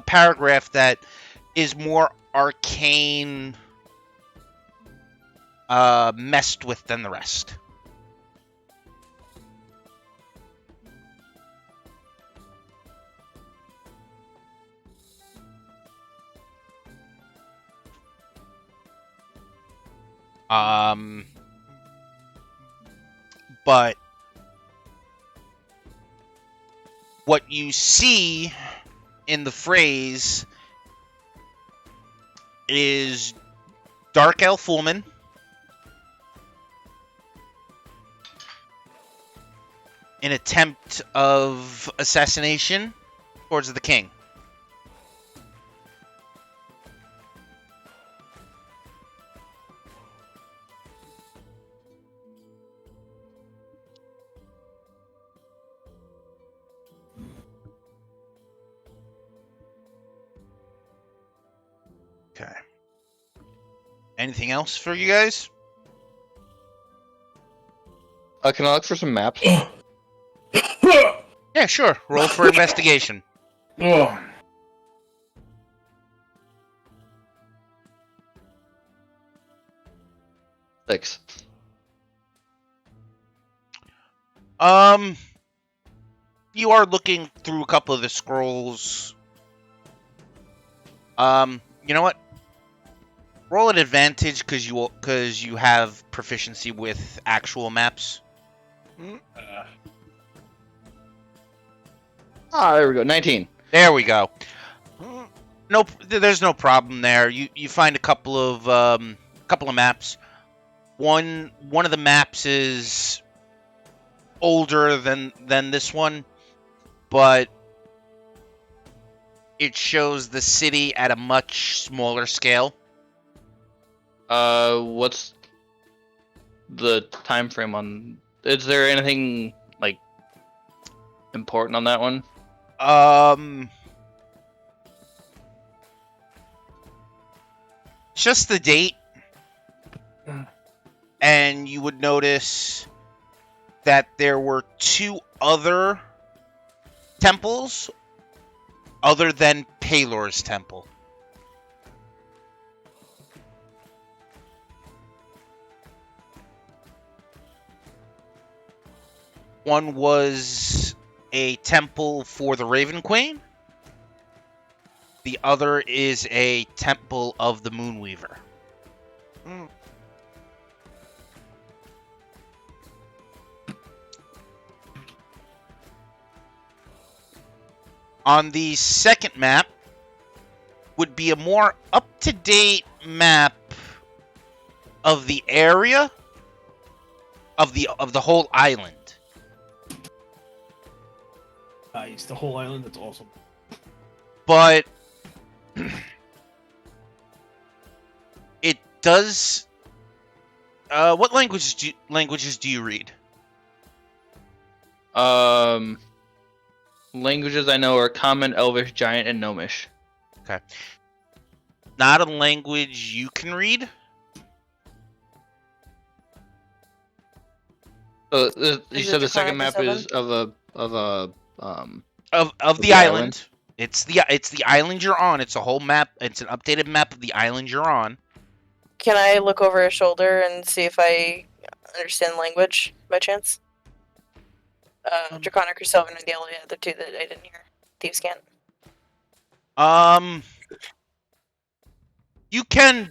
Speaker 2: paragraph that is more arcane messed with than the rest. But what you see in the phrase is Dark Elf woman in attempt of assassination towards the king. Okay. Anything else for you guys?
Speaker 1: Can I look for some maps?
Speaker 2: Yeah, sure. Roll for investigation.
Speaker 6: Oh.
Speaker 1: Six.
Speaker 2: You are looking through a couple of the scrolls. You know what? Roll an advantage because you have proficiency with actual maps.
Speaker 1: There we go. 19.
Speaker 2: There we go. Nope, there's no problem there. You find a couple of maps. One of the maps is older than this one, but it shows the city at a much smaller scale.
Speaker 1: What's the time frame on? Is there anything like important on that one?
Speaker 2: Just the date, and you would notice that there were 2 other temples other than Pelor's temple. One was a temple for the Raven Queen. The other is a temple of the Moonweaver. On the second map would be a more up-to-date map of the area of the whole island.
Speaker 3: Nice, the whole island. That's awesome.
Speaker 2: But it does. What languages do you read?
Speaker 1: Languages I know are Common, Elvish, Giant, and Gnomish.
Speaker 2: Okay. Not a language you can read.
Speaker 1: You
Speaker 5: Is
Speaker 1: said
Speaker 5: it
Speaker 1: the second map
Speaker 5: Draconic
Speaker 1: is of the
Speaker 2: The island. It's the island you're on. It's a whole map. It's an updated map of the island you're on.
Speaker 5: Can I look over his shoulder and see if I understand language by chance? Draconic or Sylvan and the other two that I didn't hear. Thieves can't.
Speaker 2: You can.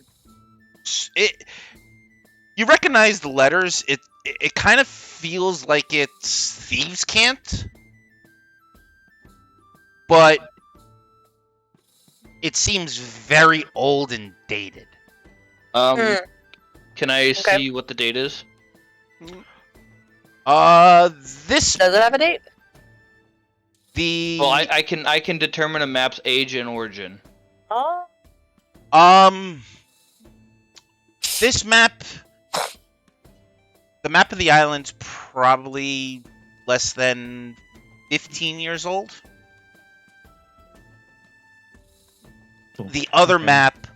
Speaker 2: You recognize the letters. It kind of feels like it's Thieves Can't, but it seems very old and dated.
Speaker 1: Can I see what the date is?
Speaker 2: This
Speaker 5: Does it have a date?
Speaker 1: Well, I can determine a map's age and origin.
Speaker 5: Oh.
Speaker 2: This map, the map of the island's probably less than 15 years old. The other map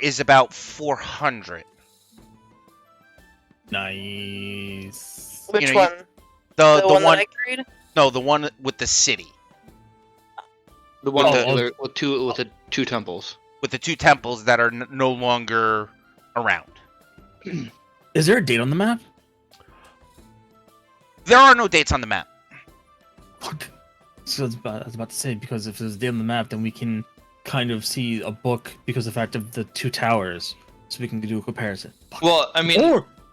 Speaker 2: is about 400.
Speaker 3: Nice.
Speaker 5: Which one?
Speaker 2: The
Speaker 5: one
Speaker 2: one
Speaker 5: that I can read?
Speaker 2: No, the one with the city.
Speaker 1: The one
Speaker 2: With
Speaker 1: with the two temples.
Speaker 2: With the two temples that are no longer around.
Speaker 3: Is there a date on the map?
Speaker 2: There are no dates on the map.
Speaker 3: Fuck. So I was about to say, because if there's a date on the map, then we can kind of see a book because of the fact of the two towers, so we can do a comparison. Fuck.
Speaker 1: Well, I mean,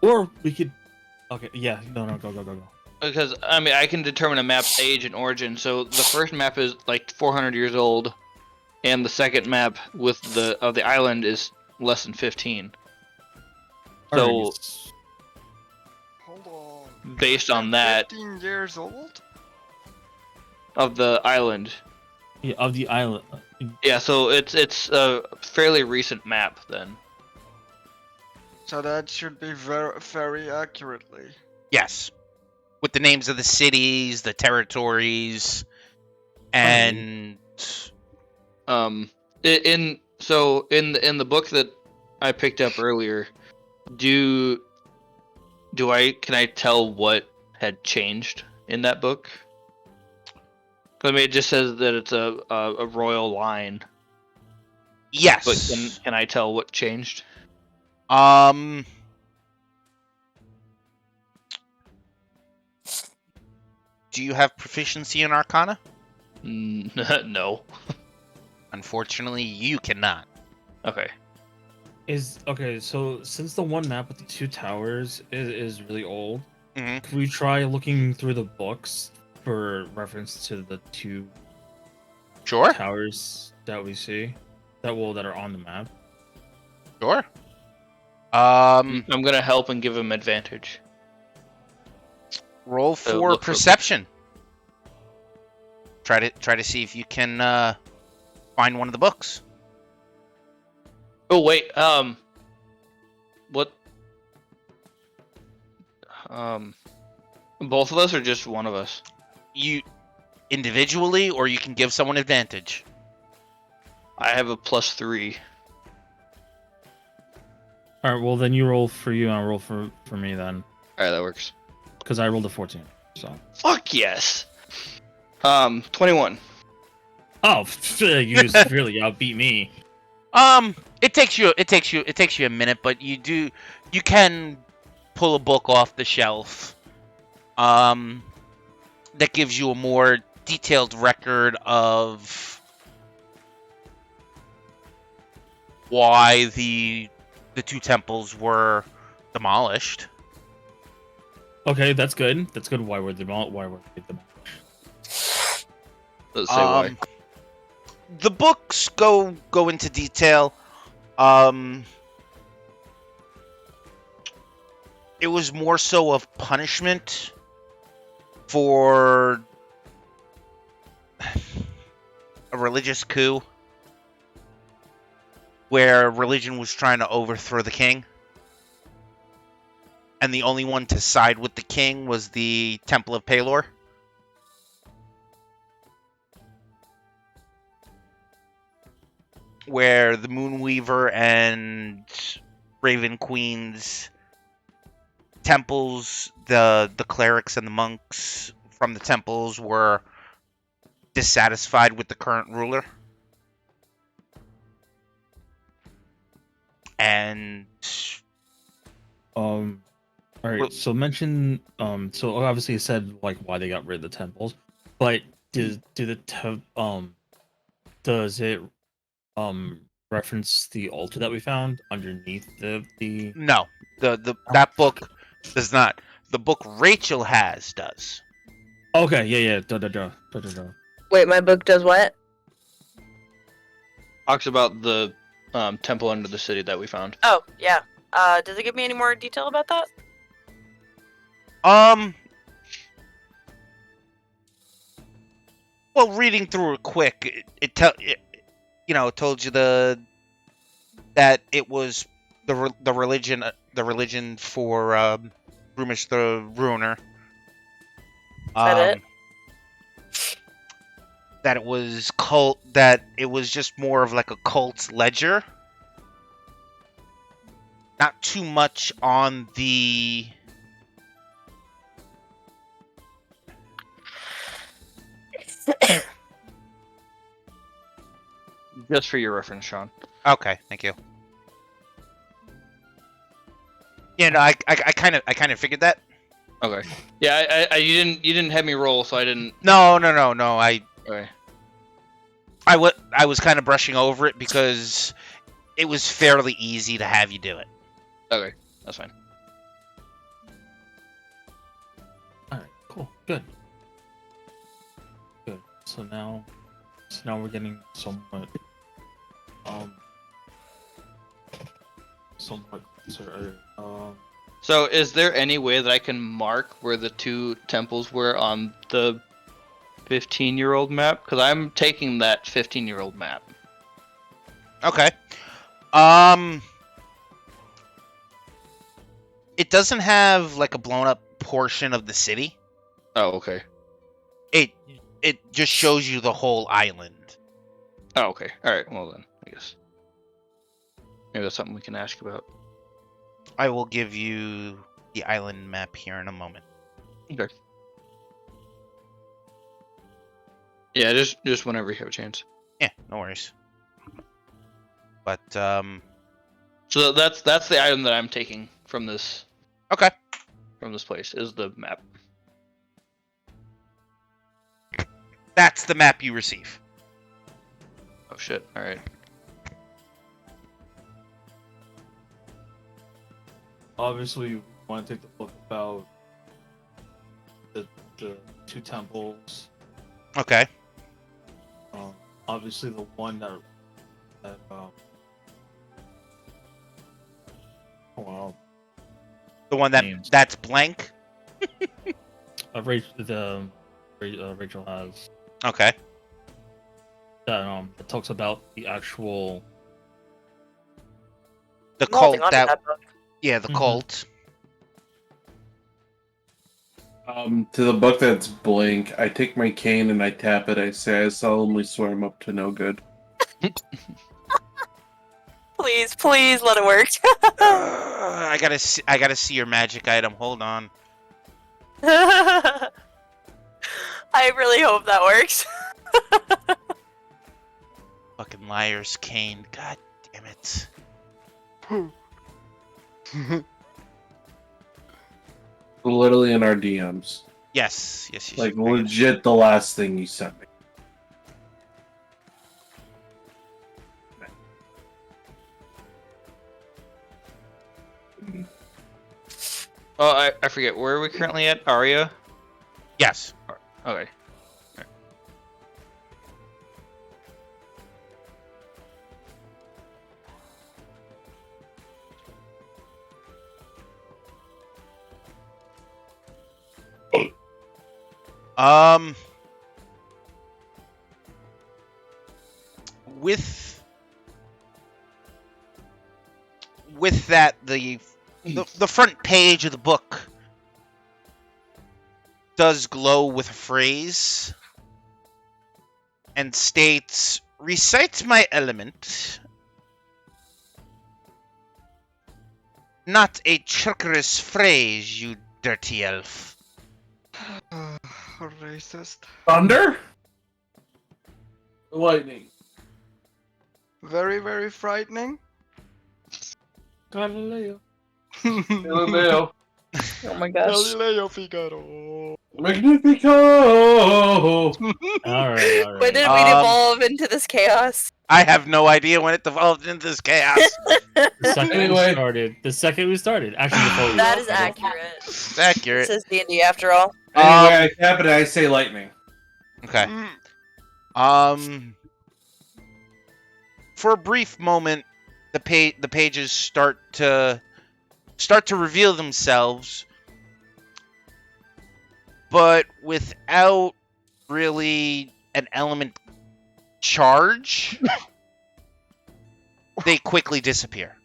Speaker 3: or we could. Okay, yeah, no, go.
Speaker 1: because I mean, I can determine a map's age and origin. So the first map is like 400 years old, and the second map with the island is less than 15. So
Speaker 4: Hold on.
Speaker 1: based on that,
Speaker 4: 15 years old?
Speaker 1: of the island.
Speaker 3: Yeah, of the island.
Speaker 1: Yeah, so it's a fairly recent map then.
Speaker 4: So that should be very accurately.
Speaker 2: Yes. With the names of the cities, the territories, and
Speaker 1: in the book that I picked up earlier, can I tell what had changed in that book? I mean, it just says that it's a royal line.
Speaker 2: yes.
Speaker 1: But can I tell what changed?
Speaker 2: Do you have proficiency in Arcana?
Speaker 1: No.
Speaker 2: Unfortunately, you cannot.
Speaker 1: Okay.
Speaker 3: So since the one map with the two towers is really old,
Speaker 2: Mhm.
Speaker 3: can we try looking through the books for reference to the two
Speaker 2: Sure.
Speaker 3: towers that we see that are on the map?
Speaker 2: Sure.
Speaker 1: I'm gonna help and give him advantage.
Speaker 2: Roll
Speaker 1: So
Speaker 2: for
Speaker 1: look for-
Speaker 2: perception. Try to see if you can find one of the books.
Speaker 1: Oh wait, what? Both of us or just one of us?
Speaker 2: You individually, or you can give someone advantage.
Speaker 1: I have a +3.
Speaker 3: All right, well then you roll for you and I'll roll for me then,
Speaker 1: All right, that works.
Speaker 3: because I rolled a 14. So.
Speaker 1: Fuck yes. 21.
Speaker 3: Oh, you really outbeat me.
Speaker 2: It takes you a minute, but you can pull a book off the shelf. That gives you a more detailed record of why the two temples were demolished.
Speaker 3: Okay, that's good. That's good. Why were they demolished?
Speaker 1: Let's say why.
Speaker 2: The books go into detail. It was more so of punishment for a religious coup where religion was trying to overthrow the king. And the only one to side with the king was the Temple of Pelor. Where the Moonweaver and Raven Queen's temples, the clerics and the monks from the temples were dissatisfied with the current ruler. And
Speaker 3: all right, so mention so obviously you said like why they got rid of the temples, but does it reference the altar that we found underneath the
Speaker 2: no, that book does not. The book Rachel has does.
Speaker 3: Okay, yeah.
Speaker 5: Wait, my book does what?
Speaker 1: Talks about the temple under the city that we found.
Speaker 5: Oh, yeah. Does it give me any more detail about that?
Speaker 2: Well, reading through it quick, it told you that it was the religion for Rumish the Ruiner.
Speaker 5: That it?
Speaker 2: That it was cult. That it was just more of like a cult ledger. Not too much on the.
Speaker 1: Just for your reference, Sean.
Speaker 2: Okay, thank you. Yeah, no, I kind of figured that.
Speaker 1: Okay. Yeah, you didn't have me roll, so I didn't.
Speaker 2: No.
Speaker 1: Okay.
Speaker 2: I was kind of brushing over it because it was fairly easy to have you do it.
Speaker 1: Okay, that's fine.
Speaker 3: All right, cool, good. So now we're getting somewhat closer.
Speaker 1: So, is there any way that I can mark where the two temples were on the 15-year-old map? Because I'm taking that 15-year-old map.
Speaker 2: Okay. It doesn't have like a blown up portion of the city.
Speaker 1: Oh, okay.
Speaker 2: It just shows you the whole island.
Speaker 1: Oh, okay. All right. Well then, I guess maybe that's something we can ask about.
Speaker 2: I will give you the island map here in a moment.
Speaker 1: Okay. Yeah, just whenever you have a chance.
Speaker 2: Yeah, no worries. But
Speaker 1: So that's the item that I'm taking from this.
Speaker 2: Okay.
Speaker 1: From this place is the map.
Speaker 2: That's the map you receive.
Speaker 1: Oh shit! All right.
Speaker 3: Obviously, we want to take the book about the two temples.
Speaker 2: Okay.
Speaker 3: Obviously, the one that well,
Speaker 2: The one that's blank.
Speaker 3: Rachel has.
Speaker 2: Okay.
Speaker 3: That it talks about the actual
Speaker 2: The cult that
Speaker 5: book.
Speaker 2: yeah, the cult.
Speaker 6: To the book that's blank, I take my cane and I tap it. I say, I solemnly swear I'm up to no good.
Speaker 5: Please let it work.
Speaker 2: I gotta see your magic item. Hold on.
Speaker 5: I really hope that works.
Speaker 2: Fucking liar's cane. God damn it.
Speaker 6: Literally in our DMs.
Speaker 2: Yes.
Speaker 6: Like legit the last thing you sent me.
Speaker 1: Oh, I forget. Where are we currently at? Aria?
Speaker 2: Yes.
Speaker 1: Okay.
Speaker 2: With that, the front page of the book does glow with a phrase and states, "Recite my element. Not a treacherous phrase, you dirty elf."
Speaker 4: Racist.
Speaker 6: Thunder? Lightning.
Speaker 4: Very, very frightening.
Speaker 6: Galileo.
Speaker 4: Galileo
Speaker 5: Oh my gosh.
Speaker 4: Figaro.
Speaker 6: Magnifico!
Speaker 3: All right.
Speaker 5: When did we devolve into this chaos?
Speaker 2: I have no idea when it devolved into this chaos.
Speaker 3: The second we started. Actually, before we
Speaker 5: That is
Speaker 3: started.
Speaker 5: accurate.
Speaker 2: It's accurate.
Speaker 5: This is D&D after all.
Speaker 6: Anyway, I cap it, I say lightning.
Speaker 2: Okay. For a brief moment, the pages start to reveal themselves, but without really an element charge, they quickly disappear.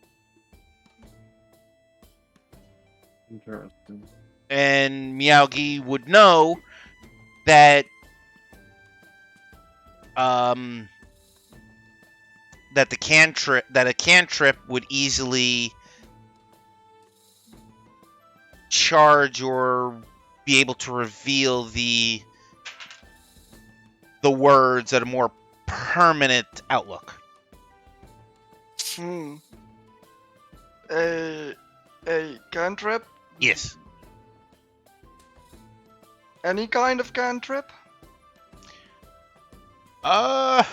Speaker 6: Interesting.
Speaker 2: And Miyagi would know that that a cantrip would easily charge or be able to reveal the words at a more permanent outlook.
Speaker 4: A cantrip?
Speaker 2: Yes.
Speaker 4: Any kind of cantrip?
Speaker 2: I'm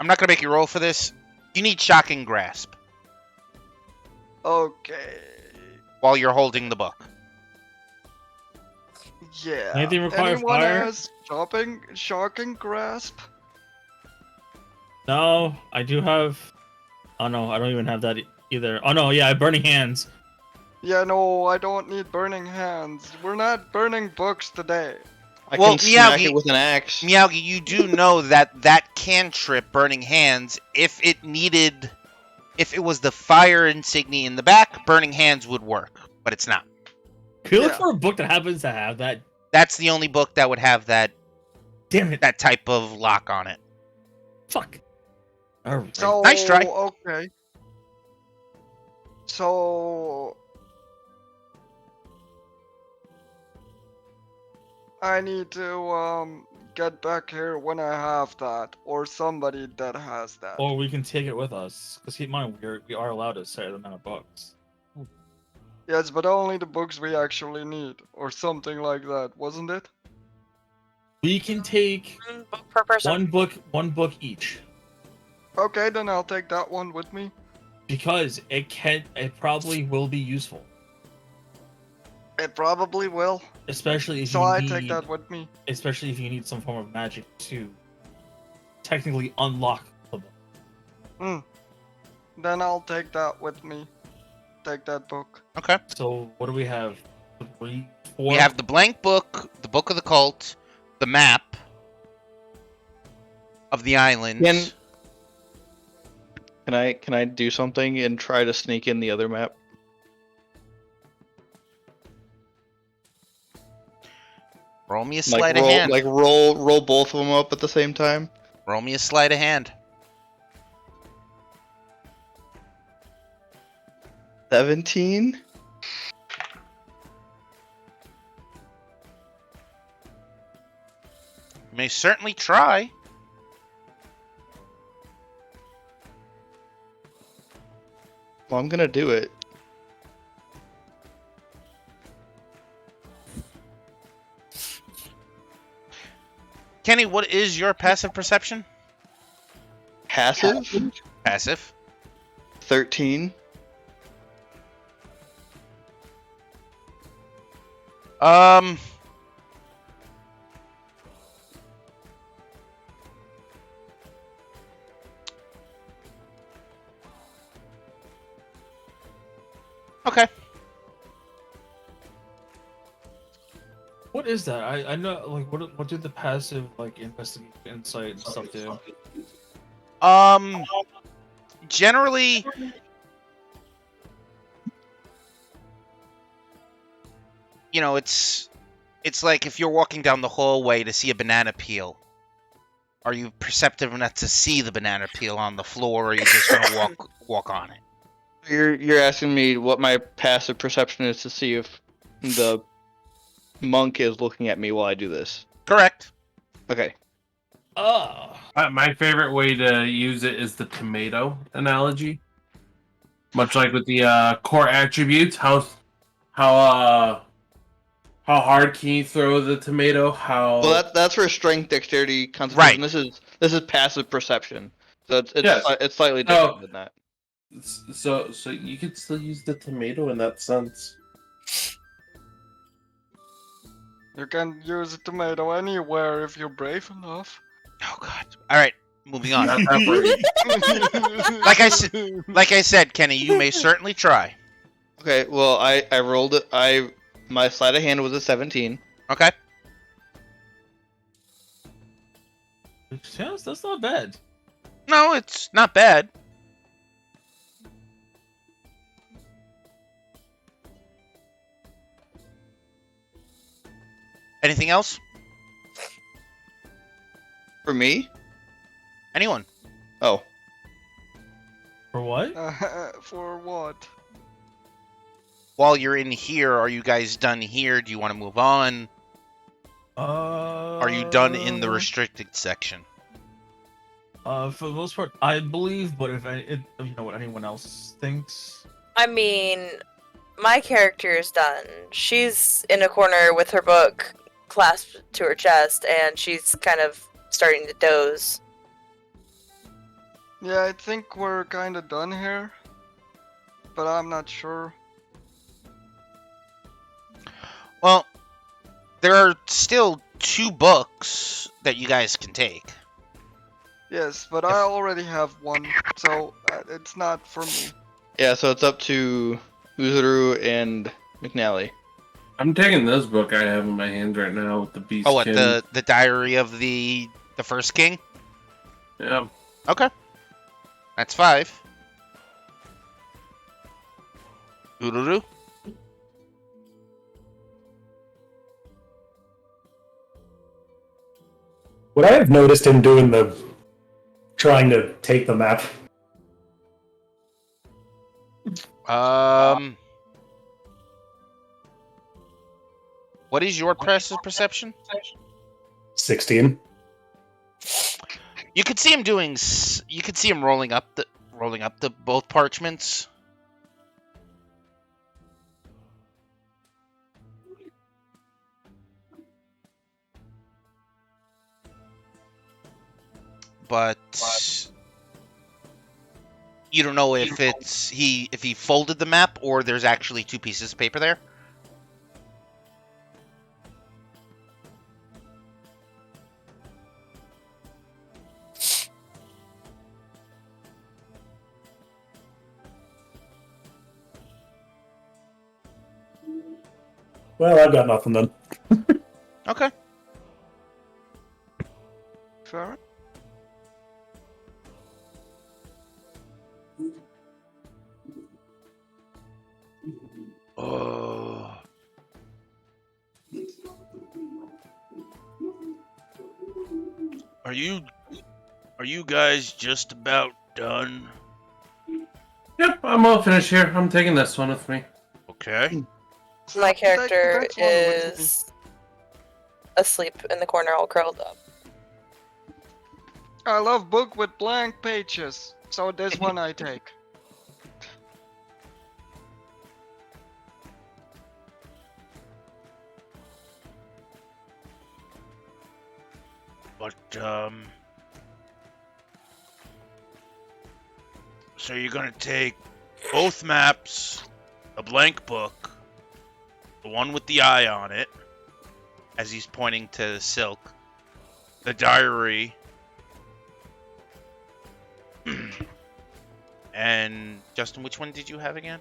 Speaker 2: not gonna make you roll for this. You need Shocking Grasp
Speaker 4: Okay.
Speaker 2: while you're holding the book.
Speaker 4: Yeah.
Speaker 3: Anything require
Speaker 4: Anyone
Speaker 3: fire?
Speaker 4: has shocking grasp?
Speaker 3: No, I do have. Oh no, I don't even have that either. Oh no, yeah, I have burning hands.
Speaker 4: Yeah, no, I don't need burning hands. We're not burning books today.
Speaker 1: I
Speaker 2: Well,
Speaker 1: can smack
Speaker 2: Miyagi-
Speaker 1: it with an axe.
Speaker 2: Miyagi, you do know that cantrip, Burning Hands, if it was the fire insignia in the back, Burning Hands would work, but it's not.
Speaker 3: Can you look
Speaker 4: Yeah.
Speaker 3: for a book that happens to have that?
Speaker 2: That's the only book that would have that
Speaker 3: Damn it!
Speaker 2: type of lock on it.
Speaker 3: Fuck. All right.
Speaker 4: So
Speaker 2: Nice try.
Speaker 4: Okay. So I need to get back here when I have that, or somebody that has that.
Speaker 3: Or we can take it with us. Because keep in mind, we are allowed to say the amount of books.
Speaker 4: Yes, but only the books we actually need, or something like that, wasn't it?
Speaker 3: We can take
Speaker 5: Book per person.
Speaker 3: one book each.
Speaker 4: Okay, then I'll take that one with me.
Speaker 3: Because it probably will be useful.
Speaker 4: It probably will.
Speaker 3: Especially if
Speaker 4: So
Speaker 3: you
Speaker 4: I
Speaker 3: need,
Speaker 4: take that with me.
Speaker 3: especially if you need some form of magic to technically unlock the book.
Speaker 4: Then I'll take that with me. Take that book.
Speaker 2: Okay.
Speaker 3: So what do we have? 3, 4.
Speaker 2: We have the blank book, the Book of the Cult, the map of the island.
Speaker 1: Can I do something and try to sneak in the other map?
Speaker 2: Roll me a sleight of hand.
Speaker 1: Roll both of them up at the same time.
Speaker 2: Roll me a sleight of hand.
Speaker 1: 17.
Speaker 2: You may certainly try.
Speaker 1: Well, I'm gonna do it.
Speaker 2: Kenny, what is your passive perception?
Speaker 1: Passive?
Speaker 2: Passive.
Speaker 1: 13.
Speaker 3: What what is that? I know, like, what do the passive, like, investigate, insight, and stuff do?
Speaker 2: Generally, you know, it's like if you're walking down the hallway to see a banana peel. Are you perceptive enough to see the banana peel on the floor, or are you just gonna walk on it?
Speaker 1: You're asking me what my passive perception is to see if the monk is looking at me while I do this.
Speaker 2: Correct.
Speaker 1: Okay.
Speaker 3: Oh.
Speaker 6: My favorite way to use it is the tomato analogy. Much like with the core attributes, how hard can you throw the tomato?
Speaker 1: Well, that's for strength, dexterity, concentration.
Speaker 2: Right.
Speaker 1: This is passive perception, so it's
Speaker 6: Yes.
Speaker 1: it's slightly different than that.
Speaker 6: So you could still use the tomato in that sense.
Speaker 4: You can use a tomato anywhere if you're brave enough.
Speaker 2: Oh God. All right, moving on.
Speaker 6: Not that brave.
Speaker 2: Like I said, Kenny, you may certainly try.
Speaker 1: Okay. Well, I rolled it. My sleight of hand was a 17.
Speaker 2: Okay.
Speaker 3: Yes, that's not bad.
Speaker 2: No, it's not bad. Anything else?
Speaker 1: For me?
Speaker 2: Anyone?
Speaker 1: Oh.
Speaker 3: For what?
Speaker 4: For what?
Speaker 2: While you're in here, are you guys done here? Do you want to move on? Are you done in the restricted section?
Speaker 3: For the most part, I believe. But if you know what anyone else thinks.
Speaker 5: I mean, my character is done. She's in a corner with her book clasped to her chest, and she's kind of starting to doze.
Speaker 4: Yeah, I think we're kind of done here, but I'm not sure.
Speaker 2: Well, there are still 2 books that you guys can take.
Speaker 4: Yes, but I already have one, so it's not for me.
Speaker 1: Yeah. So it's up to Uzuru and McNally.
Speaker 6: I'm taking this book I have in my hand right now with the beast.
Speaker 2: Oh, what,
Speaker 6: kin.
Speaker 2: the Diary of the First King?
Speaker 6: Yeah.
Speaker 2: Okay. That's 5. Ururu?
Speaker 7: Would I have noticed him doing trying to take the map?
Speaker 2: What is your passive perception?
Speaker 7: 16.
Speaker 2: You could see him doing. You could see him rolling up the both parchments. But you don't know if if he folded the map or there's actually 2 pieces of paper there.
Speaker 7: Well, I've got nothing then.
Speaker 2: Okay.
Speaker 4: Fair.
Speaker 2: Oh. Are you guys just about done?
Speaker 6: Yep, I'm all finished here. I'm taking this one with me.
Speaker 2: Okay.
Speaker 5: My character
Speaker 4: That's one with me.
Speaker 5: is asleep in the corner, all curled up.
Speaker 4: I love book with blank pages, so this one I take.
Speaker 2: But so you're gonna take both maps, a blank book, the one with the eye on it, as he's pointing to Silk, the diary, and Justin, which one did you have again?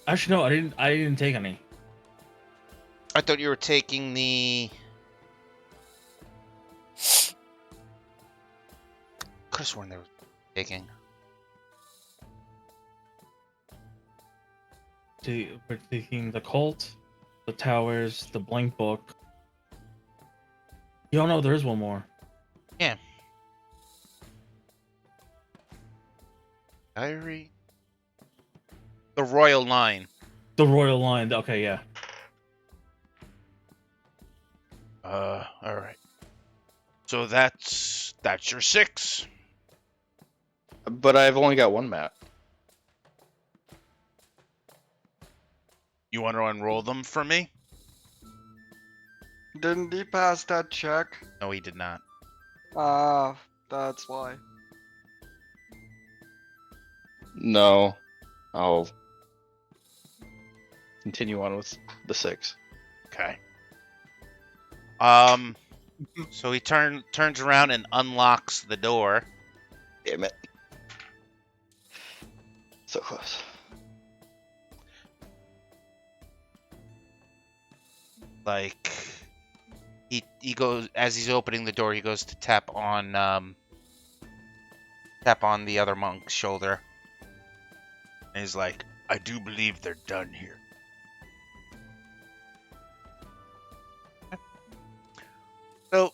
Speaker 3: Actually, no, I didn't take any.
Speaker 2: I thought you were taking the. Could have sworn they were taking.
Speaker 3: We're taking the Cult, the Towers, the Blank Book. Yo, no, there is one more.
Speaker 2: Yeah. Diary. The Royal Line.
Speaker 3: The Royal Line. Okay, yeah.
Speaker 2: All right. So that's your 6.
Speaker 1: But I've only got one map.
Speaker 2: You want to unroll them for me?
Speaker 4: Didn't he pass that check?
Speaker 2: No, he did not.
Speaker 4: Ah, that's why.
Speaker 1: No. I'll continue on with the 6.
Speaker 2: Okay. So he turns around and unlocks the door.
Speaker 1: Damn it. So close.
Speaker 2: Like he goes, as he's opening the door, he goes to tap on the other monk's shoulder. And he's like, I do believe they're done here. So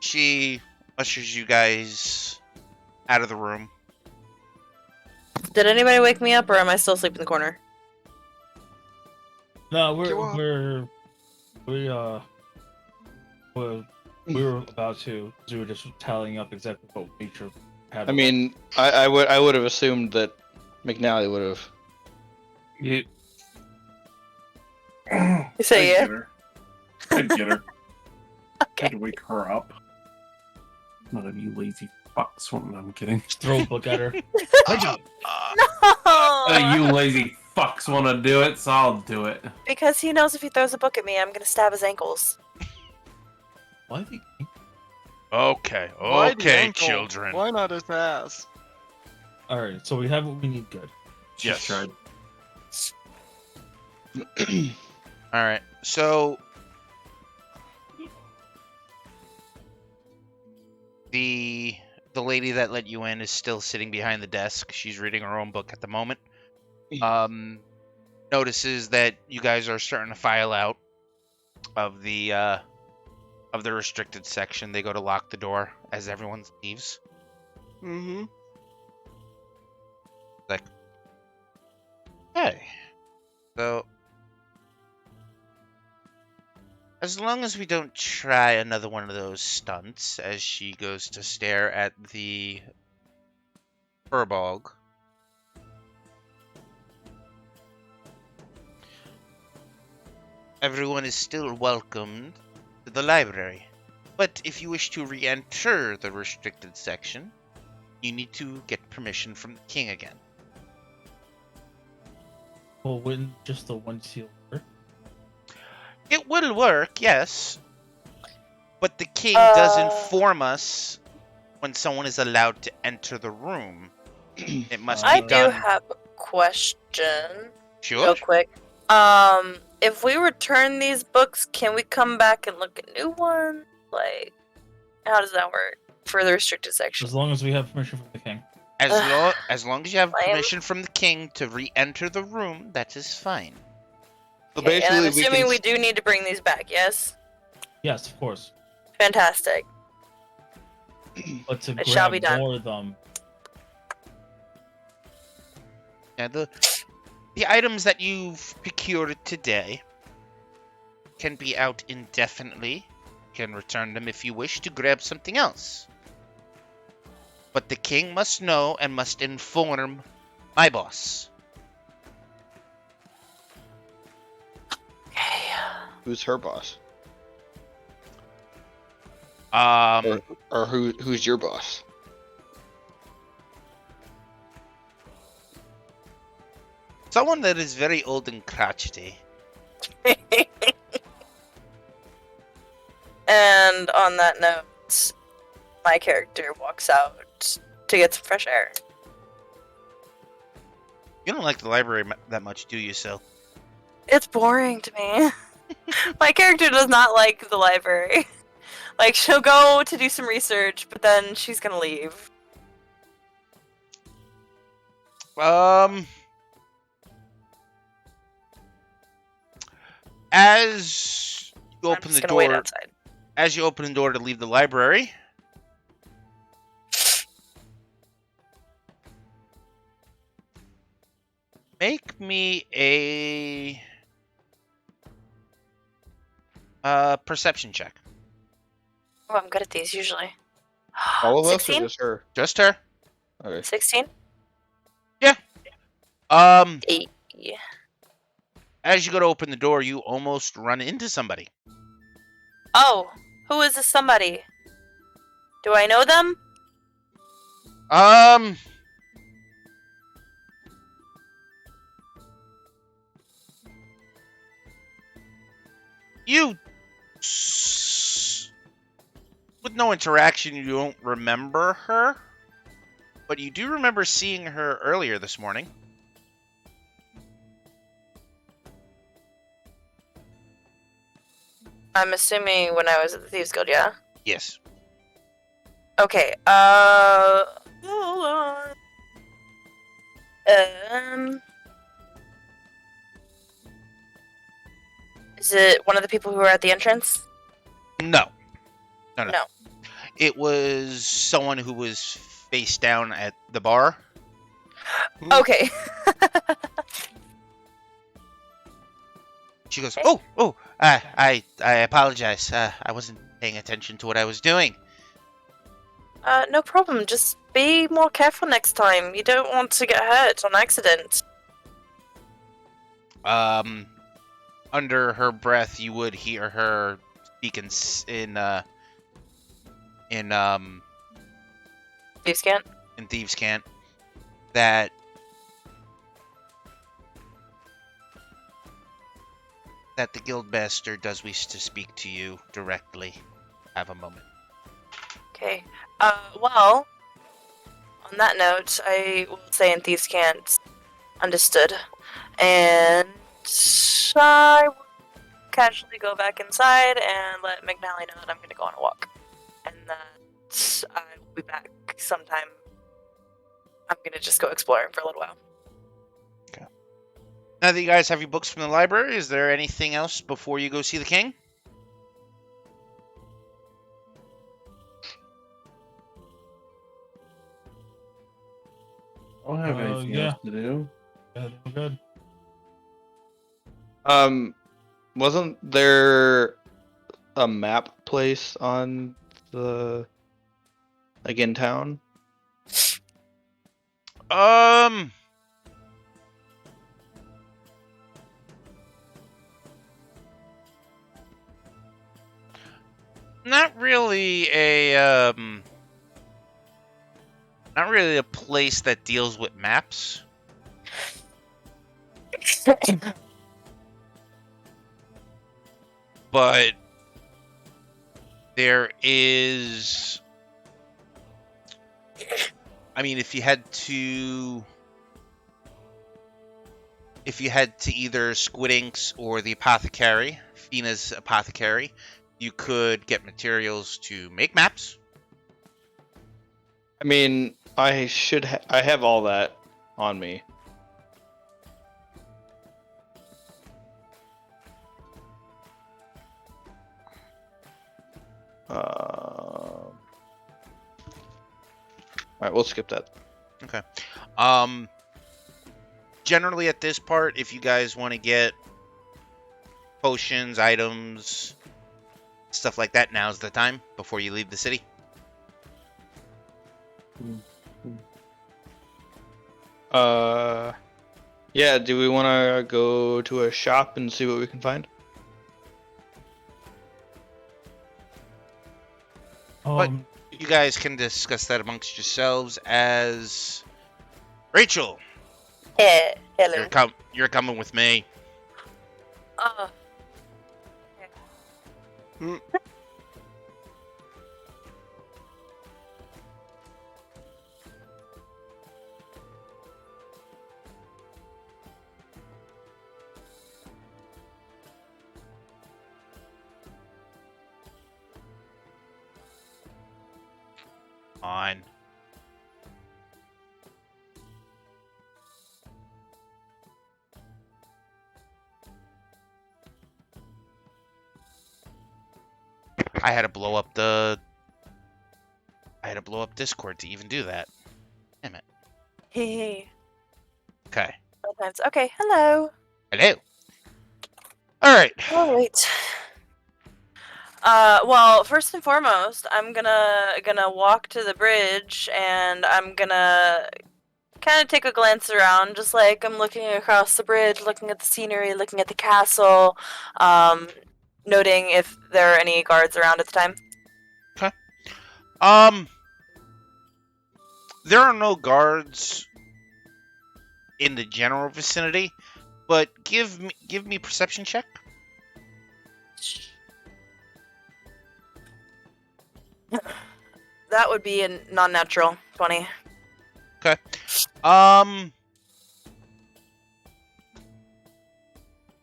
Speaker 2: she ushers you guys out of the room.
Speaker 5: Did anybody wake me up, or am I still asleep in the corner?
Speaker 3: No,
Speaker 4: You are-
Speaker 3: we were about to. We were just tallying up exactly what nature had.
Speaker 1: I mean, I would have assumed that McNally would have.
Speaker 6: You
Speaker 5: You say yeah.
Speaker 6: I'd get her. I'd wake her up. None of you lazy fucks. I'm kidding.
Speaker 3: Just throw a book at her.
Speaker 5: No!
Speaker 6: You lazy fucks want to do it, so I'll do it.
Speaker 5: Because he knows if he throws a book at me, I'm gonna stab his ankles.
Speaker 3: Why?
Speaker 2: Okay,
Speaker 4: Why the
Speaker 2: okay,
Speaker 4: ankle?
Speaker 2: children.
Speaker 4: Why not his ass?
Speaker 3: All right, so we have what we need. Good.
Speaker 2: Yes.
Speaker 6: Tried.
Speaker 2: All right, so the lady that let you in is still sitting behind the desk. She's reading her own book at the moment. Notices that you guys are starting to file out of the restricted section. They go to lock the door as everyone leaves.
Speaker 4: Mm-hmm.
Speaker 2: Like, hey, so as long as we don't try another one of those stunts, as she goes to stare at the Furbog. Everyone is still welcomed to the library. But if you wish to re-enter the restricted section, you need to get permission from the king again.
Speaker 3: Well, wouldn't just the one seal work?
Speaker 2: It will work, yes. But the king does inform us when someone is allowed to enter the room. It must be
Speaker 5: I
Speaker 2: done.
Speaker 5: do have a question.
Speaker 2: Sure.
Speaker 5: Real quick. If we return these books, can we come back and look at new ones? Like, how does that work for the restricted section?
Speaker 3: As long as we have permission from the king.
Speaker 2: As long as you have
Speaker 5: Lame.
Speaker 2: permission from the king to re-enter the room, that is fine.
Speaker 1: So
Speaker 5: Okay, and I'm
Speaker 1: basically,
Speaker 5: assuming we do need to bring these back, yes?
Speaker 3: Yes, of course.
Speaker 5: Fantastic.
Speaker 3: But to
Speaker 5: It shall be
Speaker 3: grab
Speaker 5: done.
Speaker 3: more of them.
Speaker 2: Now the items that you've procured today can be out indefinitely. You can return them if you wish to grab something else. But the king must know and must inform my boss.
Speaker 5: Okay.
Speaker 1: Who's her boss? Or who's your boss?
Speaker 2: Someone that is very old and crotchety.
Speaker 5: And on that note, my character walks out to get some fresh air.
Speaker 2: You don't like the library that much, do you, Sil?
Speaker 5: It's boring to me. My character does not like the library. Like, she'll go to do some research, but then she's gonna leave.
Speaker 2: As you open the
Speaker 5: Wait
Speaker 2: door,
Speaker 5: outside.
Speaker 2: as you open the door to leave the library, make me a perception check.
Speaker 5: Oh, I'm good at these usually.
Speaker 1: All of us or
Speaker 5: 16?
Speaker 1: just her?
Speaker 2: Just her.
Speaker 1: Okay.
Speaker 5: 16?
Speaker 2: Um,
Speaker 5: 8. Yeah.
Speaker 2: as you go to open the door, you almost run into somebody.
Speaker 5: Oh, who is this somebody? Do I know them?
Speaker 2: You, with no interaction, you don't remember her, but you do remember seeing her earlier this morning.
Speaker 5: I'm assuming when I was at the Thieves Guild, yeah?
Speaker 2: Yes.
Speaker 5: Okay, hold on. Is it one of the people who were at the entrance?
Speaker 2: No.
Speaker 5: No.
Speaker 2: It was someone who was face down at the bar.
Speaker 5: Okay.
Speaker 2: She goes, "Oh, I apologize. I wasn't paying attention to what I was doing."
Speaker 5: No problem. Just be more careful next time. You don't want to get hurt on accident.
Speaker 2: Under her breath, you would hear her speak in
Speaker 5: Thieves can't?
Speaker 2: in Thieves' Cant that the Guildmaster does wish to speak to you directly. Have a moment.
Speaker 5: Okay. Well, on that note, I will say in Thieves Can't, understood. And I will casually go back inside and let McNally know that I'm going to go on a walk. And that I will be back sometime. I'm going to just go exploring for a little while.
Speaker 2: Okay. Now that you guys have your books from the library, is there anything else before you go see the king?
Speaker 6: I don't have anything else to do.
Speaker 3: Yeah, good.
Speaker 1: Wasn't there a map place on the in town?
Speaker 2: Not really a place that deals with maps. But there is, I mean, if you had to either Squid Inks or the apothecary, Fina's apothecary, you could get materials to make maps.
Speaker 1: I mean, I have all that on me. Alright, we'll skip that.
Speaker 2: Okay. Generally at this part, if you guys want to get potions, items, stuff like that, now's the time before you leave the city.
Speaker 1: Yeah, do we want to go to a shop and see what we can find?
Speaker 2: But you guys can discuss that amongst yourselves. As Rachel,
Speaker 5: Hello.
Speaker 2: you're coming with me. on. I had to blow up Discord to even do that. Damn it.
Speaker 5: Hey.
Speaker 2: Okay.
Speaker 5: Sometimes. Okay. Hello.
Speaker 2: Hello. All right.
Speaker 5: Oh wait. Well, first and foremost, I'm gonna walk to the bridge, and I'm gonna kind of take a glance around, just like I'm looking across the bridge, looking at the scenery, looking at the castle, noting if there are any guards around at the time.
Speaker 2: Okay. There are no guards in the general vicinity, but give me a perception check.
Speaker 5: That would be a non-natural 20.
Speaker 2: Okay.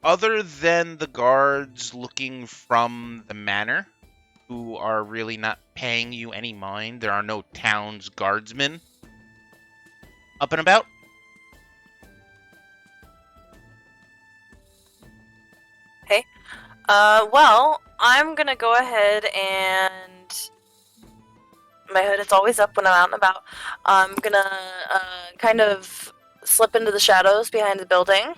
Speaker 2: Other than the guards looking from the manor, who are really not paying you any mind, there are no town's guardsmen up and about.
Speaker 5: Hey. Well, I'm gonna go ahead and my hood is always up when I'm out and about. I'm gonna kind of slip into the shadows behind the building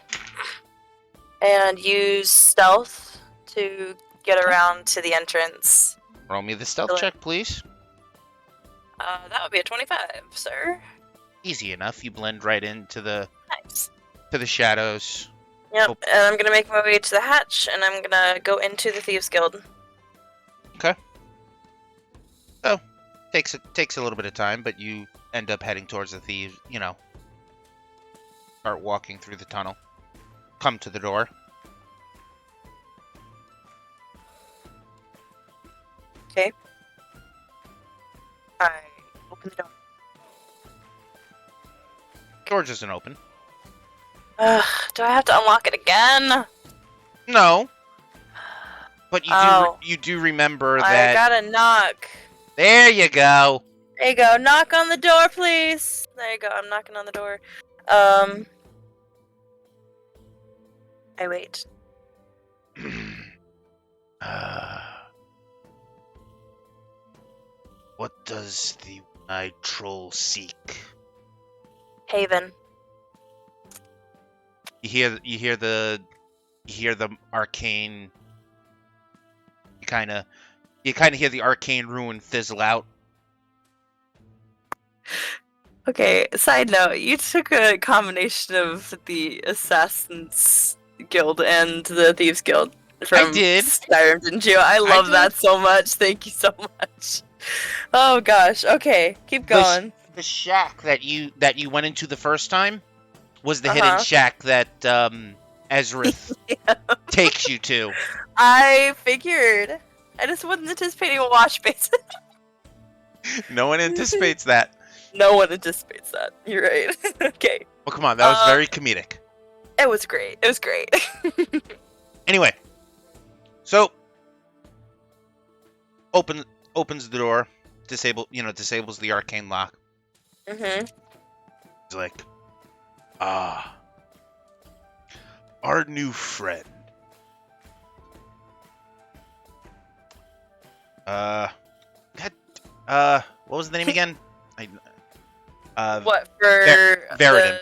Speaker 5: and use stealth to get around to the entrance.
Speaker 2: Roll me the stealth check, please.
Speaker 5: That would be a 25, sir.
Speaker 2: Easy enough. You blend right into the
Speaker 5: Nice.
Speaker 2: shadows.
Speaker 5: Yep,
Speaker 2: Oh.
Speaker 5: and I'm gonna make my way to the hatch, and I'm gonna go into the Thieves Guild.
Speaker 2: Okay. So, takes a little bit of time, but you end up heading towards the thieves. You know, start walking through the tunnel. Come to the door.
Speaker 5: Okay. I open the door.
Speaker 2: Door doesn't open.
Speaker 5: Do I have to unlock it again?
Speaker 2: No. But you
Speaker 5: Oh.
Speaker 2: do you do remember
Speaker 5: I
Speaker 2: that.
Speaker 5: gotta knock.
Speaker 2: There you go.
Speaker 5: There you go. Knock on the door, please. There you go. I'm knocking on the door. I wait.
Speaker 2: What does the one-eyed troll seek?
Speaker 5: Haven.
Speaker 2: You hear the arcane. You kind of hear the arcane ruin fizzle out.
Speaker 5: Okay, side note, you took a combination of the Assassins Guild and the Thieves Guild from
Speaker 2: did.
Speaker 5: Skyrim, didn't you? I love
Speaker 2: did.
Speaker 5: that so much. Thank you so much. Oh gosh. Okay, keep going.
Speaker 2: The shack that you went into the first time was the hidden shack that Ezrith takes you to.
Speaker 5: I figured. I just wasn't anticipating a wash basin.
Speaker 2: No one anticipates that.
Speaker 5: No one anticipates that. You're right. Okay.
Speaker 2: Well, come on, that was very comedic.
Speaker 5: It was great. It was great.
Speaker 2: Anyway, so opens the door, disables the arcane lock.
Speaker 5: Mm-hmm.
Speaker 2: He's like, our new friend. What was the name again?
Speaker 5: What for?
Speaker 2: Veridin.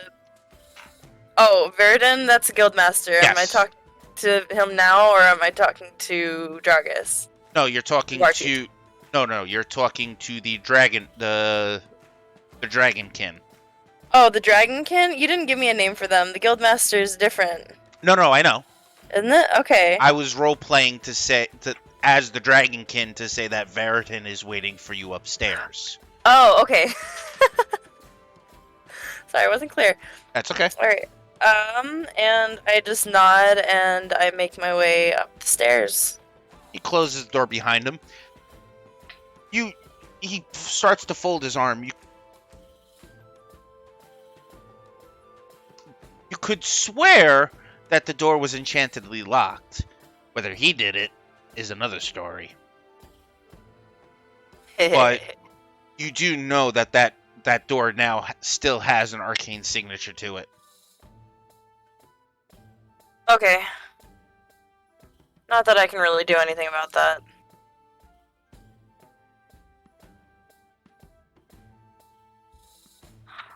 Speaker 5: Oh, Veridin, that's a guildmaster.
Speaker 2: Yes.
Speaker 5: Am I talking to him now, or am I talking to Dragus?
Speaker 2: No, you're talking
Speaker 5: Barkeep.
Speaker 2: to. No, you're talking to the dragon, the dragonkin.
Speaker 5: Oh, the Dragonkin? You didn't give me a name for them. The guildmaster is different,
Speaker 2: No, I know.
Speaker 5: isn't it? Okay.
Speaker 2: I was role playing as the dragonkin to say that Veridin is waiting for you upstairs.
Speaker 5: Oh, okay. Sorry, I wasn't clear.
Speaker 2: That's okay.
Speaker 5: All right. And I just nod and I make my way up the stairs.
Speaker 2: He closes the door behind him. He starts to fold his arm. You could swear that the door was enchantedly locked. Whether he did it is another story. But You do know that door now still has an arcane signature to it.
Speaker 5: Okay. Not that I can really do anything about that.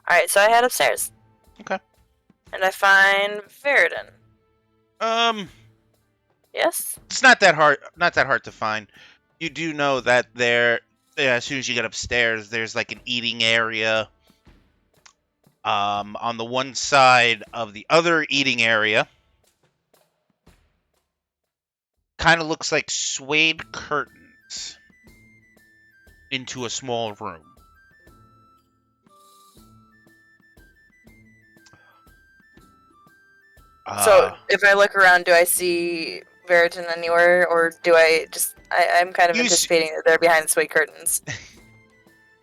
Speaker 5: Alright, so I head upstairs.
Speaker 2: Okay.
Speaker 5: And I find Veridan. Yes?
Speaker 2: It's not that hard to find. You do know that as soon as you get upstairs, there's like an eating area. On the one side of the other eating area, kind of looks like suede curtains into a small room.
Speaker 5: So if I look around, do I see Veridan anywhere, or do I just... I'm kind of anticipating that they're behind the suede curtains.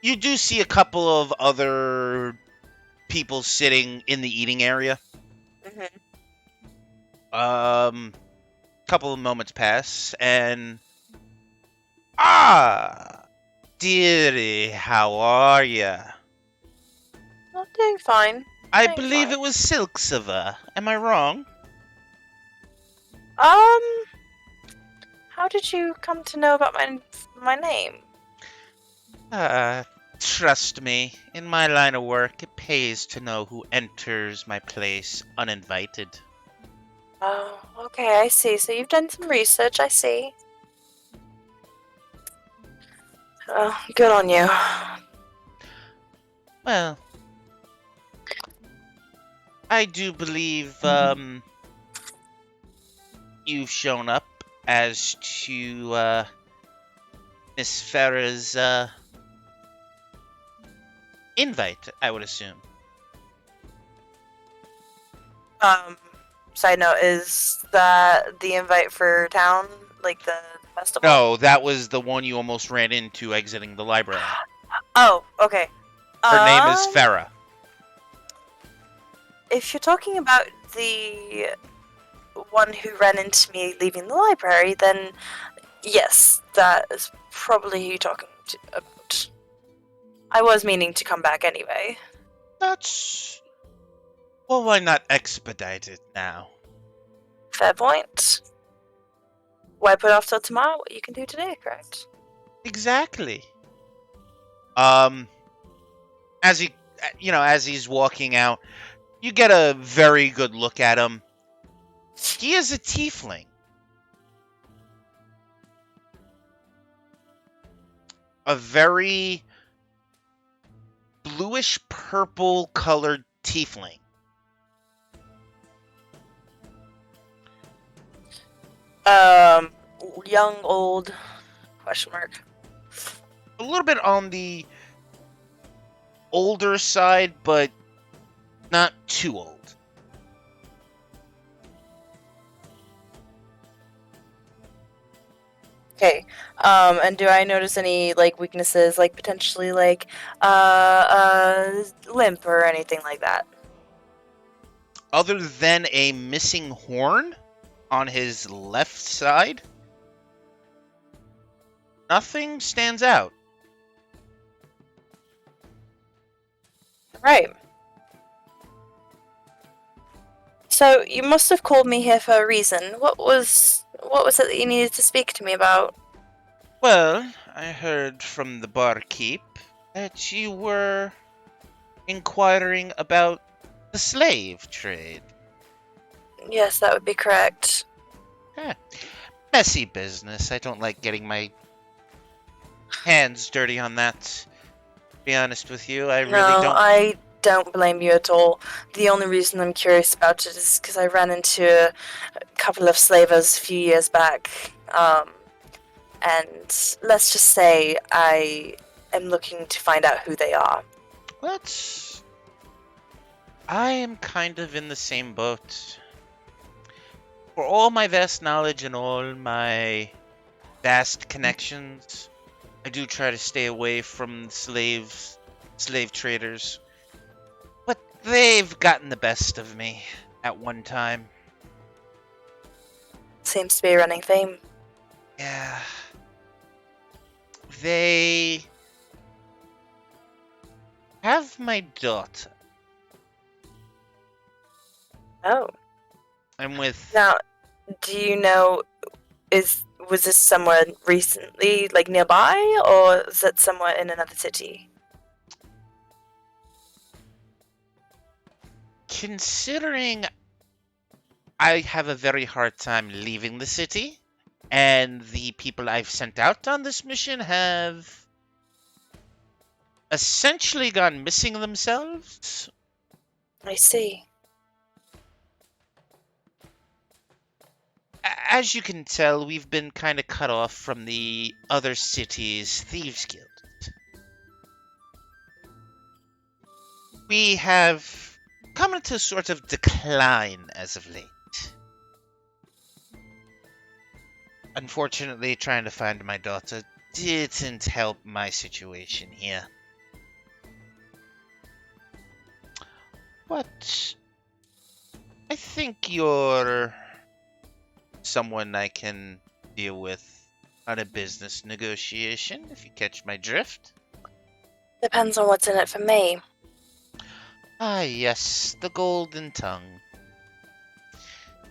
Speaker 2: You do see a couple of other people sitting in the eating area.
Speaker 5: Mm-hmm.
Speaker 2: Couple of moments pass, and... dearie, how are ya?
Speaker 5: I'm doing fine.
Speaker 2: I believe it was Silksova. Am I wrong?
Speaker 5: How did you come to know about my name?
Speaker 2: Trust me, in my line of work, it pays to know who enters my place uninvited.
Speaker 5: Oh, okay, I see. So you've done some research, I see. Oh, good on you.
Speaker 2: Well, I do believe, you've shown up as to, Miss Farah's, invite, I would assume.
Speaker 5: Side note, is that the invite for town? Like the festival?
Speaker 2: No, that was the one you almost ran into exiting the library.
Speaker 5: Oh, okay.
Speaker 2: Her name is Farah.
Speaker 5: If you're talking about the one who ran into me leaving the library, then yes, that is probably who you're talking about. I was meaning to come back anyway.
Speaker 2: Well, why not expedite it now?
Speaker 5: Fair point. Why put off till tomorrow what you can do today, correct?
Speaker 2: Exactly. As he's walking out, you get a very good look at him. He is a tiefling. A very bluish purple colored tiefling.
Speaker 5: Young, old, question mark.
Speaker 2: A little bit on the older side, but not too old.
Speaker 5: Okay. And do I notice any like weaknesses, like potentially like limp or anything like that?
Speaker 2: Other than a missing horn on his left side, nothing stands out.
Speaker 5: Right. So you must have called me here for a reason. What was it that you needed to speak to me about?
Speaker 2: Well, I heard from the barkeep that you were inquiring about the slave trade.
Speaker 5: Yes, that would be correct.
Speaker 2: Messy business. I don't like getting my hands dirty on that. To be honest with you, I really don't.
Speaker 5: I don't blame you at all. The only reason I'm curious about it is because I ran into a couple of slavers a few years back. And let's just say I am looking to find out who they are.
Speaker 2: I am kind of in the same boat. For all my vast knowledge and all my vast connections, I do try to stay away from slave traders. But they've gotten the best of me at one time.
Speaker 5: Seems to be a running theme.
Speaker 2: Yeah. They have my daughter.
Speaker 5: Oh.
Speaker 2: I'm with.
Speaker 5: Now, do you know, was this somewhere recently, like nearby, or is it somewhere in another city?
Speaker 2: Considering I have a very hard time leaving the city, and the people I've sent out on this mission have essentially gone missing themselves.
Speaker 5: I see.
Speaker 2: As you can tell, we've been kind of cut off from the other city's Thieves Guild. We have come into sort of decline as of late. Unfortunately, trying to find my daughter didn't help my situation here. But I think you're someone I can deal with on a business negotiation, if you catch my drift.
Speaker 5: Depends on what's in it for me.
Speaker 2: Ah, yes, the golden tongue.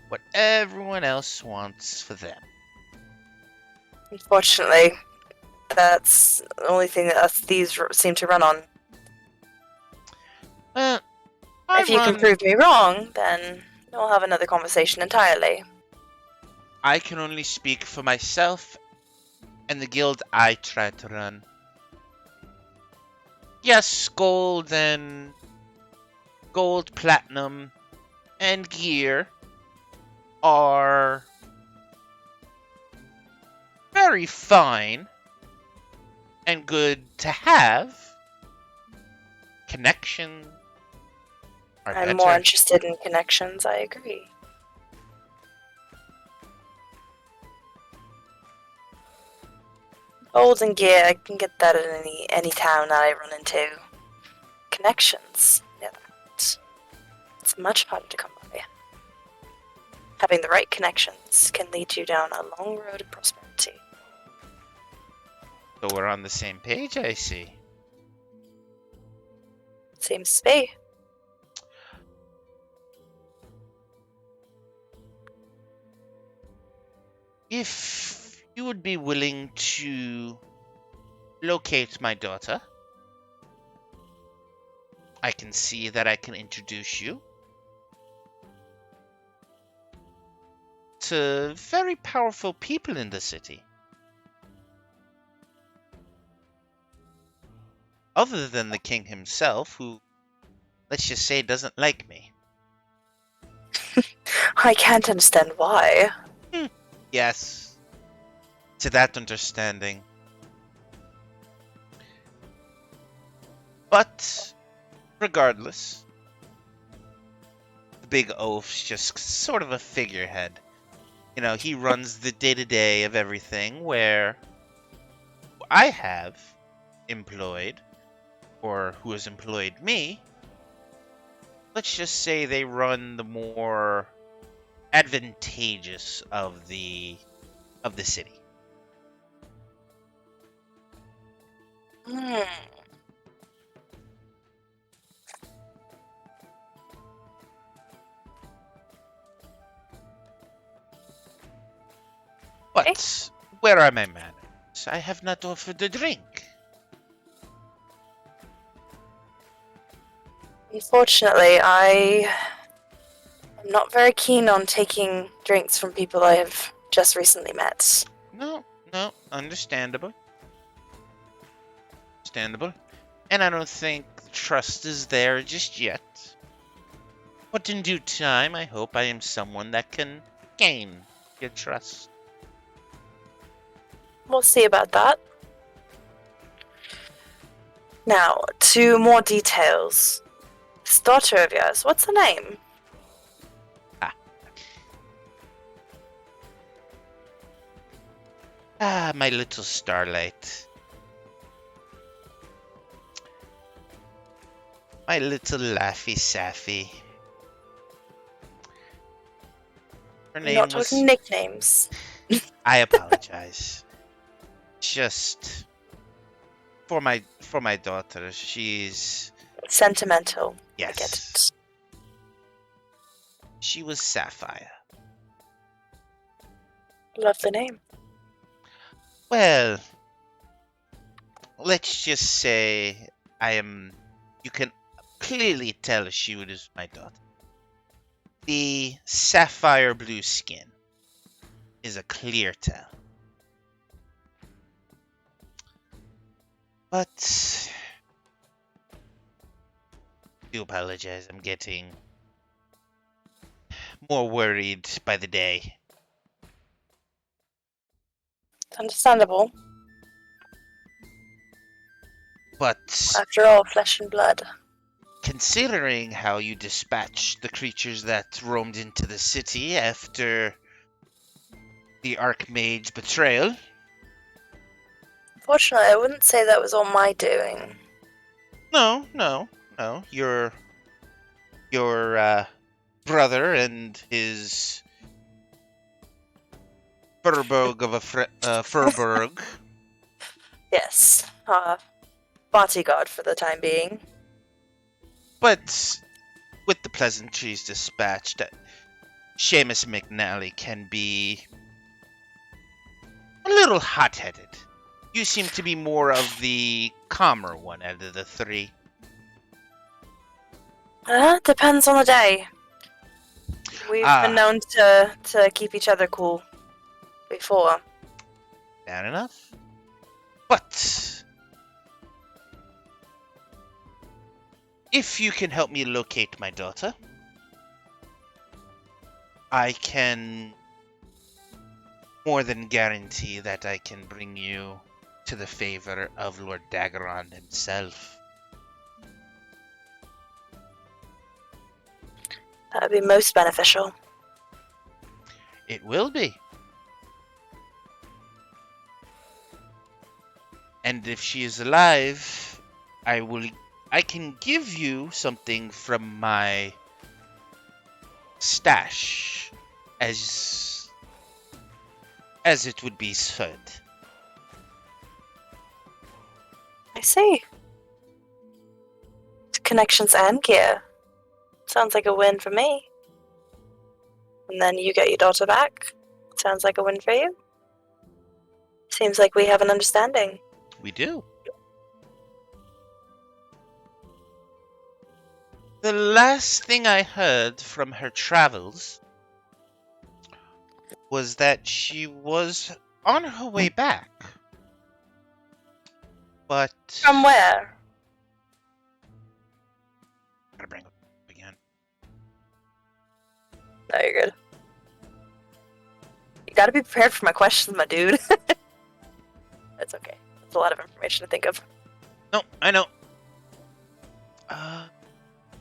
Speaker 2: What everyone else wants for them.
Speaker 5: Unfortunately, that's the only thing that us thieves seem to run on. If you can prove me wrong, then we'll have another conversation entirely.
Speaker 2: I can only speak for myself and the guild I try to run. Yes, gold, platinum, and gear are very fine and good to have. Connection are better.
Speaker 5: I'm more interested in connections, I agree. Gold and gear, I can get that in any town that I run into. Connections, yeah, it's much harder to come by. Having the right connections can lead you down a long road of prosperity.
Speaker 2: So we're on the same page, I see.
Speaker 5: Seems to be.
Speaker 2: If you would be willing to locate my daughter, I can see that I can introduce you to very powerful people in the city. Other than the king himself, who, let's just say, doesn't like me.
Speaker 5: I can't understand why.
Speaker 2: Yes, to that understanding. But, regardless, the big oaf's just sort of a figurehead. You know, he runs the day-to-day of everything, where I have employed, or who has employed me, let's just say they run the more advantageous of the city. But where are my manners? I have not offered a drink.
Speaker 5: Unfortunately, I am not very keen on taking drinks from people I have just recently met.
Speaker 2: No, understandable. And I don't think trust is there just yet. But in due time, I hope I am someone that can gain your trust.
Speaker 5: We'll see about that. Now, to more details. This daughter of yours, what's her name?
Speaker 2: My little starlight. My little Laffy Saffy. Her name
Speaker 5: Not
Speaker 2: was...
Speaker 5: talking nicknames.
Speaker 2: I apologize. Just for my daughter, she's
Speaker 5: Sentimental.
Speaker 2: Yes.
Speaker 5: I get it.
Speaker 2: She was Sapphire.
Speaker 5: Love the name.
Speaker 2: Well, let's just say you can clearly tell she was my daughter. The sapphire blue skin is a clear tell. But I do apologize, I'm getting more worried by the day.
Speaker 5: It's understandable.
Speaker 2: But
Speaker 5: After all, flesh and blood.
Speaker 2: considering how you dispatched the creatures that roamed into the city after the Archmage's betrayal.
Speaker 5: Fortunately, I wouldn't say that was all my doing.
Speaker 2: No. Your brother and his Furberg of a Furberg.
Speaker 5: Yes. Bodyguard for the time being.
Speaker 2: But with the pleasantries dispatched, Seamus McNally can be a little hot-headed. You seem to be more of the calmer one out of the three.
Speaker 5: Depends on the day. We've been known to keep each other cool before.
Speaker 2: Fair enough. But if you can help me locate my daughter, I can more than guarantee that I can bring you to the favor of Lord Daggeron himself.
Speaker 5: That would be most beneficial.
Speaker 2: It will be. And if she is alive, I can give you something from my stash as it would be said.
Speaker 5: I see. Connections and gear. Sounds like a win for me. And then you get your daughter back. Sounds like a win for you. Seems like we have an understanding.
Speaker 2: We do. The last thing I heard from her travels was that she was on her way back. But
Speaker 5: From where?
Speaker 2: gotta bring it up again.
Speaker 5: No, you're good. You gotta be prepared for my questions, my dude. That's okay. That's a lot of information to think of.
Speaker 2: No, I know.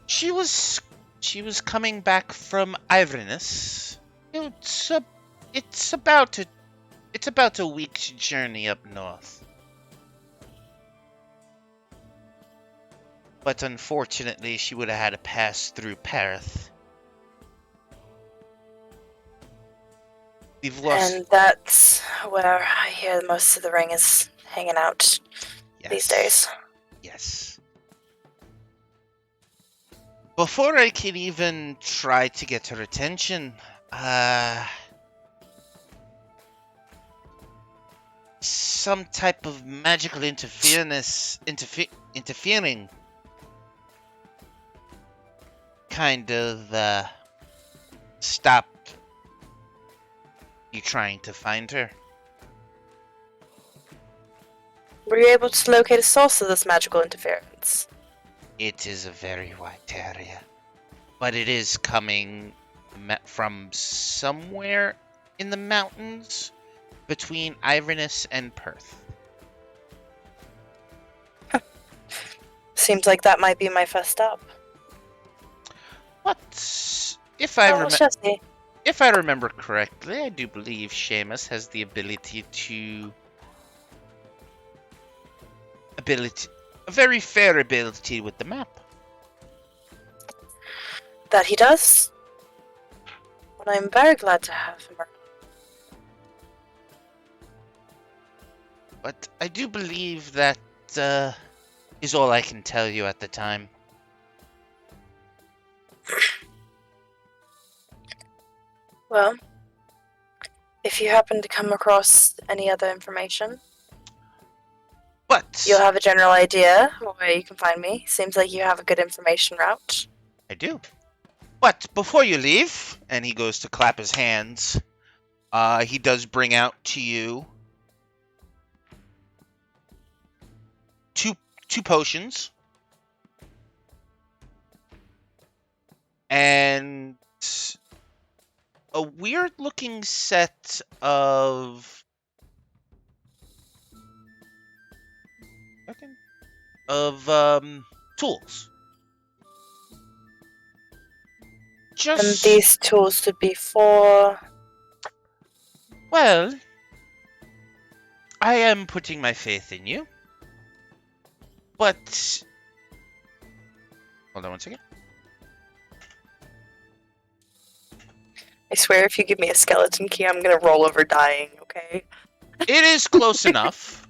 Speaker 2: She was coming back from Iverness. It's about a week's journey up north. But unfortunately, she would have had to pass through Parith. We've lost.
Speaker 5: And that's where I hear most of the ring is hanging out these days.
Speaker 2: Yes. Before I can even try to get her attention, some type of magical interfering kind of stopped you trying to find her.
Speaker 5: Were you able to locate a source of this magical interference?
Speaker 2: It is a very wide area, but it is coming from somewhere in the mountains between Iverness and Perth.
Speaker 5: Seems like that might be my first stop.
Speaker 2: But if I remember correctly, I do believe Seamus has the a very fair ability with the map.
Speaker 5: That he does. And I'm very glad to have him.
Speaker 2: But I do believe that is all I can tell you at the time.
Speaker 5: Well, if you happen to come across any other information,
Speaker 2: But
Speaker 5: you'll have a general idea where you can find me. Seems like you have a good information route.
Speaker 2: I do. But before you leave, and he goes to clap his hands, he does bring out to you two potions and a weird looking set of tools.
Speaker 5: And these tools would be for...
Speaker 2: Well, I am putting my faith in you. But... Hold on one second.
Speaker 5: I swear if you give me a skeleton key, I'm gonna roll over dying, okay?
Speaker 2: It is close enough.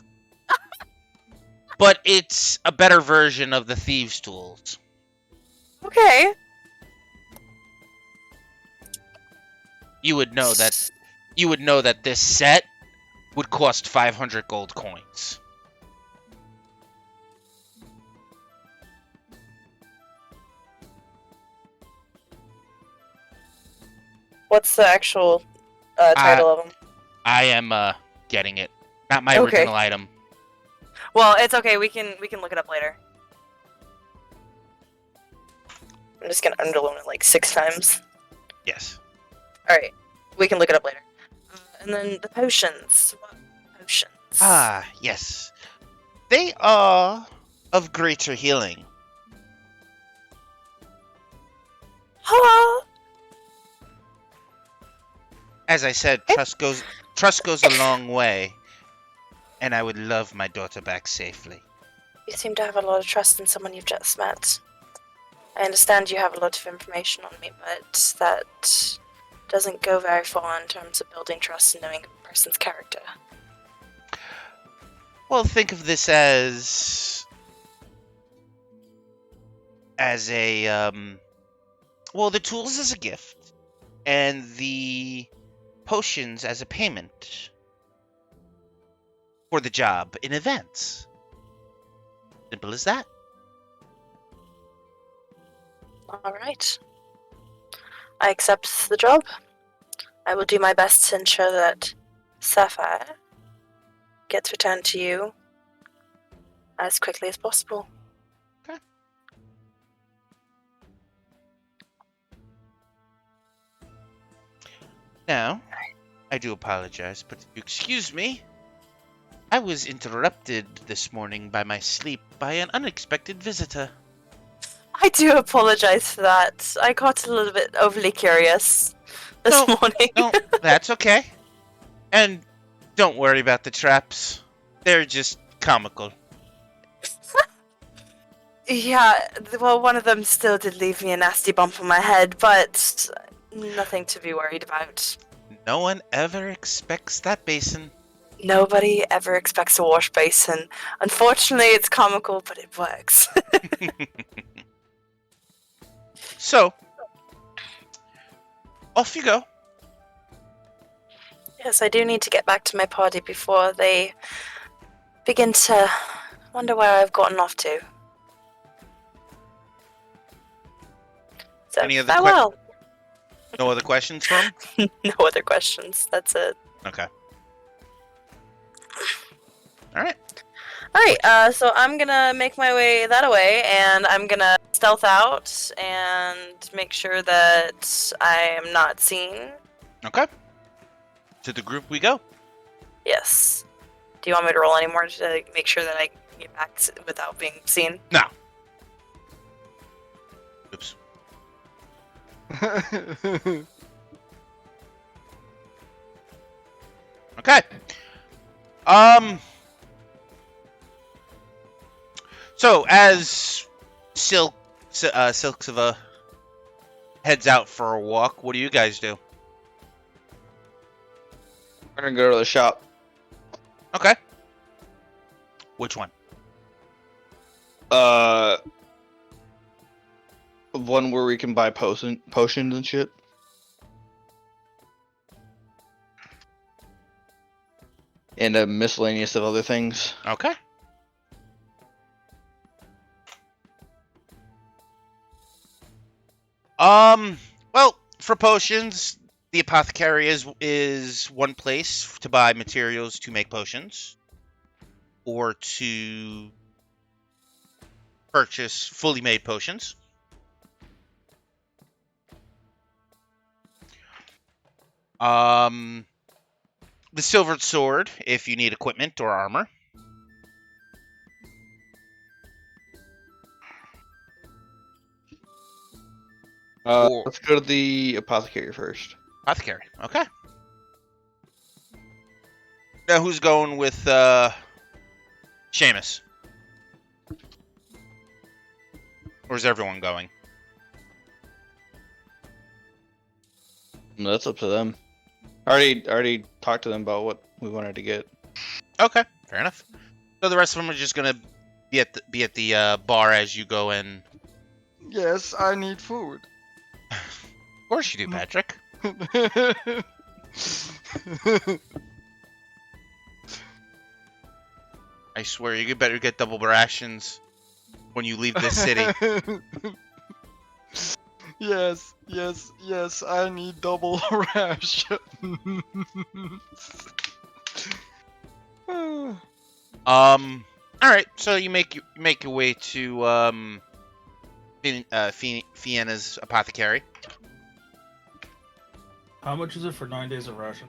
Speaker 2: But it's a better version of the thieves' tools.
Speaker 5: Okay.
Speaker 2: You would know that this set would cost 500 gold coins.
Speaker 5: What's the actual title of them?
Speaker 2: I am getting it. Not my original item.
Speaker 5: Well, it's okay. We can look it up later. I'm just gonna underline it like 6 times.
Speaker 2: Yes.
Speaker 5: All right, we can look it up later. And then the potions. What potions?
Speaker 2: Ah, yes. They are of greater healing.
Speaker 5: Hello.
Speaker 2: As I said, trust goes a long way, and I would love my daughter back safely.
Speaker 5: You seem to have a lot of trust in someone you've just met. I understand you have a lot of information on me, but that doesn't go very far in terms of building trust and knowing a person's character.
Speaker 2: Well, think of this as a well, the tools as a gift, and the potions as a payment for the job in events. Simple as that.
Speaker 5: Alright. I accept the job. I will do my best to ensure that Sapphire gets returned to you as quickly as possible.
Speaker 2: Okay. Now, I do apologize, but if you excuse me, I was interrupted this morning by my sleep by an unexpected visitor.
Speaker 5: I do apologize for that. I got a little bit overly curious this morning.
Speaker 2: No, that's okay. And don't worry about the traps. They're just comical.
Speaker 5: Yeah, well, one of them still did leave me a nasty bump on my head, but nothing to be worried about.
Speaker 2: No one ever expects that basin.
Speaker 5: Nobody ever expects a wash basin. Unfortunately, it's comical, but it works.
Speaker 2: So, off you go.
Speaker 5: Yes, I do need to get back to my party before they begin to wonder where I've gotten off to. So,
Speaker 2: Any other
Speaker 5: farewell.
Speaker 2: No other questions from?
Speaker 5: No other questions. That's it.
Speaker 2: Okay. Alright.
Speaker 5: Alright, so I'm gonna make my way that way, and I'm gonna stealth out and make sure that I am not seen.
Speaker 2: Okay. To the group we go.
Speaker 5: Yes. Do you want me to roll any more to make sure that I can get back without being seen?
Speaker 2: No. Oops. Okay. So as Silksiva heads out for a walk, what do you guys do?
Speaker 1: We're gonna go to the shop.
Speaker 2: Okay. Which one?
Speaker 1: One where we can buy potions and shit. and a miscellaneous of other things.
Speaker 2: Okay. Well, for potions, the apothecary is one place to buy materials to make potions, or to purchase fully made potions. The Silvered Sword, if you need equipment or armor.
Speaker 1: Let's go to the apothecary first.
Speaker 2: Apothecary, okay. Now who's going with Seamus? Or is everyone going?
Speaker 1: No, that's up to them. I already talked to them about what we wanted to get.
Speaker 2: Okay, fair enough. So the rest of them are just gonna be at the bar as you go in.
Speaker 4: Yes, I need food.
Speaker 2: Of course you do, Patrick. I swear, you better get double rations when you leave this city.
Speaker 4: Yes, I need double ration.
Speaker 2: Alright, so you make your way to Fiena's apothecary.
Speaker 3: How much is it for 9 days of ration?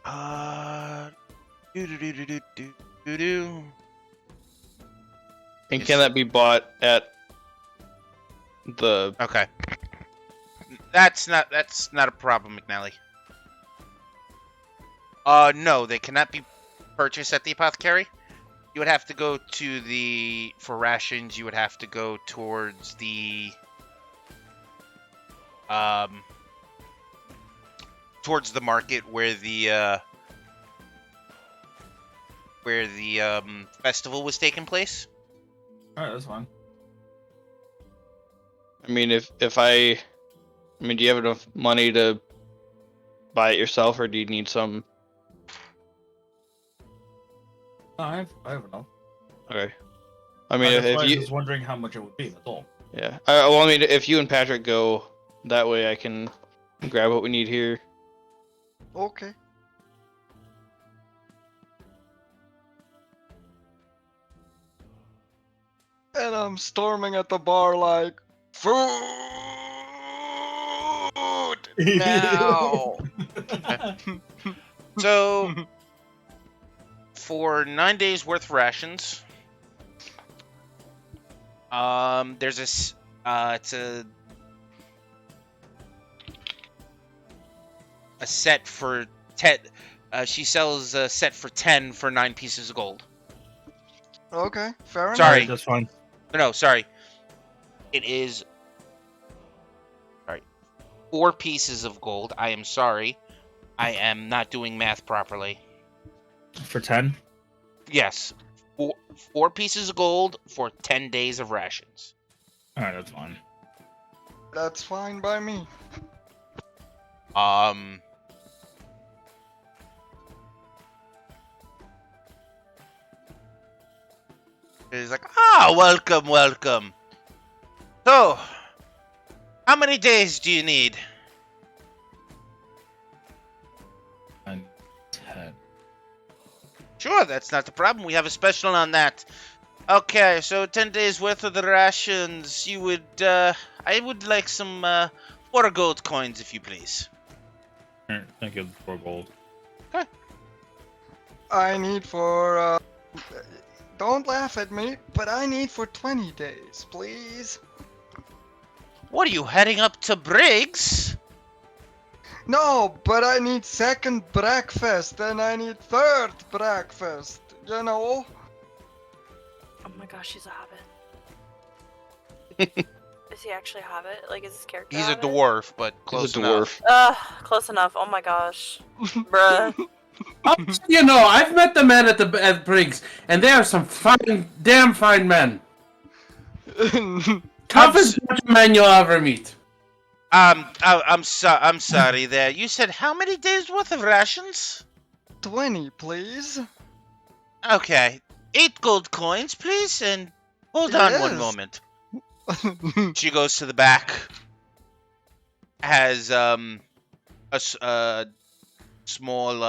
Speaker 1: And can that be bought at the...
Speaker 2: Okay. That's not a problem, McNally. No, they cannot be purchased at the apothecary. You would have to go to for rations, you would have to go towards the market where the festival was taking place.
Speaker 3: Alright, that's fine.
Speaker 1: I mean, do you have enough money to buy it yourself, or do you need some?
Speaker 3: I have enough.
Speaker 1: Okay. I mean,
Speaker 3: I
Speaker 1: if
Speaker 3: was
Speaker 1: you
Speaker 3: just wondering how much it would be. That's all.
Speaker 1: Yeah. Well, I mean, if you and Patrick go, that way I can grab what we need here.
Speaker 4: Okay. And I'm storming at the bar like, food now.
Speaker 2: So, for 9 days worth of rations, there's it's a set for 10. She sells a set for 10 for 9 pieces of gold.
Speaker 4: Okay, fair enough.
Speaker 2: Sorry.
Speaker 3: That's fine.
Speaker 2: No, sorry. It is 4 pieces of gold. I am sorry. I am not doing math properly.
Speaker 3: For 10?
Speaker 2: Yes. 4 pieces of gold for 10 days of rations.
Speaker 3: Alright, that's fine.
Speaker 4: That's fine by me.
Speaker 2: He's like, welcome. So, how many days do you need?
Speaker 3: 9, 10.
Speaker 2: Sure, that's not the problem. We have a special on that. Okay, so 10 days worth of the rations. You would, I would like some, 4 gold coins, if you please.
Speaker 3: Alright, thank you for gold.
Speaker 2: Okay.
Speaker 4: I need for, don't laugh at me, but I need for 20 days, please.
Speaker 2: What are you, heading up to Briggs?
Speaker 4: No, but I need second breakfast, and I need third breakfast, you know?
Speaker 5: Oh my gosh, he's a hobbit. Is he actually a hobbit? Like, is his character
Speaker 2: He's a
Speaker 5: hobbit?
Speaker 2: dwarf, but close
Speaker 1: He's a dwarf.
Speaker 2: enough.
Speaker 5: Close enough. Oh my gosh. Bruh.
Speaker 6: You know, I've met the men at Briggs, and they are some damn fine men. Toughest men you'll ever meet.
Speaker 2: I'm sorry there. You said how many days worth of rations?
Speaker 4: 20, please.
Speaker 2: Okay. 8 gold coins, please, and hold on one
Speaker 4: Yes.
Speaker 2: moment. She goes to the back. Has a small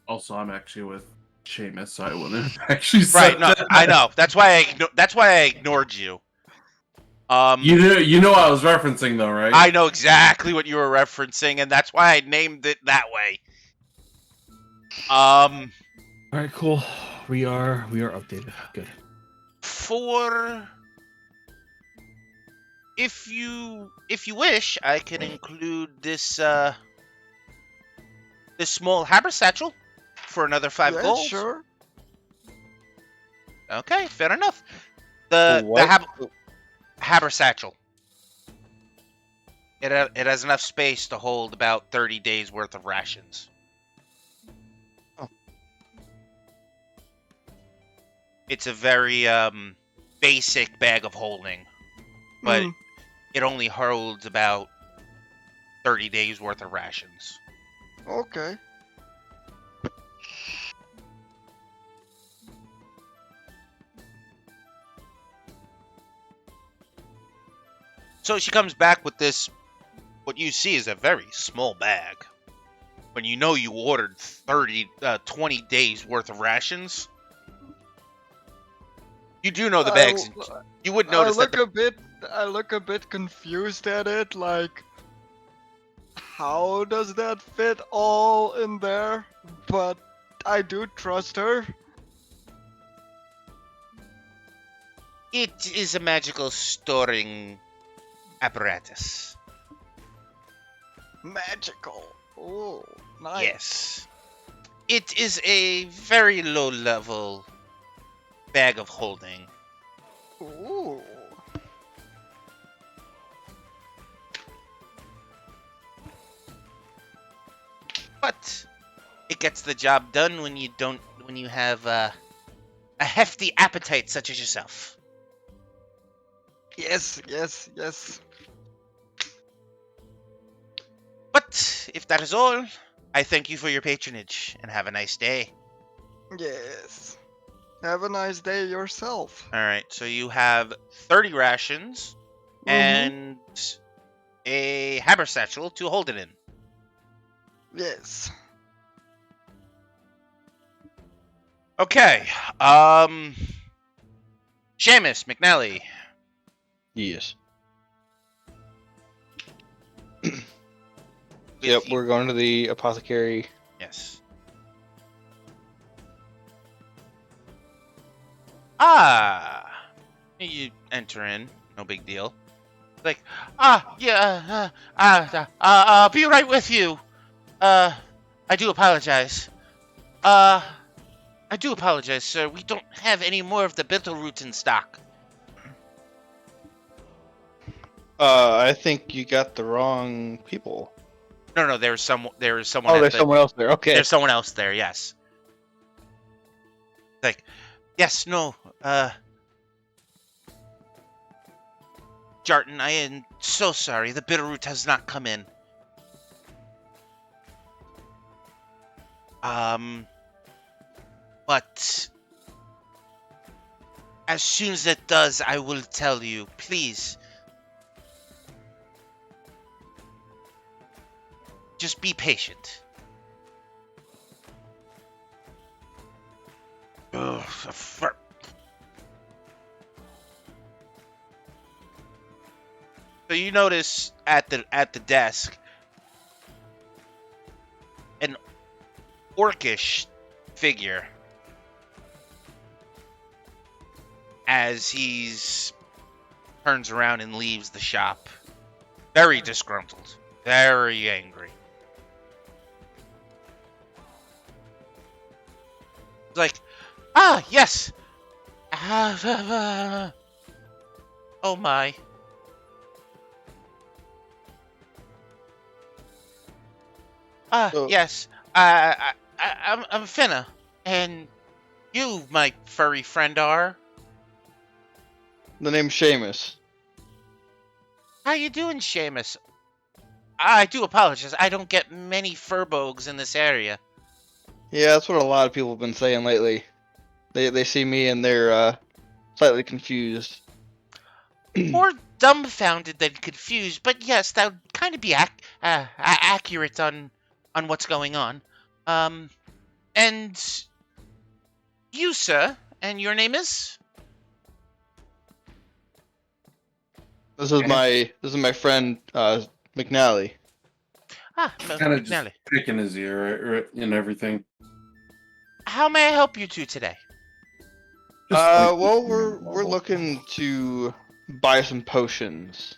Speaker 6: Also, I'm actually with Seamus, so I wouldn't have actually said
Speaker 2: right. No,
Speaker 6: that.
Speaker 2: I know. That's why I ignored you.
Speaker 6: You know I was referencing though, right?
Speaker 2: I know exactly what you were referencing, and that's why I named it that way.
Speaker 3: All right, cool. We are updated. Good.
Speaker 2: If you wish, I can include this this small haber satchel for another 5
Speaker 4: Yeah,
Speaker 2: gold.
Speaker 4: sure.
Speaker 2: Okay, fair enough. The haber satchel. It has enough space to hold about 30 days worth of rations.
Speaker 1: Oh.
Speaker 2: It's a very basic bag of holding, but it only holds about 30 days worth of rations.
Speaker 4: Okay.
Speaker 2: So she comes back with this, what you see is a very small bag. When you know you ordered 20 days worth of rations, you do know the bags. You would notice
Speaker 4: I look a bit confused at it, like, how does that fit all in there? But I do trust her.
Speaker 2: It is a magical storing apparatus.
Speaker 4: Magical. Oh, nice.
Speaker 2: Yes. It is a very low level bag of holding.
Speaker 4: Ooh.
Speaker 2: But it gets the job done when you have a hefty appetite such as yourself.
Speaker 4: Yes.
Speaker 2: But if that is all, I thank you for your patronage and have a nice day.
Speaker 4: Yes. Have a nice day yourself.
Speaker 2: Alright, so you have 30 rations and a haber satchel to hold it in.
Speaker 4: Yes.
Speaker 2: Okay, Seamus, McNally.
Speaker 1: Yes. Yep, we're going to the apothecary.
Speaker 2: Yes. You enter in, no big deal. Like, yeah, I'll be right with you. I do apologize. I do apologize, sir. We don't have any more of the Bitterroot in stock.
Speaker 1: I think you got the wrong people.
Speaker 2: No, there's someone.
Speaker 1: There's someone else there. Okay.
Speaker 2: There's someone else there. Yes. Like, yes, no. Jarton, I am so sorry. The Bitterroot has not come in. But as soon as it does, I will tell you. Please. Just be patient. Ugh, so you notice at the desk an orcish figure as he's turns around and leaves the shop, very disgruntled, very angry. Like, yes. Oh my. Yes. I'm Finna, and you, my furry friend, are.
Speaker 1: The name's Seamus.
Speaker 2: How you doing, Seamus? I do apologize. I don't get many furbogs in this area.
Speaker 1: Yeah, that's what a lot of people have been saying lately. They see me and they're slightly confused.
Speaker 2: More dumbfounded than confused, but yes, that would kind of be accurate on what's going on. And you, sir, and your name is?
Speaker 1: This is my friend McNally.
Speaker 6: Kind of
Speaker 2: McNally.
Speaker 6: just picking his ear and everything.
Speaker 2: How may I help you two today?
Speaker 1: Well, we're looking to buy some potions.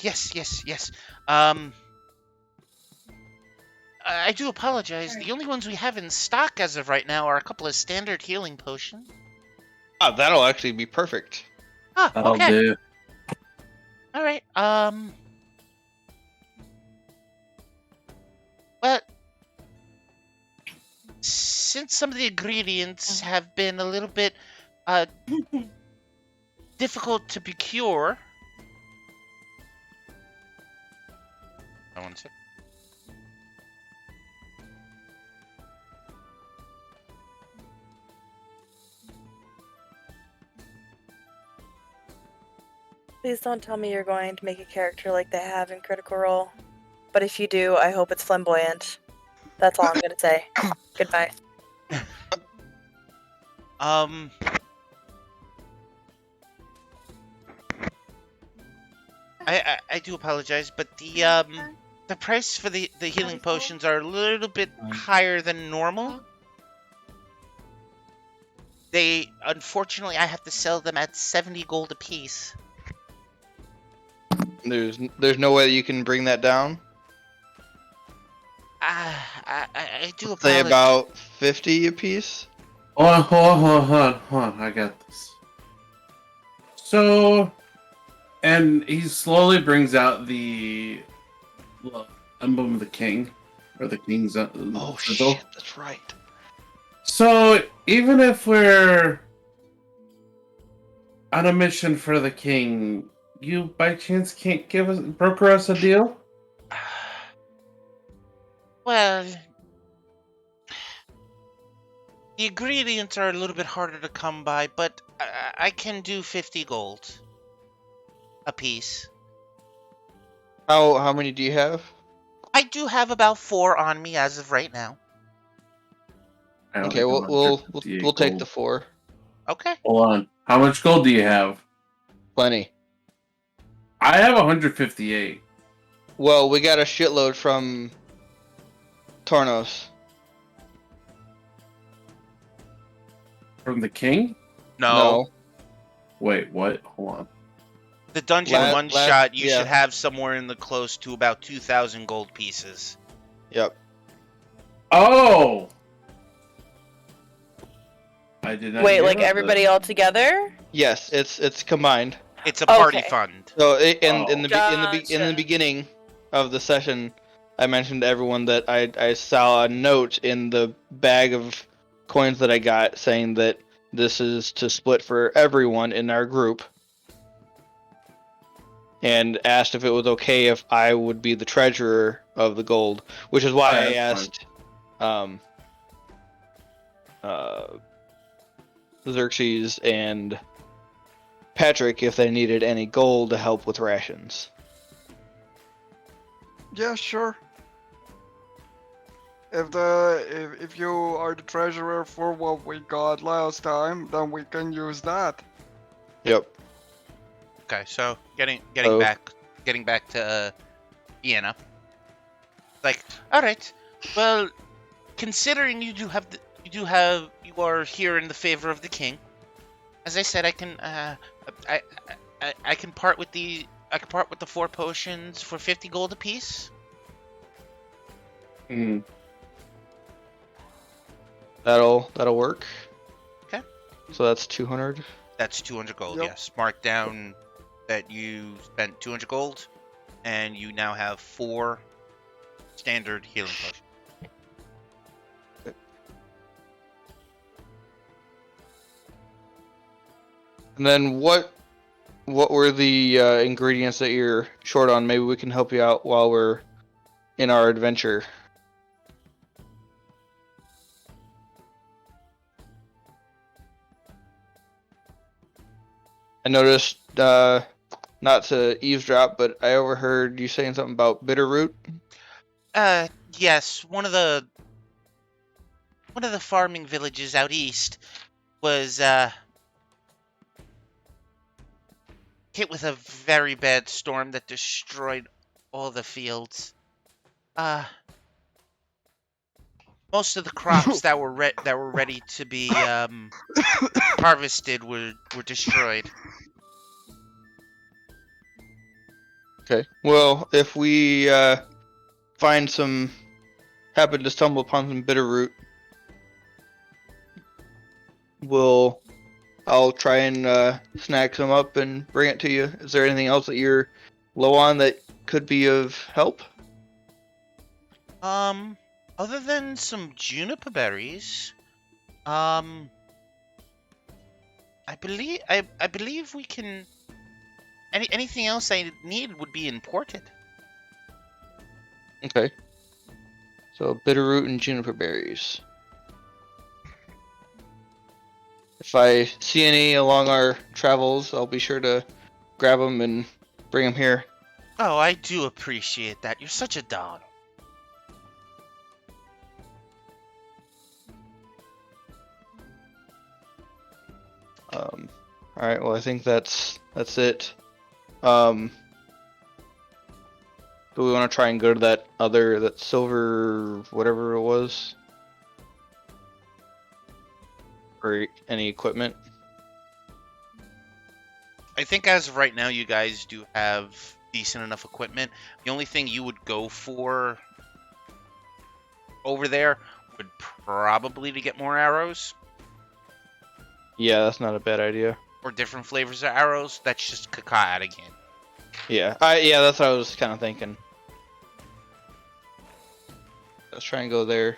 Speaker 2: Yes. I do apologize. The only ones we have in stock as of right now are a couple of standard healing potions.
Speaker 1: That'll actually be perfect.
Speaker 6: That'll
Speaker 2: Okay.
Speaker 6: do.
Speaker 2: All right. Well, since some of the ingredients have been a little bit difficult to procure. One sec.
Speaker 5: Please don't tell me you're going to make a character like they have in Critical Role. But if you do, I hope it's flamboyant. That's all I'm gonna say. Goodbye.
Speaker 2: I do apologize, but the price for the healing potions are a little bit higher than normal. Unfortunately, I have to sell them at 70 gold apiece.
Speaker 1: There's no way that you can bring that down.
Speaker 2: I do apologize.
Speaker 1: Say about 50 apiece.
Speaker 6: Hold on. I got this. So, and he slowly brings out the emblem of the king, or the king's.
Speaker 1: Oh
Speaker 6: sigil.
Speaker 1: shit, that's right.
Speaker 6: So, even if we're on a mission for the king, you by chance can't broker us a deal?
Speaker 2: Well, the ingredients are a little bit harder to come by, but I can do 50 gold a piece.
Speaker 1: How many do you have?
Speaker 2: I do have about 4 on me as of right now.
Speaker 1: Okay, we'll take the 4.
Speaker 2: Okay.
Speaker 6: Hold on. How much gold do you have?
Speaker 1: Plenty.
Speaker 6: I have 158.
Speaker 1: Well, we got a shitload from Tornos.
Speaker 6: From the king?
Speaker 2: No.
Speaker 6: Wait, what? Hold on.
Speaker 2: The dungeon one-shot, you
Speaker 1: yeah.
Speaker 2: should have somewhere in the close to about 2,000 gold pieces.
Speaker 1: Yep.
Speaker 6: Oh! I did not.
Speaker 5: Wait,
Speaker 6: hear
Speaker 5: like
Speaker 6: about
Speaker 5: everybody
Speaker 6: this.
Speaker 5: all together?
Speaker 1: Yes, it's combined.
Speaker 2: It's a party
Speaker 5: Okay.
Speaker 2: fund.
Speaker 1: So in the
Speaker 5: Gotcha.
Speaker 1: beginning of the session, I mentioned to everyone that I saw a note in the bag of coins that I got saying that this is to split for everyone in our group, and asked if it was okay if I would be the treasurer of the gold, which is why I asked Xerxes and Patrick if they needed any gold to help with rations.
Speaker 4: Yeah, sure. If you are the treasurer for what we got last time, then we can use that.
Speaker 1: Yep.
Speaker 2: Okay, so getting
Speaker 1: Oh.
Speaker 2: back to Vienna. Like, all right. Well, considering you are here in the favor of the king. As I said, I can part with the 4 potions for 50 gold apiece.
Speaker 6: Hmm.
Speaker 1: That'll work.
Speaker 2: Okay.
Speaker 1: So that's 200.
Speaker 2: That's 200 gold.
Speaker 4: Yep.
Speaker 2: Yes. Mark down that you spent 200 gold, and you now have 4 standard healing potions.
Speaker 1: And then what were the ingredients that you're short on? Maybe we can help you out while we're in our adventure. I noticed, not to eavesdrop, but I overheard you saying something about Bitterroot.
Speaker 2: Yes, one of the farming villages out east was hit with a very bad storm that destroyed all the fields. Most of the crops that were ready to be harvested were destroyed.
Speaker 1: Okay. Well, if we happen to stumble upon some Bitterroot, I'll try and snag some up and bring it to you. Is there anything else that you're low on that could be of help?
Speaker 2: Other than some juniper berries, I believe we can. Anything else I need would be imported.
Speaker 1: Okay. So Bitterroot and juniper berries. If I see any along our travels, I'll be sure to grab them and bring them here.
Speaker 2: Oh, I do appreciate that. You're such a dog.
Speaker 1: Alright, well I think that's it. Do we want to try and go to that silver whatever it was? Or any equipment?
Speaker 2: I think as of right now, you guys do have decent enough equipment. The only thing you would go for over there would probably to get more arrows.
Speaker 1: Yeah, that's not a bad idea.
Speaker 2: Or different flavors of arrows. That's just Kaká again.
Speaker 1: Yeah, that's what I was kind of thinking. Let's try and go there.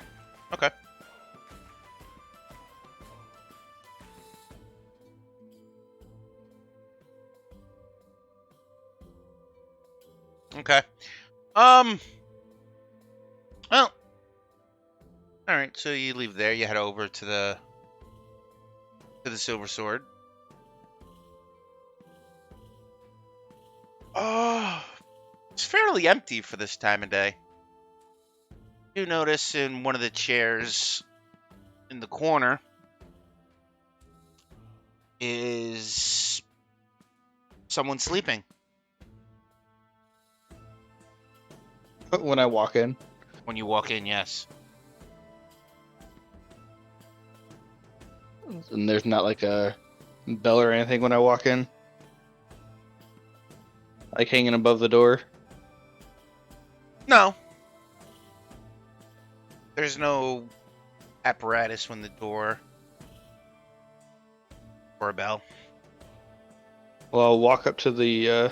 Speaker 2: Okay. Okay. Well. Alright, so you leave there, you head over to the Silver Sword. Oh, it's fairly empty for this time of day. You notice in one of the chairs in the corner is someone sleeping.
Speaker 1: When I walk in.
Speaker 2: When you walk in, yes.
Speaker 1: And there's not like a bell or anything when I walk in? Like hanging above the door?
Speaker 2: No. There's no apparatus when the door or a bell.
Speaker 1: Well, I'll walk up to the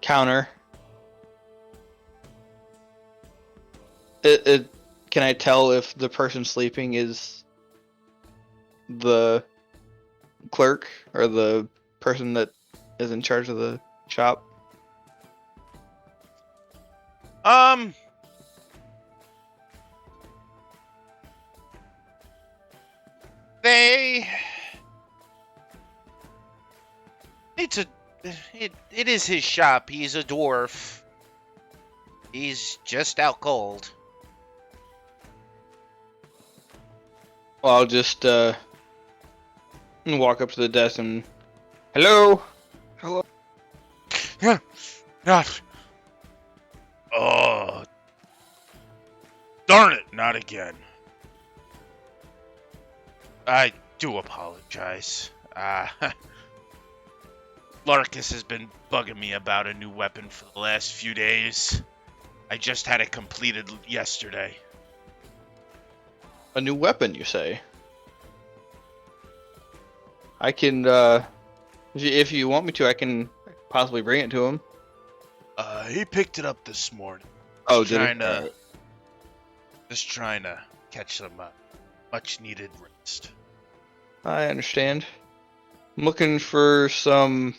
Speaker 1: counter. Can I tell if the person sleeping is the clerk or the person that is in charge of the shop?
Speaker 2: It is his shop. He's a dwarf. He's just out cold.
Speaker 1: Well, I'll just walk up to the desk and hello.
Speaker 4: Hello.
Speaker 2: Yeah. Oh, darn it! Not again. I do apologize. Larkus has been bugging me about a new weapon for the last few days. I just had it completed yesterday.
Speaker 1: A new weapon, you say? I can, if you want me to, I can possibly bring it to him.
Speaker 2: He picked it up this morning.
Speaker 1: Oh,
Speaker 2: Just trying to catch some much-needed rest.
Speaker 1: I understand. I'm looking for some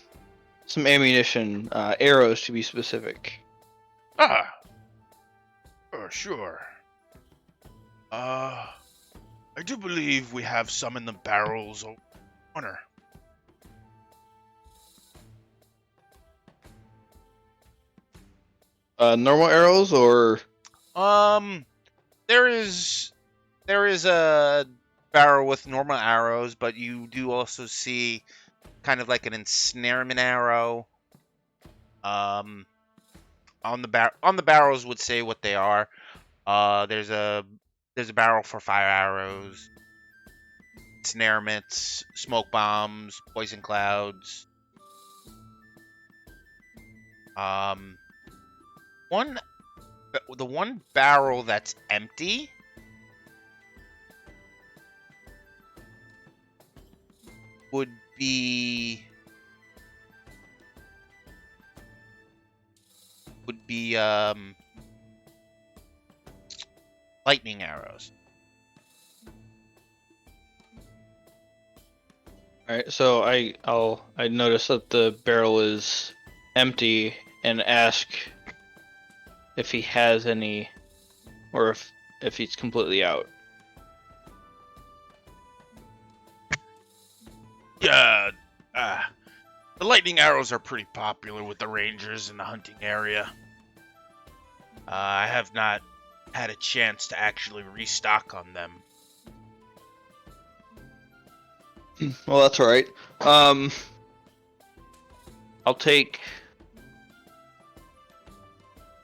Speaker 1: ammunition, arrows to be specific.
Speaker 2: Sure. I do believe we have some in the barrels of honor.
Speaker 1: Normal arrows or?
Speaker 2: There is a barrel with normal arrows, but you do also see kind of like an ensnarement arrow. On the barrels would say what they are. There's a barrel for fire arrows, ensnarements, smoke bombs, poison clouds. The one barrel that's empty would be lightning arrows.
Speaker 1: All right, so I notice that the barrel is empty and ask if he has any, or if he's completely out.
Speaker 2: Yeah, the lightning arrows are pretty popular with the rangers in the hunting area. I have not had a chance to actually restock on them.
Speaker 1: Well, that's all right. I'll take.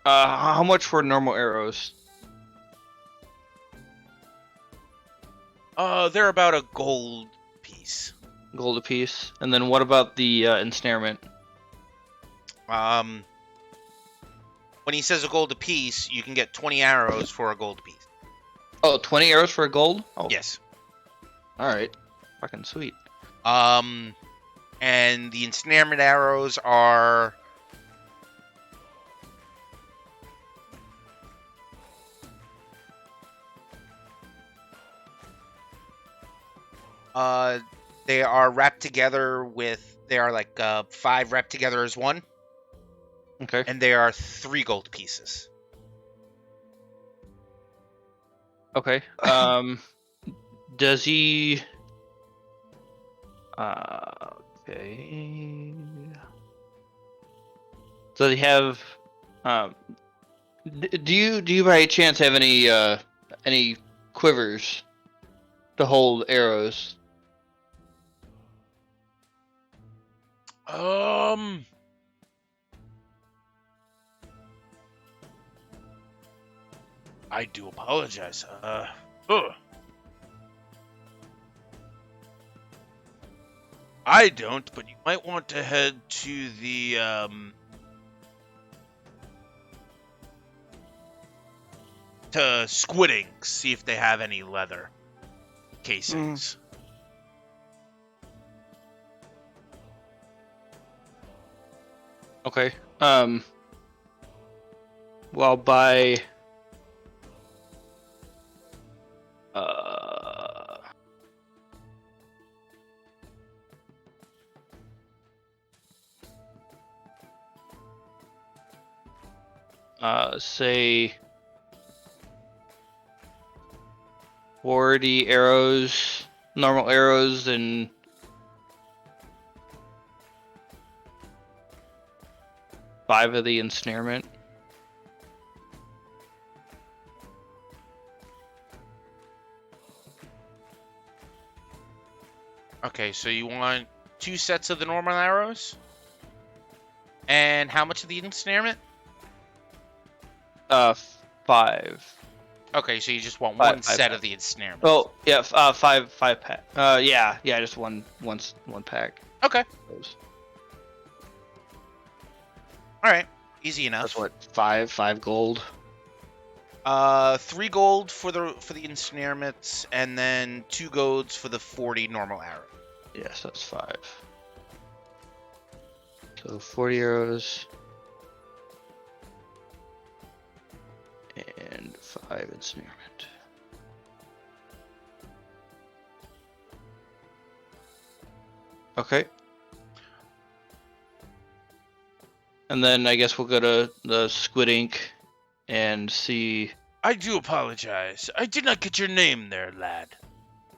Speaker 1: How much for normal arrows?
Speaker 2: They're about a gold piece.
Speaker 1: Gold apiece. And then what about the ensnarement?
Speaker 2: When he says a gold apiece, you can get 20 arrows for a gold piece.
Speaker 1: Oh, 20 arrows for a gold? Oh.
Speaker 2: Yes.
Speaker 1: All right. Fucking sweet.
Speaker 2: And the ensnarement arrows are they are wrapped together with, they are like 5 wrapped together as one.
Speaker 1: Okay.
Speaker 2: And they are 3 gold pieces.
Speaker 1: Okay. Does he? Okay. Does he have? Do you by chance have any quivers to hold arrows?
Speaker 2: I do apologize. I don't, but you might want to head to the to Squidding, see if they have any leather casings.
Speaker 1: Okay. Well, by say 40 arrows, normal arrows, and 5 of the ensnarement.
Speaker 2: Okay, so you want 2 sets of the normal arrows? And how much of the ensnarement?
Speaker 1: 5.
Speaker 2: Okay, so you just want
Speaker 1: Five
Speaker 2: one set of the ensnarement.
Speaker 1: Oh, yeah, 5 pack. Yeah, just one pack.
Speaker 2: Okay. All right, easy enough.
Speaker 1: That's what, 5 gold.
Speaker 2: 3 gold for the ensnarements, and then 2 golds for the 40 normal arrows.
Speaker 1: Yes, that's 5. So 40 arrows. And 5 ensnarement. Okay. And then I guess we'll go to the Squid Ink and see
Speaker 2: I do apologize. I did not get your name there, lad.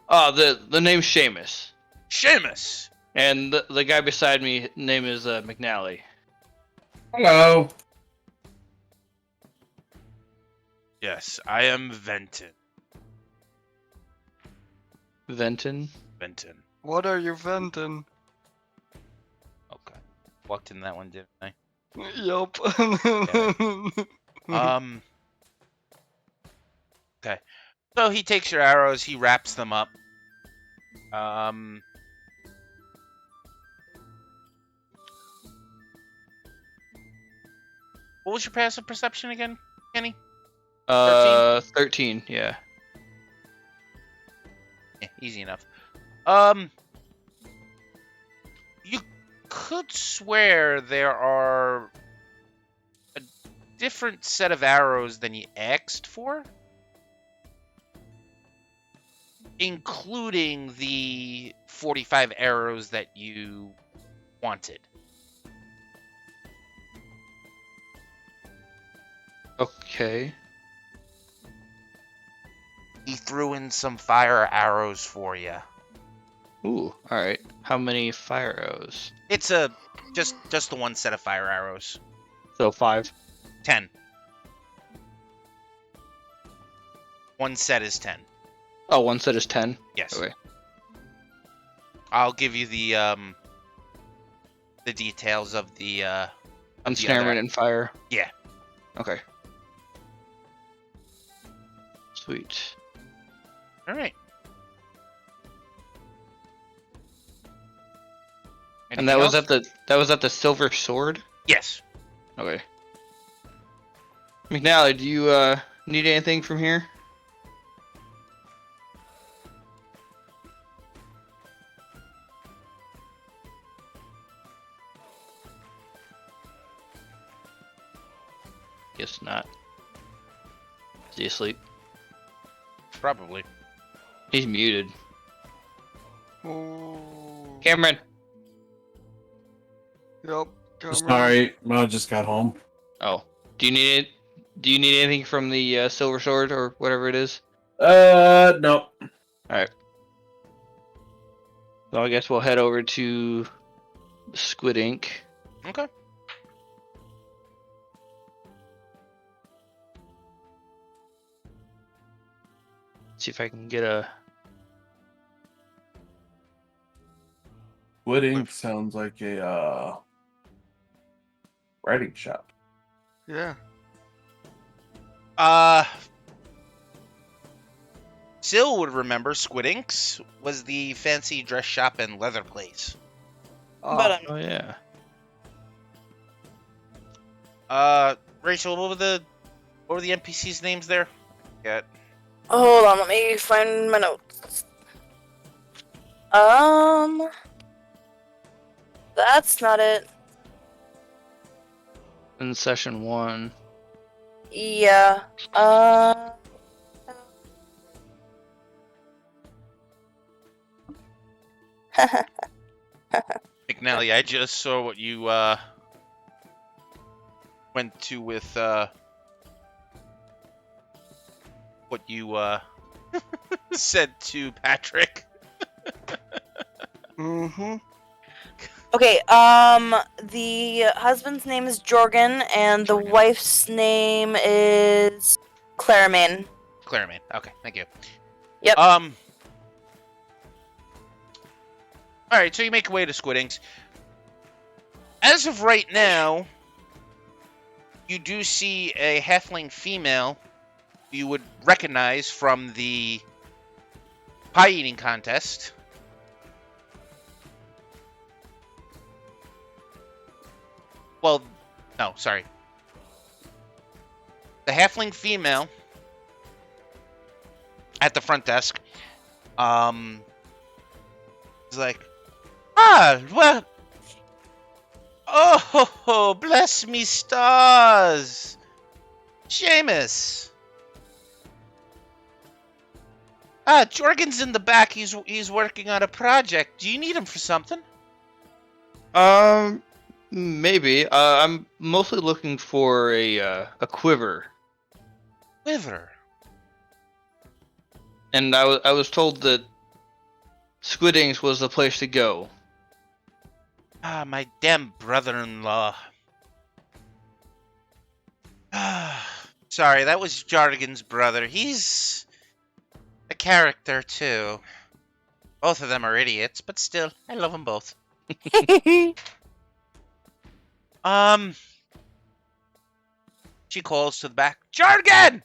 Speaker 1: Oh, the name's Seamus.
Speaker 2: Seamus!
Speaker 1: And the guy beside me, name is McNally.
Speaker 6: Hello.
Speaker 2: Yes, I am Venton.
Speaker 1: Venton?
Speaker 2: Venton.
Speaker 4: What are you venting?
Speaker 2: Okay. Walked in that one, didn't I?
Speaker 4: Yup.
Speaker 2: Okay. So he takes your arrows, he wraps them up. What was your passive perception again, Kenny?
Speaker 1: 13, yeah.
Speaker 2: Yeah, easy enough. You could swear there are a different set of arrows than you asked for, including the 45 arrows that you wanted.
Speaker 1: Okay.
Speaker 2: He threw in some fire arrows for you.
Speaker 1: Ooh, alright. How many fire arrows?
Speaker 2: It's just the one set of fire arrows.
Speaker 1: So 5.
Speaker 2: 10. One set is 10.
Speaker 1: Oh, one set is 10?
Speaker 2: Yes.
Speaker 1: Okay.
Speaker 2: I'll give you the details of the
Speaker 1: Ensnarement and fire?
Speaker 2: Yeah.
Speaker 1: Okay. Sweet.
Speaker 2: Alright.
Speaker 1: And that was at the Silver Sword?
Speaker 2: Yes.
Speaker 1: Okay. McNally, do you need anything from here? Guess not. Is he asleep?
Speaker 2: Probably.
Speaker 1: He's muted.
Speaker 4: Ooh.
Speaker 1: Cameron!
Speaker 4: Yup. Cameron.
Speaker 7: Sorry, I just got home.
Speaker 1: Oh. Do you need anything from the Silver Sword or whatever it is?
Speaker 7: No.
Speaker 1: Alright. So I guess we'll head over to Squid Ink.
Speaker 2: Okay.
Speaker 1: See if I can get a...
Speaker 6: Wood Ink sounds like a writing shop.
Speaker 4: Yeah.
Speaker 2: Sil would remember Squid Inks was the fancy dress shop and leather place.
Speaker 5: But
Speaker 1: Oh yeah.
Speaker 2: Rachel, what were the NPCs' names there? Yeah.
Speaker 5: hold on, let me find my notes. That's not it.
Speaker 1: In session 1.
Speaker 5: Yeah.
Speaker 2: McNally, I just saw what you went to with what you said to Patrick.
Speaker 4: Mm-hmm.
Speaker 5: Okay, the husband's name is Jorgen, and the wife's name is Claramane.
Speaker 2: Claramane. Okay, thank you.
Speaker 5: Yep.
Speaker 2: Alright, so you make your way to Squid Inks. As of right now, you do see a halfling female you would recognize from the pie eating contest. Well, no, sorry. The halfling female at the front desk is like, well, oh, bless me stars, Seamus. Jorgen's in the back. He's working on a project. Do you need him for something?
Speaker 1: Maybe. I'm mostly looking for a quiver.
Speaker 2: quiver.
Speaker 1: And I was told that Squiddings was the place to go.
Speaker 2: Ah, my damn brother-in-law. Sorry, that was Jargon's brother. He's a character, too. Both of them are idiots, but still, I love them both. She calls to the back, Jargon!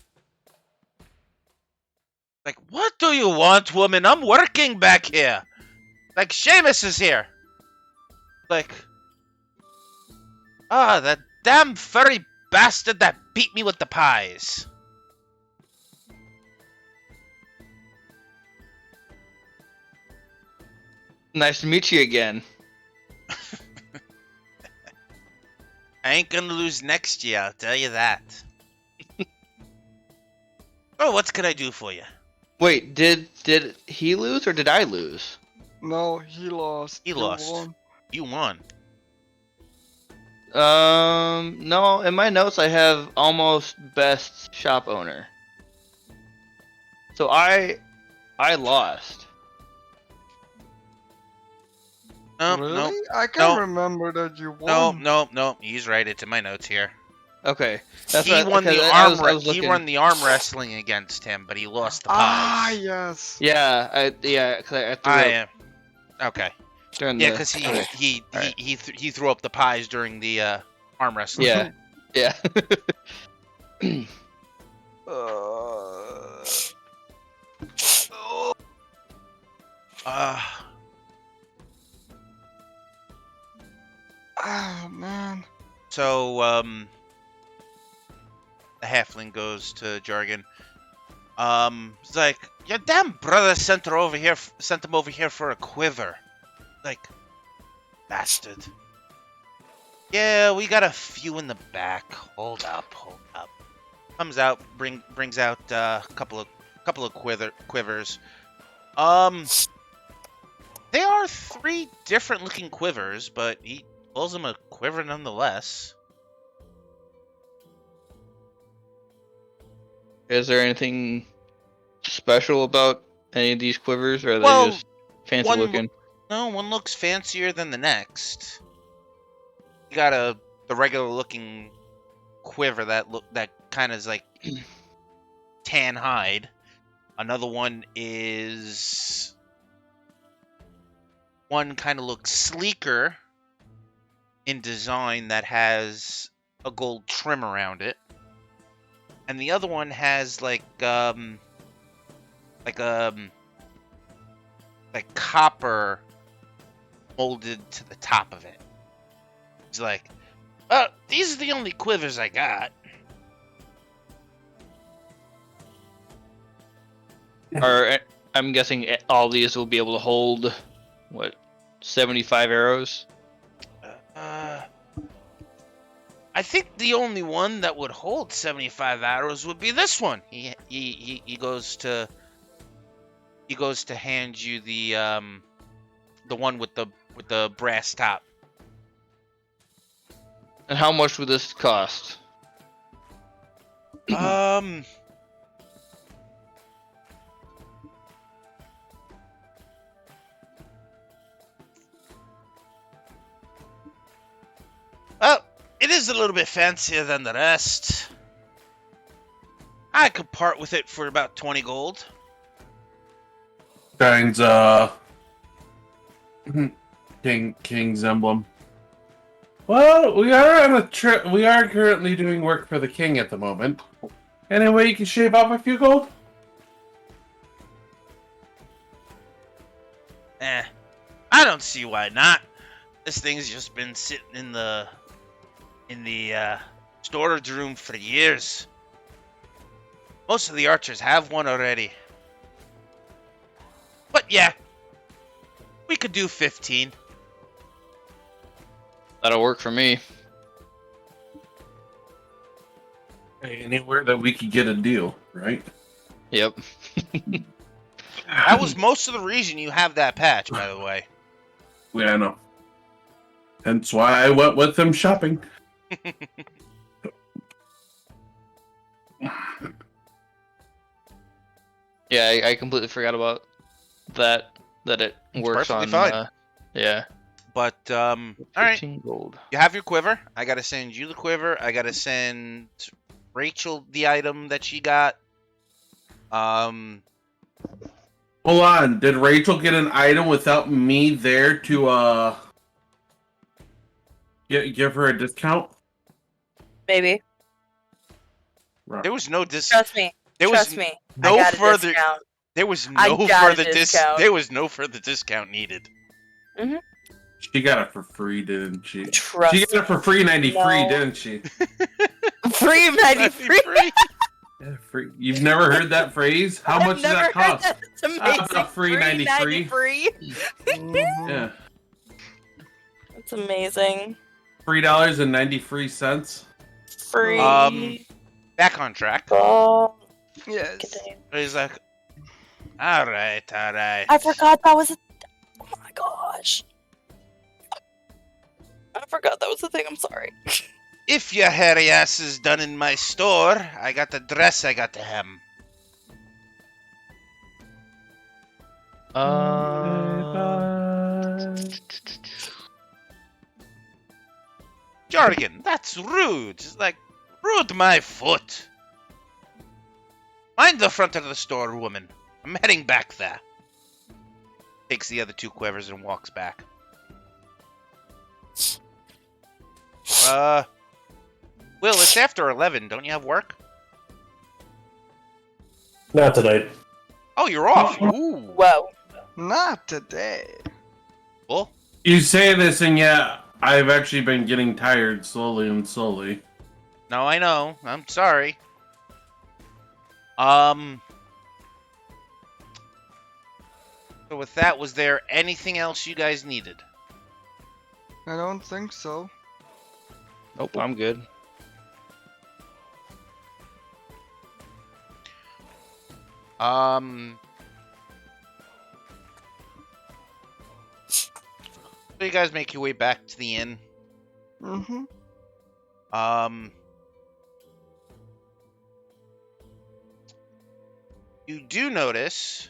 Speaker 2: Like, what do you want, woman? I'm working back here. Like, Seamus is here. Like, that damn furry bastard that beat me with the pies.
Speaker 1: Nice to meet you again.
Speaker 2: I ain't gonna lose next year, I'll tell you that. Oh, what can I do for you?
Speaker 1: Wait, did he lose or did I lose?
Speaker 4: No, he lost.
Speaker 2: He
Speaker 4: You
Speaker 2: lost.
Speaker 4: won.
Speaker 2: You won.
Speaker 1: No, in my notes I have almost best shop owner. So I lost.
Speaker 2: No,
Speaker 4: Really?
Speaker 2: no,
Speaker 4: I can't
Speaker 2: no.
Speaker 4: remember that you won.
Speaker 2: no. He's right. It's in my notes here.
Speaker 1: Okay, that's
Speaker 2: He
Speaker 1: what,
Speaker 2: won the
Speaker 1: because
Speaker 2: arm.
Speaker 1: I was
Speaker 2: He
Speaker 1: looking.
Speaker 2: won the arm wrestling against him, but he lost the
Speaker 4: Ah,
Speaker 2: pies.
Speaker 4: yes.
Speaker 1: Yeah, cause I threw
Speaker 2: I
Speaker 1: up
Speaker 2: am. Okay.
Speaker 1: during
Speaker 2: Yeah,
Speaker 1: the.
Speaker 2: because
Speaker 1: okay.
Speaker 2: he threw up the pies during the arm wrestling.
Speaker 1: Yeah, yeah.
Speaker 4: Ah, man.
Speaker 2: So the halfling goes to Jargon. It's like, your damn brother sent him over here for a quiver. Like, bastard. Yeah, we got a few in the back. Hold up. Comes out, brings out a couple of quivers. They are 3 different looking quivers, but he calls them a quiver nonetheless.
Speaker 1: Is there anything special about any of these quivers, or are
Speaker 2: Well,
Speaker 1: they just fancy
Speaker 2: one
Speaker 1: looking?
Speaker 2: No, one looks fancier than the next. You got the regular looking quiver that kind of is like tan hide. Another one kind of looks sleeker in design that has a gold trim around it. And the other one has like copper molded to the top of it. He's like, these are the only quivers I got.
Speaker 1: I'm guessing all these will be able to hold, 75 arrows?
Speaker 2: I think the only one that would hold 75 arrows would be this one. He goes to hand you the one with the brass top.
Speaker 1: And how much would this cost?
Speaker 2: Well, it is a little bit fancier than the rest. I could part with it for about 20 gold.
Speaker 6: King's King's emblem. Well, we are on a trip. We are currently doing work for the king at the moment. Anyway, you can shave off a few gold.
Speaker 2: I don't see why not. This thing's just been sitting in the storage room for years. Most of the archers have one already. But yeah, we could do 15.
Speaker 1: That'll work for me.
Speaker 6: Anywhere that we could get a deal, right?
Speaker 1: Yep.
Speaker 2: That was most of the reason you have that patch, by the way.
Speaker 6: Yeah, I know. Hence why I went with them shopping.
Speaker 1: Yeah, I completely forgot about that. That it
Speaker 2: It's
Speaker 1: works
Speaker 2: perfectly
Speaker 1: on.
Speaker 2: fine.
Speaker 1: Yeah.
Speaker 2: But all right,
Speaker 1: 15 gold.
Speaker 2: you have your quiver. I gotta send you the quiver. I gotta send Rachel the item that she got.
Speaker 6: Hold on. Did Rachel get an item without me there to give her a discount?
Speaker 5: Maybe.
Speaker 6: Right.
Speaker 2: there was no
Speaker 5: Trust me.
Speaker 2: There
Speaker 5: Trust
Speaker 2: was
Speaker 5: me.
Speaker 2: no
Speaker 5: I got a
Speaker 2: further.
Speaker 5: discount.
Speaker 2: There was
Speaker 5: I
Speaker 2: no
Speaker 5: got a
Speaker 2: further
Speaker 5: discount.
Speaker 2: There was no further discount needed.
Speaker 6: She got it for free, didn't she?
Speaker 5: Trust
Speaker 6: She got it for free 93,
Speaker 5: No.
Speaker 6: didn't she?
Speaker 5: Free 93.
Speaker 6: Yeah, free. You've never heard that phrase? How much does that cost?
Speaker 5: It's amazing.
Speaker 6: About free 93.
Speaker 4: Mhm.
Speaker 6: Yeah,
Speaker 5: It's amazing.
Speaker 6: $3.93.
Speaker 5: Free.
Speaker 2: Back on track.
Speaker 5: Oh,
Speaker 4: Yes.
Speaker 5: continue.
Speaker 2: He's like, all right.
Speaker 5: I forgot that was. Oh my gosh. I forgot that was the thing. I'm sorry.
Speaker 2: If your hairy ass is done in my store, I got the dress I got to hem. Jorgen, that's rude. It's like, rude my foot. Mind the front of the store, woman. I'm heading back there. Takes the other 2 quivers and walks back. Will, it's after 11. Don't you have work?
Speaker 7: Not tonight.
Speaker 2: Oh, you're off. Ooh.
Speaker 5: Whoa.
Speaker 4: Not today.
Speaker 2: Cool.
Speaker 6: You say this, and yeah, I've actually been getting tired slowly and slowly.
Speaker 2: No, I know. I'm sorry. So with that, was there anything else you guys needed?
Speaker 4: I don't think so.
Speaker 1: Nope, I'm good.
Speaker 2: So you guys make your way back to the inn.
Speaker 4: Mm-hmm.
Speaker 2: You do notice,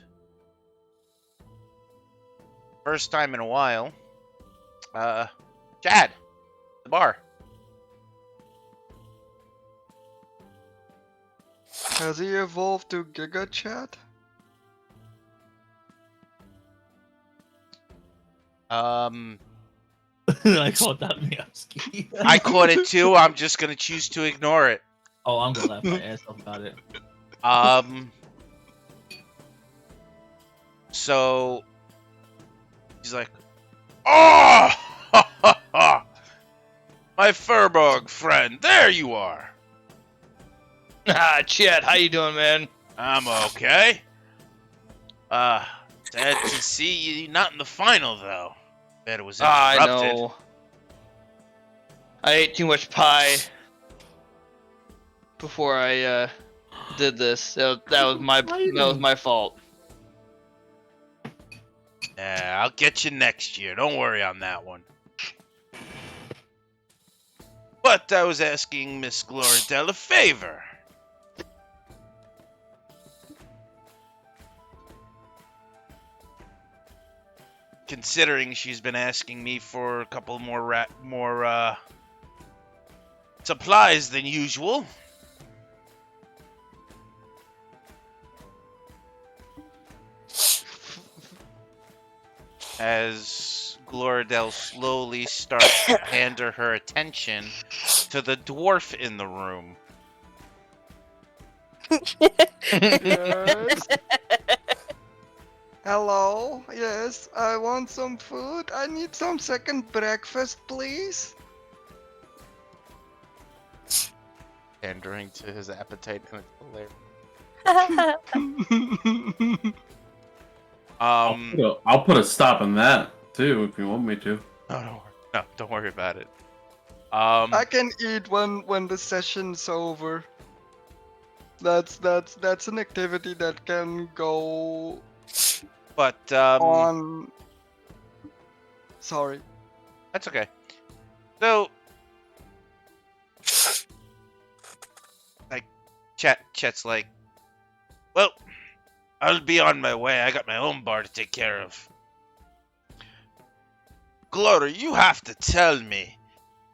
Speaker 2: first time in a while, Chad, the bar.
Speaker 4: Has he evolved to Giga Chat?
Speaker 3: I called that Miowski.
Speaker 2: I caught it too. I'm just gonna choose to ignore it.
Speaker 3: Oh, I'm gonna laugh my ass off about it.
Speaker 2: So he's like, "Oh, my Furbolg friend, there you are.
Speaker 1: Ah, Chet, how you doing, man?
Speaker 2: I'm okay. Sad to see you not in the final though. Bet it was interrupted.
Speaker 1: I know. I ate too much pie before I did this. That was my fault.
Speaker 2: Yeah, I'll get you next year. Don't worry on that one. But I was asking Miss Gloridel a favor. Considering she's been asking me for a couple more supplies than usual. As Gloridel slowly starts to pander her attention to the dwarf in the room.
Speaker 4: Yes. Hello? Yes, I want some food. I need some second breakfast, please.
Speaker 2: Pandering to his appetite, and it's hilarious.
Speaker 6: I'll put a stop on that too if you want me to.
Speaker 2: No, don't worry about it.
Speaker 4: I can eat when the session's over. That's an activity that can go
Speaker 2: But
Speaker 4: on. Sorry.
Speaker 2: that's okay. So, like, Chet's like, well, I'll be on my way. I got my own bar to take care of. Glory, you have to tell me,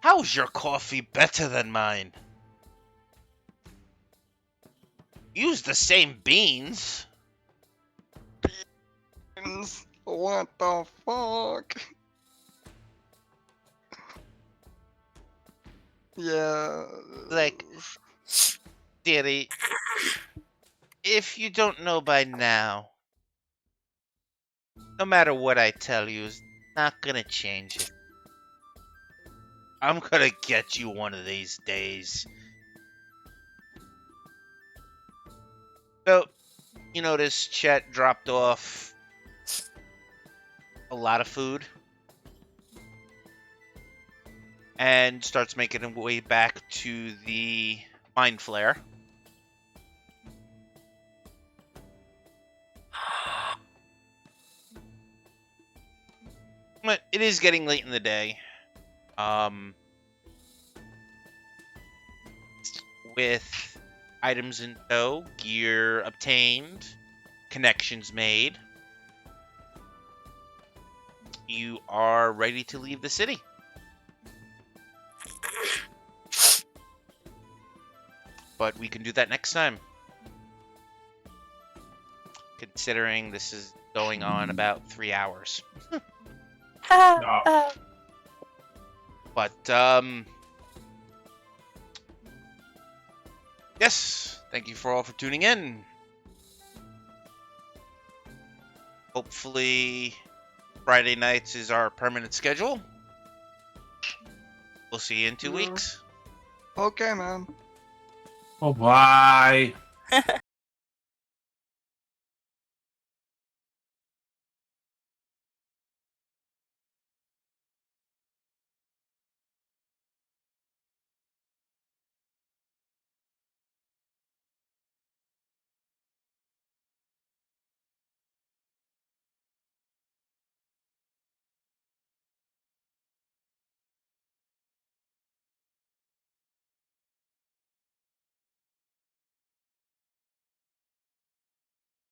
Speaker 2: how's your coffee better than mine? Use the same beans.
Speaker 4: What the fuck? Yeah.
Speaker 2: Like, dearie, if you don't know by now, no matter what I tell you is not gonna change it. I'm gonna get you one of these days. So, you notice Chet dropped off a lot of food and starts making his way back to the Mind Flare. But it is getting late in the day. With items in tow, gear obtained, connections made, you are ready to leave the city. But we can do that next time. Considering this is going on about 3 hours.
Speaker 6: No.
Speaker 2: But, yes, thank you all for tuning in. Hopefully, Friday nights is our permanent schedule. We'll see you in 2 weeks.
Speaker 4: Okay, man.
Speaker 6: Oh, bye.